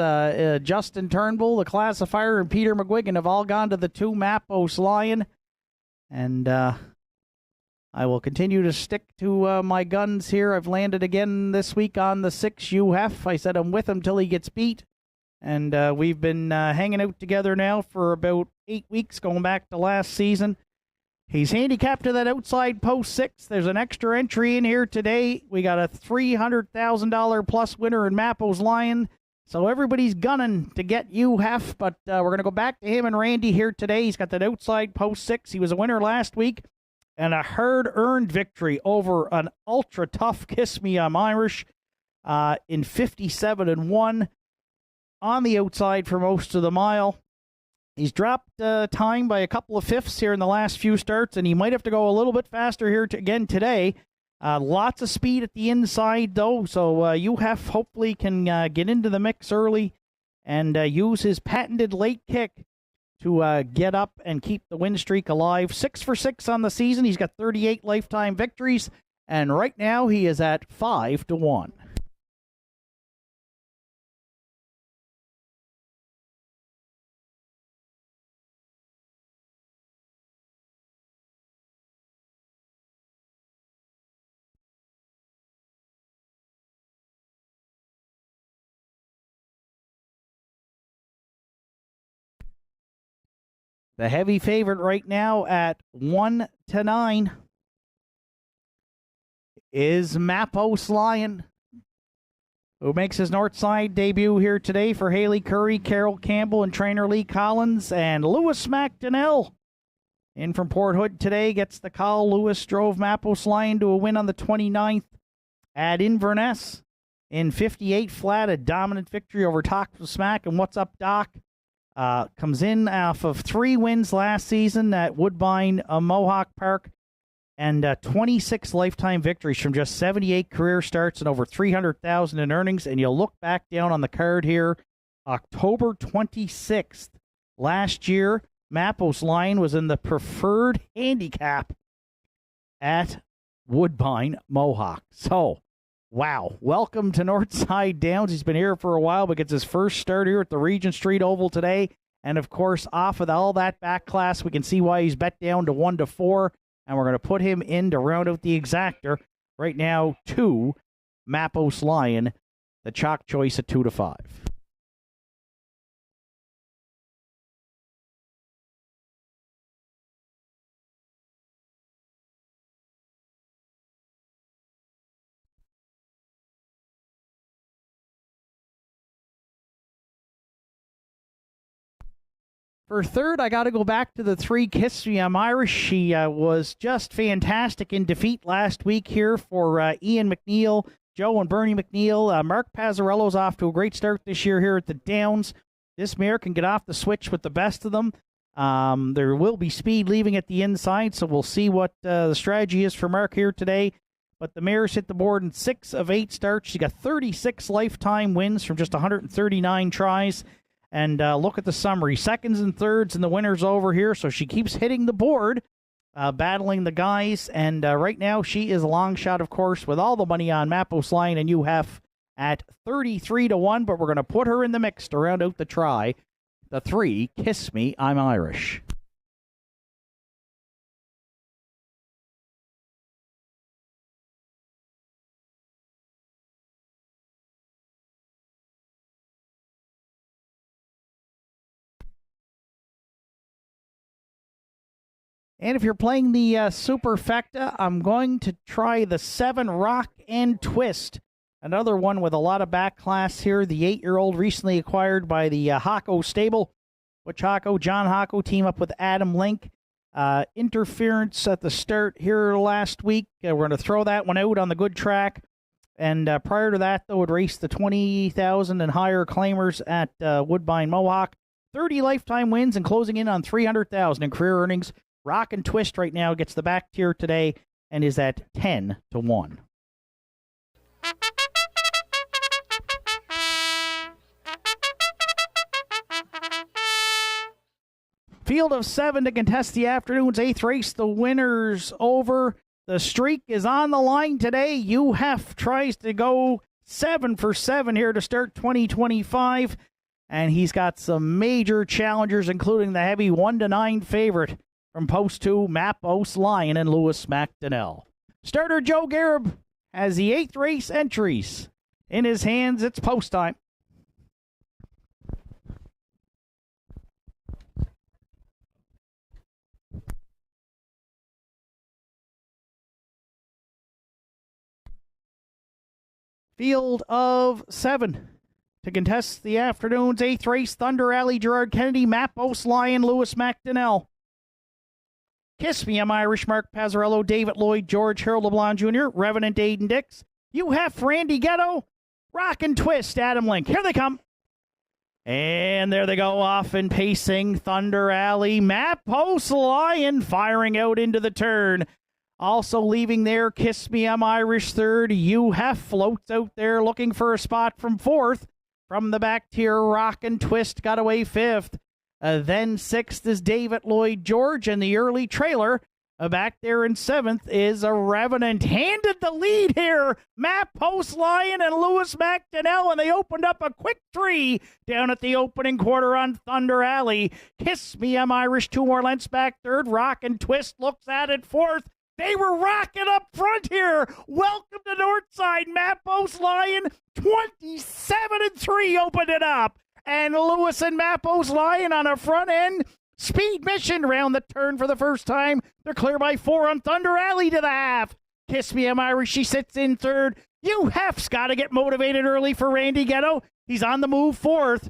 Justin Turnbull, the classifier, and Peter McGuigan have all gone to the 2 Mappos Lion. And I will continue to stick to my guns here. I've landed again this week on the 6 UF. I said I'm with him till he gets beat. And we've been hanging out together now for about 8 weeks, going back to last season. He's handicapped to that outside post 6. There's an extra entry in here today. We got a $300,000 plus winner in Mappos Lion. So everybody's gunning to get UHF, but we're going to go back to him and Randy here today. He's got that outside post 6. He was a winner last week and a hard-earned victory over an ultra-tough Kiss Me I'm Irish in 57-1 on the outside for most of the mile. He's dropped time by a couple of fifths here in the last few starts, and he might have to go a little bit faster here again today. Lots of speed at the inside, though, so UHF hopefully can get into the mix early and use his patented late kick to get up and keep the win streak alive. 6 for 6 on the season. He's got 38 lifetime victories, and right now he is at 5-1. The heavy favorite right now at 1-9 is Mappos Lion, who makes his Northside debut here today for Haley Curry, Carol Campbell, and trainer Lee Collins. And Lewis McDonnell in from Port Hood today gets the call. Lewis drove Mappos Lion to a win on the 29th at Inverness in 58 flat, a dominant victory over Talk Smack and What's Up Doc. Comes in off of 3 wins last season at Woodbine Mohawk Park and 26 lifetime victories from just 78 career starts and over $300,000 in earnings. And you'll look back down on the card here, October 26th. Last year, Mappos Lion was in the preferred handicap at Woodbine Mohawk. So Wow. Welcome to Northside Downs. He's been here for a while, but gets his first start here at the Regent Street Oval today. And, of course, off of all that back class, we can see why he's bet down to 1-4. And we're going to put him in to round out the exactor. Right now, 2, Mappos Lion, the chalk choice at 2-5. For third, I got to go back to the 3, Kiss Me, I'm Irish. She was just fantastic in defeat last week here for Ian McNeil, Joe and Bernie McNeil. Mark Pazzarello's off to a great start this year here at the Downs. This mare can get off the switch with the best of them. There will be speed leaving at the inside, so we'll see what the strategy is for Mark here today. But the mare's hit the board in 6 of 8 starts. She got 36 lifetime wins from just 139 tries. And look at the summary. Seconds and thirds, and the winner's over here. So she keeps hitting the board, battling the guys. And right now, she is a long shot, of course, with all the money on Mappos Lion and UHF at 33-1. But we're going to put her in the mix to round out the try. The 3, Kiss Me, I'm Irish. And if you're playing the Superfecta, I'm going to try the 7, Rock and Twist. Another one with a lot of back class here. The 8-year-old recently acquired by the Hocko stable. Which John Hocko team up with Adam Link. Interference at the start here last week. We're going to throw that one out on the good track. And prior to that, though, it raced the 20,000 and higher claimers at Woodbine Mohawk. 30 lifetime wins and closing in on 300,000 in career earnings. Rock and Twist right now gets the back tier today and is at 10-1. Field of 7 to contest the afternoon's 8th race. The winner's over. The streak is on the line today. UHF tries to go 7 for 7 here to start 2025. And he's got some major challengers, including the heavy 1-9 favorite from Post 2, Mappos Lion and Lewis McDonnell. Starter Joe Garib has the 8th race entries in his hands. It's post time. Field of 7 to contest the afternoon's 8th race. Thunder Alley, Gerard Kennedy, Mappos Lion, Lewis McDonnell. Kiss Me, I'm Irish, Mark Pazzarello, David Lloyd, George, Harold LeBlanc Jr., Revenant Aiden Dix. UHF, Randy Ghetto, Rock and Twist, Adam Link. Here they come. And there they go off and pacing. Thunder Alley, Mappos Lion firing out into the turn. Also leaving there, Kiss Me, I'm Irish, 3rd. UHF floats out there looking for a spot from 4th. From the back tier, Rock and Twist got away 5th. Then 6th is David Lloyd George, and the early trailer back there in 7th is a Revenant. Handed the lead here, Mappos Lion and Lewis McDonnell, and they opened up a quick 3 down at the opening quarter on Thunder Alley. Kiss Me, I'm Irish, 2 more lengths back 3rd. Rock and Twist looks at it 4th. They were rocking up front here. Welcome to Northside. Mappos Lion, 27-3 opened it up. And Lewis and Mappos Lion on a front end. Speed mission round the turn for the first time. They're clear by 4 on Thunder Alley to the half. Kiss Me, I'm Irish. She sits in 3rd. UHF's got to get motivated early for Randy Ghetto. He's on the move 4th.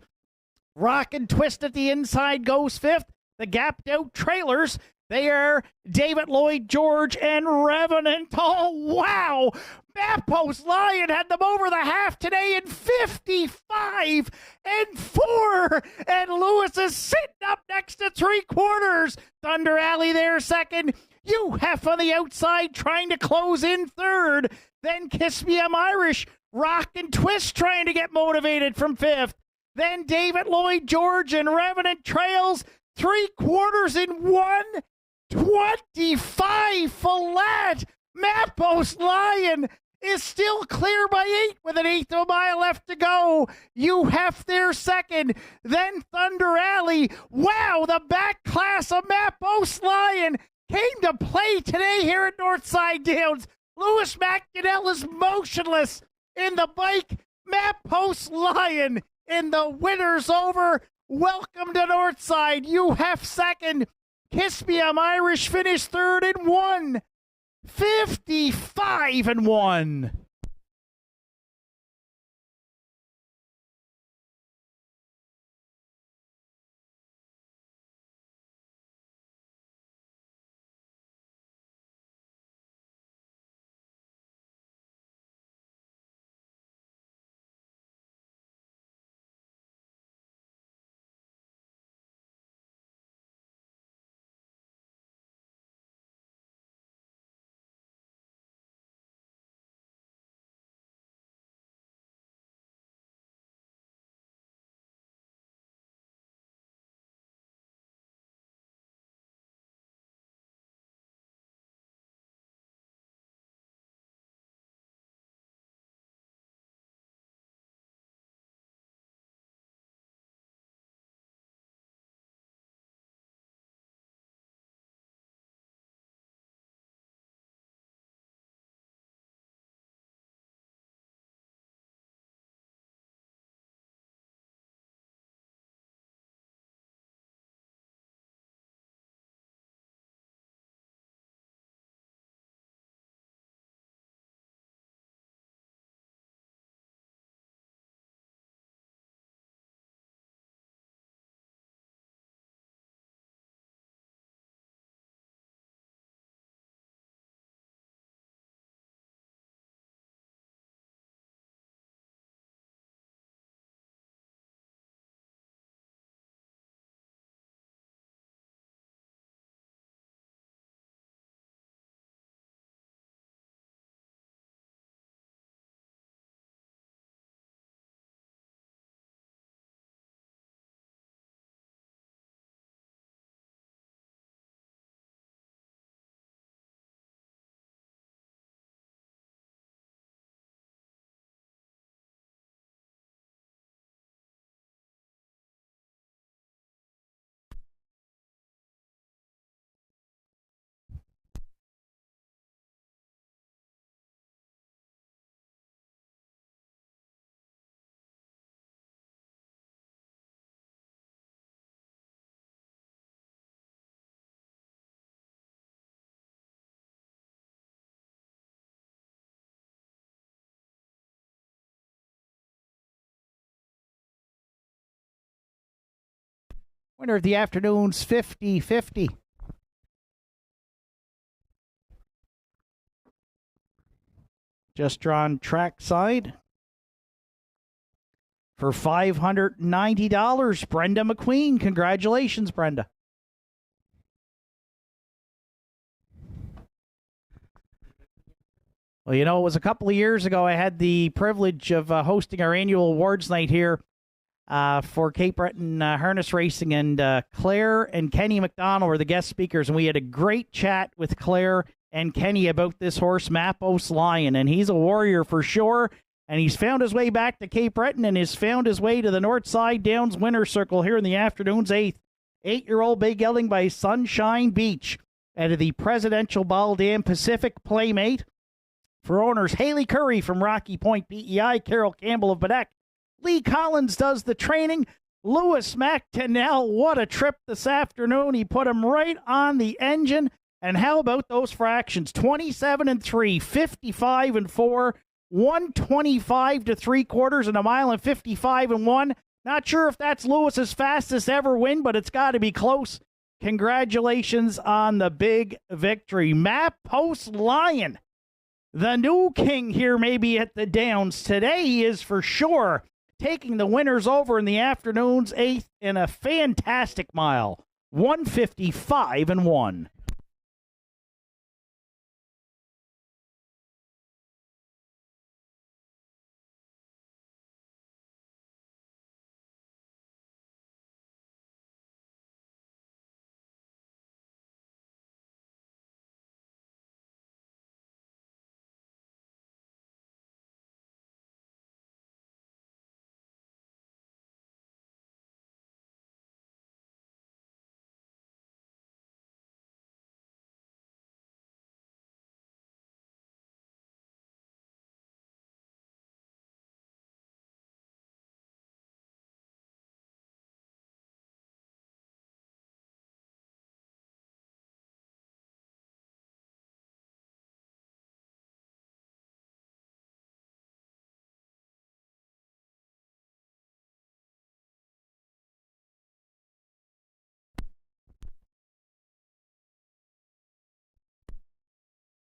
Rock and Twist at the inside goes 5th. The gapped out trailers, they are David Lloyd George and Revenant. Oh, wow. Mappos Lion had them over the half today in 55-4. And Lewis is sitting up next to 3/4. Thunder Alley there 2nd. UHF on the outside trying to close in 3rd. Then Kiss Me, I'm Irish. Rock and Twist trying to get motivated from 5th. Then David Lloyd George and Revenant trails 3/4 in 1:25 flat. Mappos Lion is still clear by 8 with an eighth of a mile left to go. You Hef there second, then Thunder Alley. Wow, the back class of Mappos Lion came to play today here at Northside Downs. Lewis McDonnell is motionless in the bike. Mappos Lion in the winner's over. Welcome to Northside. You Hef second. Kiss Me I'm Irish finished third and 1:55-1. Winner of the afternoon's 50-50. Just drawn trackside for $590. Brenda McQueen. Congratulations, Brenda. Well, you know, it was a couple of years ago. I had the privilege of hosting our annual awards night here for Cape Breton harness racing, and Claire and Kenny McDonald were the guest speakers, and we had a great chat with Claire and Kenny about this horse, Mappos Lion, and he's a warrior for sure, and he's found his way back to Cape Breton and has found his way to the Northside Downs winner's circle here in the afternoon's 8th. 8-year-old big gelding by Sunshine Beach out of the Presidential Ball Dam Pacific Playmate for owners Haley Curry from Rocky Point PEI, Carol Campbell of Bedeck. Lee Collins does the training. Lewis McDonnell, what a trip this afternoon. He put him right on the engine. And how about those fractions? 27-3, 55-4, 125 to 3/4 and a mile, and 55-1. Not sure if that's Lewis's fastest ever win, but it's got to be close. Congratulations on the big victory. Mappos Lion, the new king here maybe at the Downs. Today he is for sure taking the winners over in the afternoon's 8th in a fantastic mile. 155-1.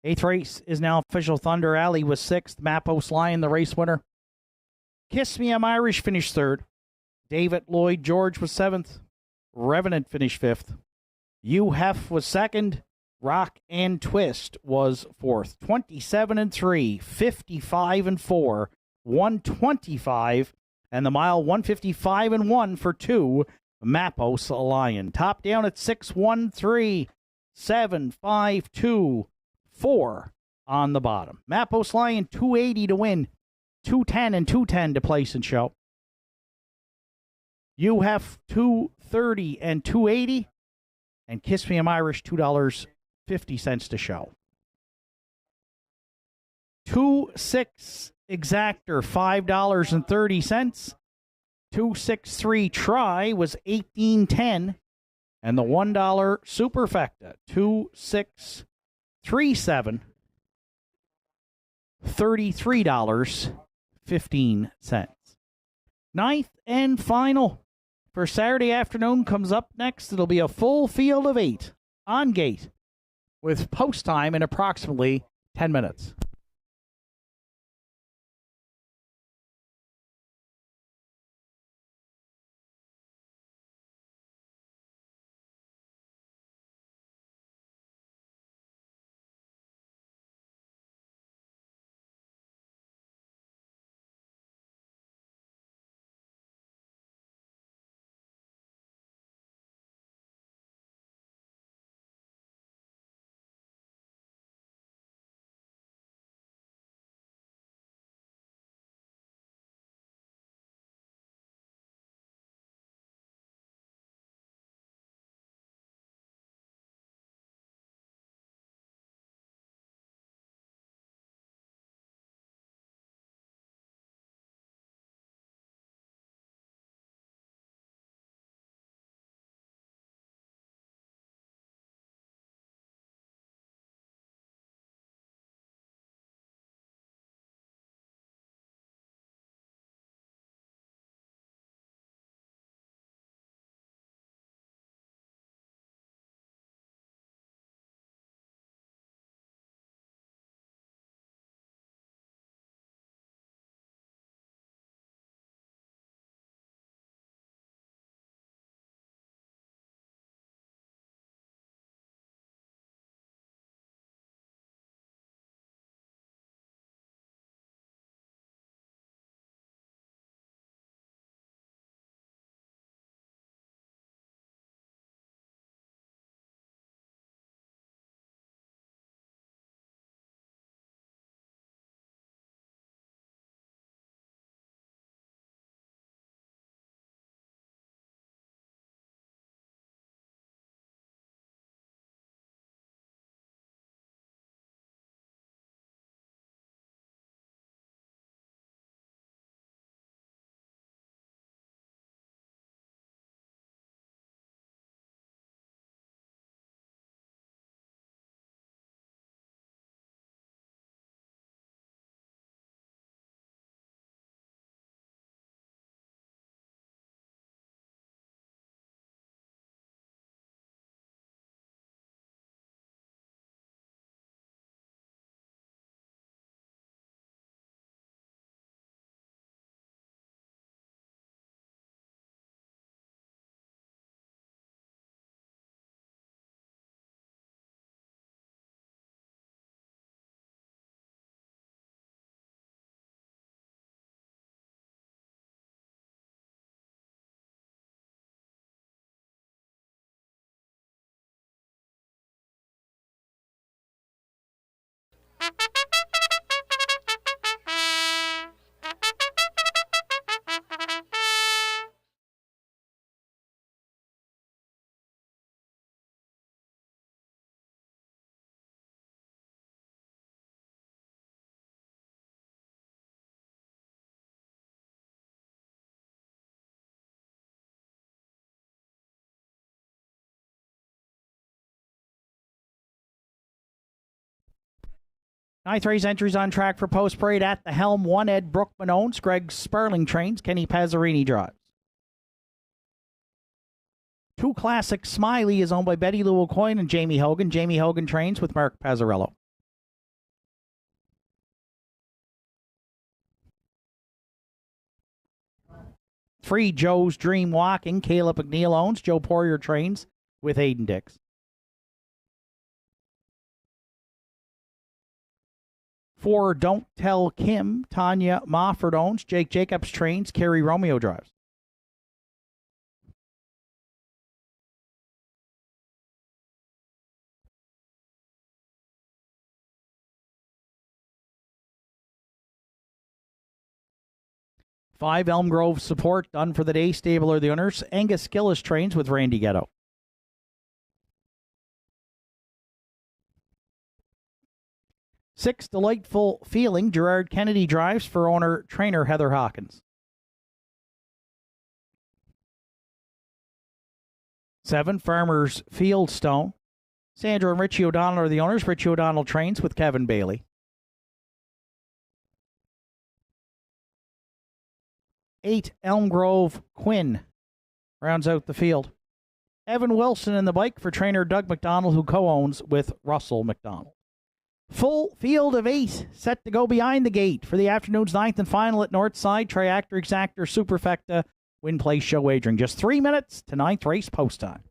Eighth race is now official. Thunder Alley was sixth. Mappos Lion, the race winner. Kiss Me I'm Irish finished third. David Lloyd George was seventh. Revenant finished fifth. You Hef was second. Rock and Twist was fourth. 27-3, 55-4, 125, and the mile 155-1 for two. Mappos Lion. Top down at 6-1-3, 7-5-2, 4 on the bottom. Mappos Lion 280 to win, 210 and 210 to place and show. You have 230 and 280, and Kiss Me I'm Irish $2.50 to show. 2-6 Exactor $5.30. 263 Try was $18.10, and the $1 Superfecta 2637 $33.15. Ninth and final for Saturday afternoon comes up next. It'll be a full field of 8 on gate with post time in approximately 10 minutes. Ninth race entries on track for post parade. At the helm, one Ed Brookman owns. Greg Sperling trains. Kenny Pazzarini drives. Two Classic Smiley is owned by Betty Lou O'Coin and Jamie Hogan. Jamie Hogan trains with Mark Pazzarello. Free Joe's Dream Walking, Caleb McNeil owns. Joe Poirier trains with Aiden Dix. 4 Don't Tell Kim, Tanya Mofford owns. Jake Jacobs trains. Kerry Romeo drives. Five Elm Grove Support, done for the day. Stable are the owners. Angus Gillis trains with Randy Ghetto. 6 Delightful Feeling, Gerard Kennedy drives for owner-trainer Heather Hawkins. 7 Farmers Fieldstone, Sandra and Richie O'Donnell are the owners. Richie O'Donnell trains with Kevin Bailey. 8 Elm Grove Quinn rounds out the field. Evan Wilson in the bike for trainer Doug McDonald, who co-owns with Russell McDonald. Full field of 8 set to go behind the gate for the afternoon's 9th and final at Northside. Triactor Exactor Superfecta Win Play Show wagering. Just 3 minutes to 9th race post time.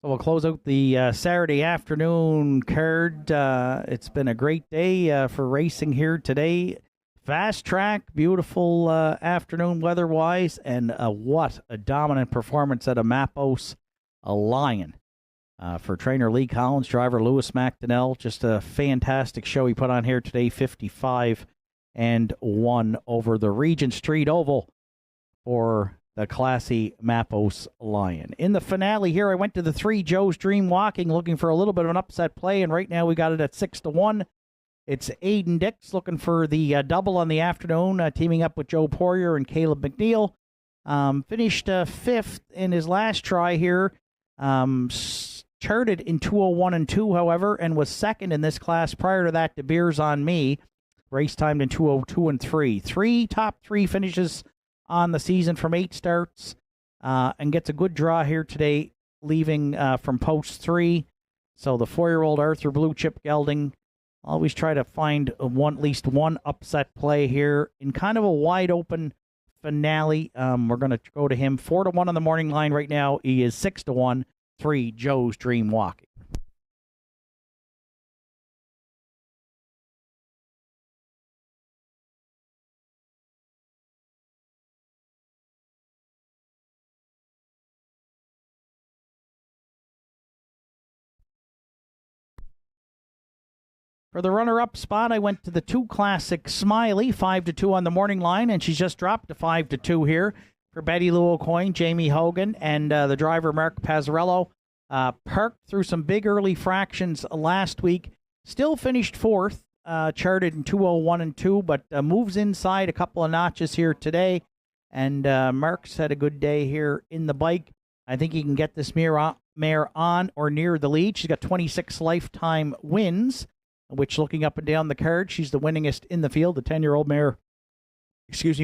So we'll close out the Saturday afternoon card. It's been a great day for racing here today. Fast track, beautiful afternoon weather-wise, and what a dominant performance at a Mappos, a Lion. For trainer Lee Collins, driver Lewis McDonnell, just a fantastic show he put on here today, 55-1 over the Regent Street Oval for the classy Mappos Lion. In the finale here, I went to the 3 Joe's Dream Walking, looking for a little bit of an upset play, and right now we got it at 6-1. It's Aiden Dix looking for the double on the afternoon, teaming up with Joe Poirier and Caleb McNeil. Finished 5th in his last try here. Charted in 2:01 and 2, however, and was 2nd in this class prior to that to Beers on Me. Race timed in 2:02 and 3. Top 3 finishes on the season from 8 starts, and gets a good draw here today, leaving from post 3. So the 4-year-old Arthur Blue Chip Gelding, always try to find at least one upset play here in kind of a wide open finale. We're going to go to him 4-1 on the morning line right now. He is 6-1. 3 Joe's Dream Walking. For the runner-up spot, I went to the 2 Classic Smiley, 5-2 on the morning line, and she's just dropped to 5-2 here for Betty Lou O'Coin, Jamie Hogan, and the driver Mark Pazzarello. Parked through some big early fractions last week. Still finished 4th, charted in 2:01 and 2, but moves inside a couple of notches here today. And Mark's had a good day here in the bike. I think he can get this mare on or near the lead. She's got 26 lifetime wins, which, looking up and down the card, she's the winningest in the field, the 10-year-old mare,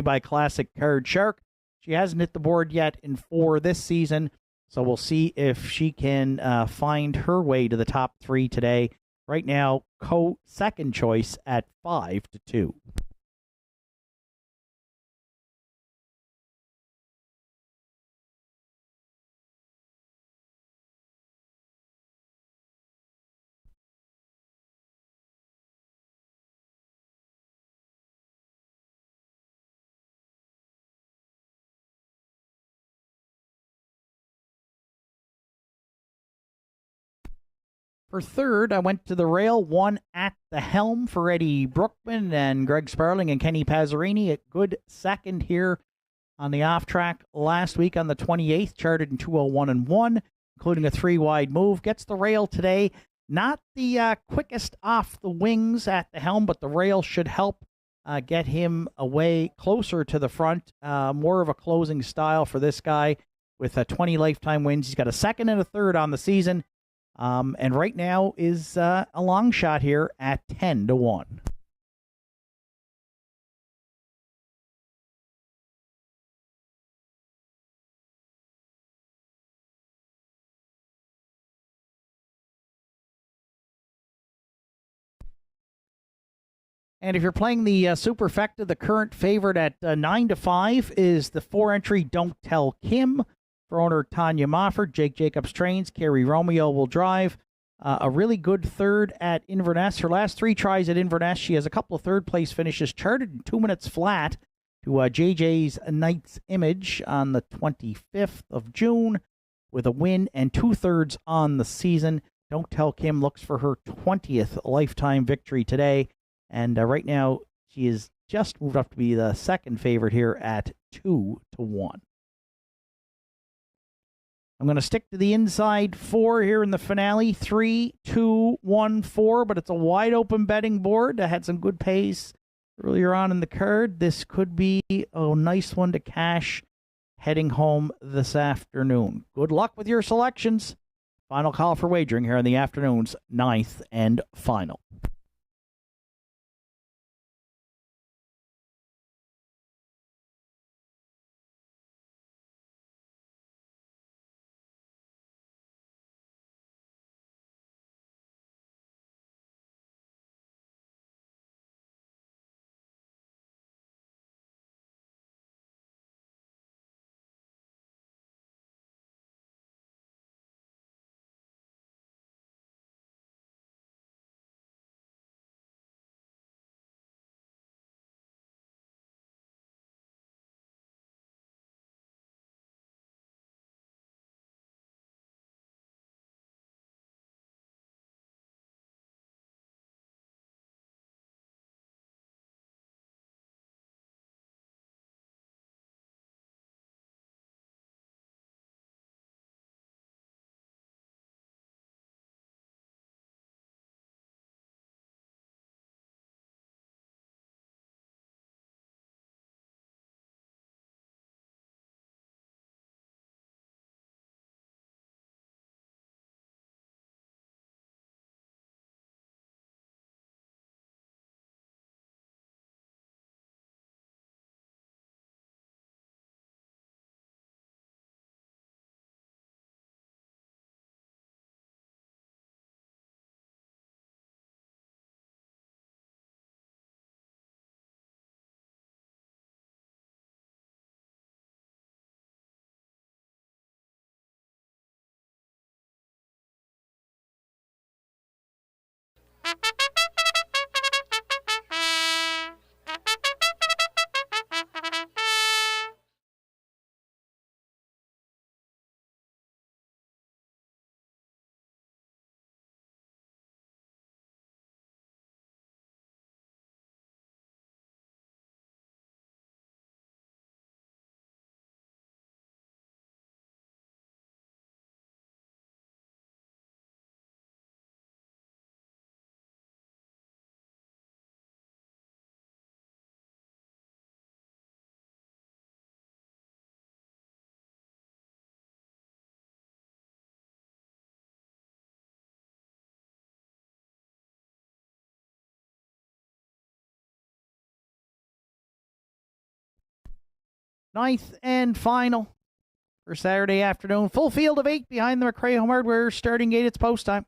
by Classic Card Shark. She hasn't hit the board yet in 4 this season, so we'll see if she can find her way to the top 3 today. Right now, second choice at 5-2. For third, I went to the rail, 1 at the helm for Eddie Brookman and Greg Sparling and Kenny Pazzarini. A good second here on the off track last week on the 28th, charted in 2:01 and 1, including a 3-wide move. Gets the rail today. Not the quickest off the wings at the helm, but the rail should help get him away closer to the front. More of a closing style for this guy with 20 lifetime wins. He's got a second and a third on the season. And right now is a long shot here at 10-1. And if you're playing the Superfecta, the current favorite at 9-5 is the 4-entry Don't Tell Kim for owner Tanya Mofford. Jake Jacobs trains. Carrie Romeo will drive. A really good third at Inverness. Her last 3 tries at Inverness, she has a couple of third-place finishes charted in 2 minutes flat to JJ's Knight's Image on the 25th of June with a win and 2/3 on the season. Don't Tell Kim looks for her 20th lifetime victory today. And right now, she is just moved up to be the second favorite here at 2-1. I'm going to stick to the inside 4 here in the finale. 3, 2, 1, 4, but it's a wide open betting board that had some good pace earlier on in the card. This could be a nice one to cash heading home this afternoon. Good luck with your selections. Final call for wagering here in the afternoon's 9th and final. Ninth and final for Saturday afternoon. Full field of 8 behind the McRae Home Hardware starting gate. It's post time.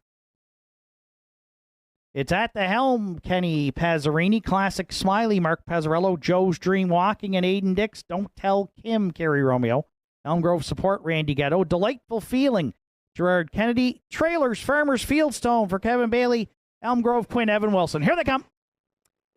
It's at the helm, Kenny Pazzarini, Classic Smiley, Mark Pazzarello, Joe's Dream Walking, and Aiden Dix. Don't Tell Kim, Kerry Romeo. Elm Grove Support, Randy Ghetto. Delightful Feeling, Gerard Kennedy. Trailers, Farmers Fieldstone for Kevin Bailey. Elm Grove, Quinn, Evan Wilson. Here they come.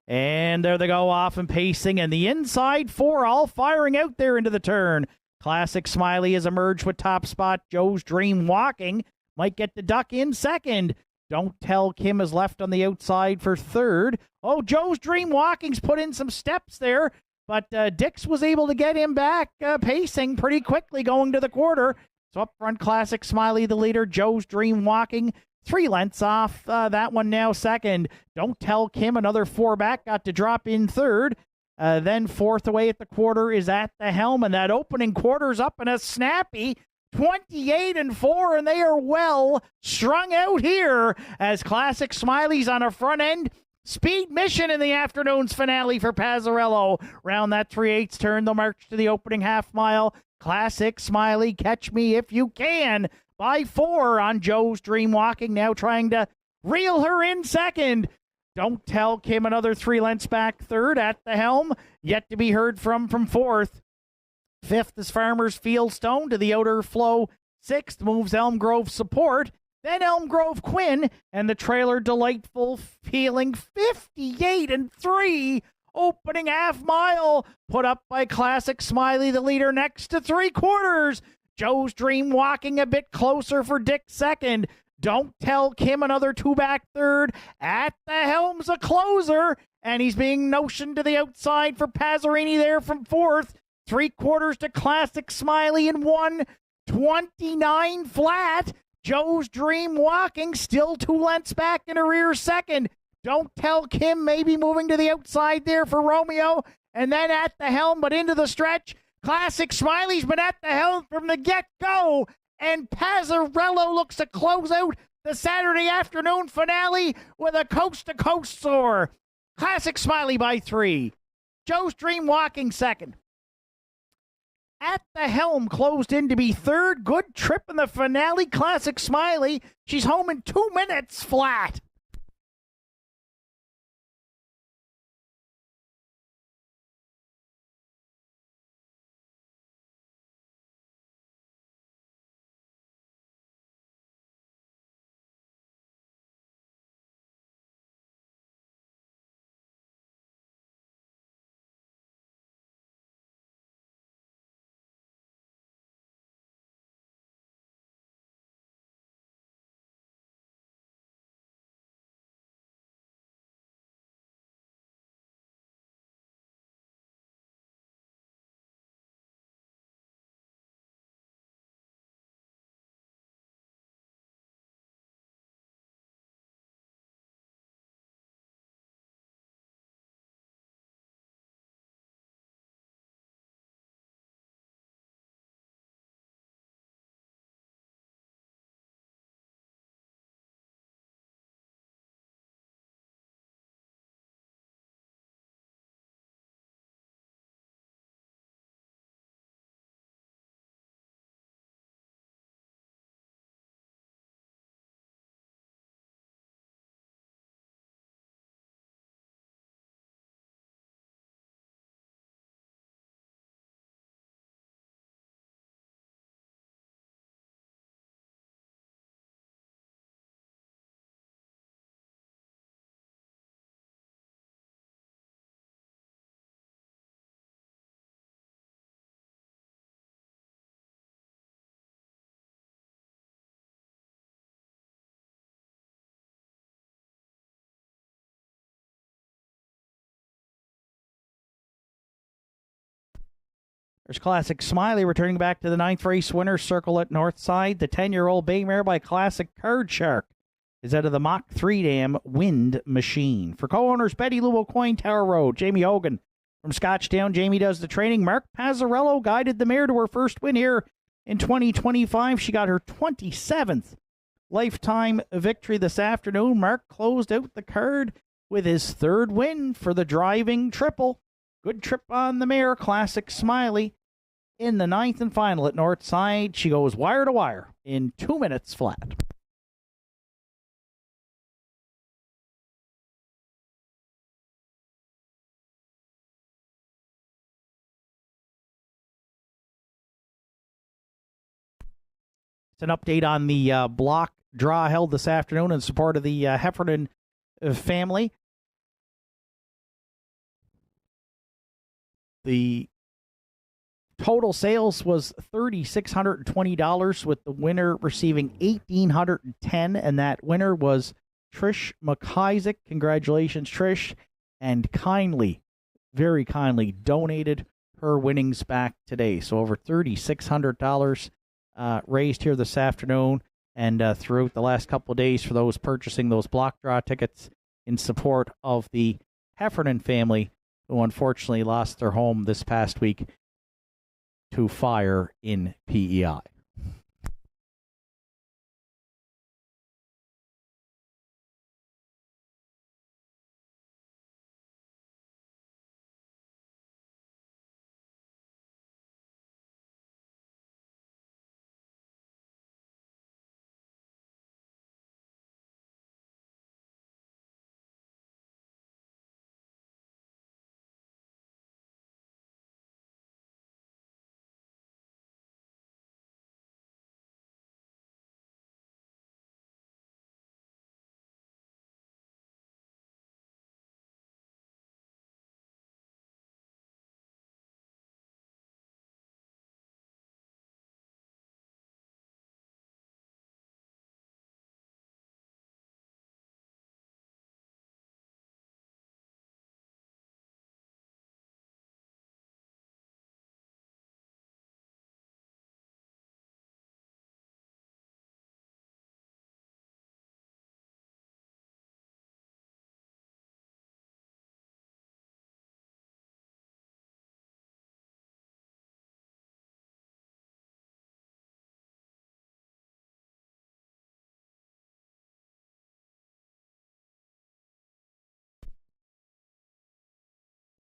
And there they go, off and pacing, and the inside 4 all firing out there into the turn. Classic Smiley has emerged with top spot. Joe's Dream Walking might get the duck in second. Don't Tell Kim is left on the outside for third. Oh, Joe's Dream Walking's put in some steps there, but Dix was able to get him back pacing pretty quickly going to the quarter. So up front, Classic Smiley, the leader. Joe's Dream Walking 3 lengths off that one now second. Don't Tell Kim, another 4 back, got to drop in third. Then fourth away at the quarter is At the Helm, and that opening quarter's up in a snappy 28-4, and they are well strung out here as Classic Smiley's on a front end. Speed mission in the afternoon's finale for Pazzarello. Round that 3/8 turn, they'll march to the opening half mile. Classic Smiley, Catch Me If You Can, by 4 on Joe's Dream Walking, now trying to reel her in second. Don't Tell Kim, another 3 lengths back third. At the Helm, yet to be heard from fourth. Fifth is Farmers Fieldstone to the outer flow. Sixth moves Elm Grove Support. Then Elm Grove Quinn and the trailer Delightful Feeling. 58-3. Opening half mile put up by Classic Smiley, the leader, next to 3/4. Joe's Dream Walking a bit closer for Dick second. Don't Tell Kim, another 2 back third. At the Helm's a closer, and he's being notioned to the outside for Pazzarini there from fourth. 3/4 to Classic Smiley in 1:29 flat. Joe's Dream Walking still 2 lengths back in a rear second. Don't Tell Kim maybe moving to the outside there for Romeo. And then At the Helm, but into the stretch. Classic Smiley's been at the helm from the get-go. And Pazzarello looks to close out the Saturday afternoon finale with a coast-to-coast soar. Classic Smiley by 3. Joe's Dream Walking second. At the Helm closed in to be third. Good trip in the finale. Classic Smiley, she's home in 2 minutes flat. There's Classic Smiley returning back to the 9th race winner's circle at Northside. The 10-year-old bay mare by Classic Card Shark is out of the Mach 3 Dam Wind Machine. For co-owners Betty Lou O'Coin, Tower Road, Jamie Hogan from Scotchtown. Jamie does the training. Mark Pazzarello guided the mare to her first win here in 2025. She got her 27th lifetime victory this afternoon. Mark closed out the card with his 3rd win for the driving triple. Good trip on the mare, Classic Smiley. In the 9th and final at Northside, she goes wire to wire in 2 minutes flat. It's an update on the block draw held this afternoon in support of the Heffernan family. The total sales was $3,620, with the winner receiving $1,810, and that winner was Trish McIsaac. Congratulations, Trish, and kindly, very kindly donated her winnings back today. So over $3,600 raised here this afternoon, and throughout the last couple of days for those purchasing those block draw tickets in support of the Heffernan family, who unfortunately lost their home this past week to fire in PEI.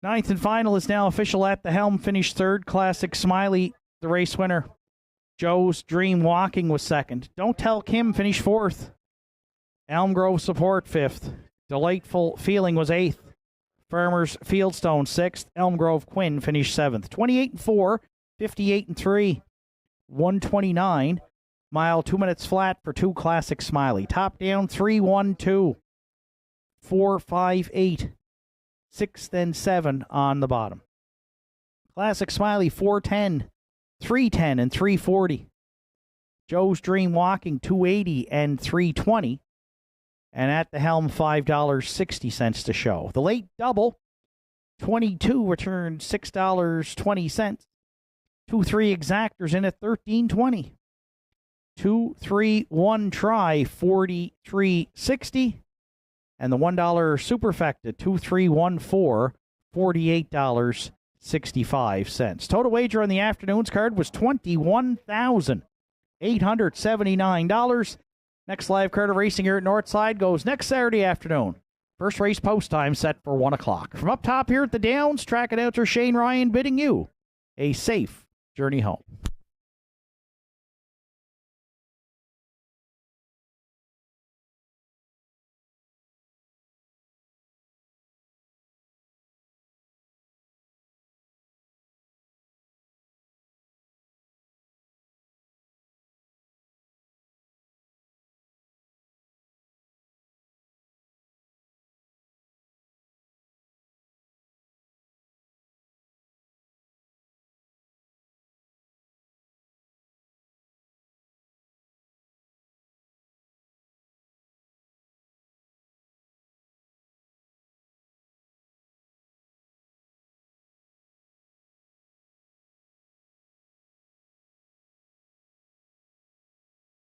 Ninth and final is now official at the helm. Finished third. Classic Smiley, the race winner. Joe's Dream Walking was second. Don't Tell Kim finished fourth. Elm Grove Support fifth. Delightful Feeling was eighth. Farmers Fieldstone sixth. Elm Grove Quinn finished seventh. 28-4, 58-3, 129. Mile 2 minutes flat for 2 Classic Smiley. Top down 3-1-2, 4-5-8. 6 then 7 on the bottom. Classic Smiley 410, 310 and 340. Joe's Dream Walking 280 and 320. And at the helm $5.60 to show. The late double 22 returned $6.20. 2-3 exactors in at $13.20. 2-3-1 try $43.60. And the $1 superfecta 2-3-1-4, $48.65. Total wager on the afternoon's card was $21,879. Next live card of racing here at Northside goes next Saturday afternoon. First race post time set for 1 o'clock. From up top here at the Downs, track announcer Shane Ryan bidding you a safe journey home.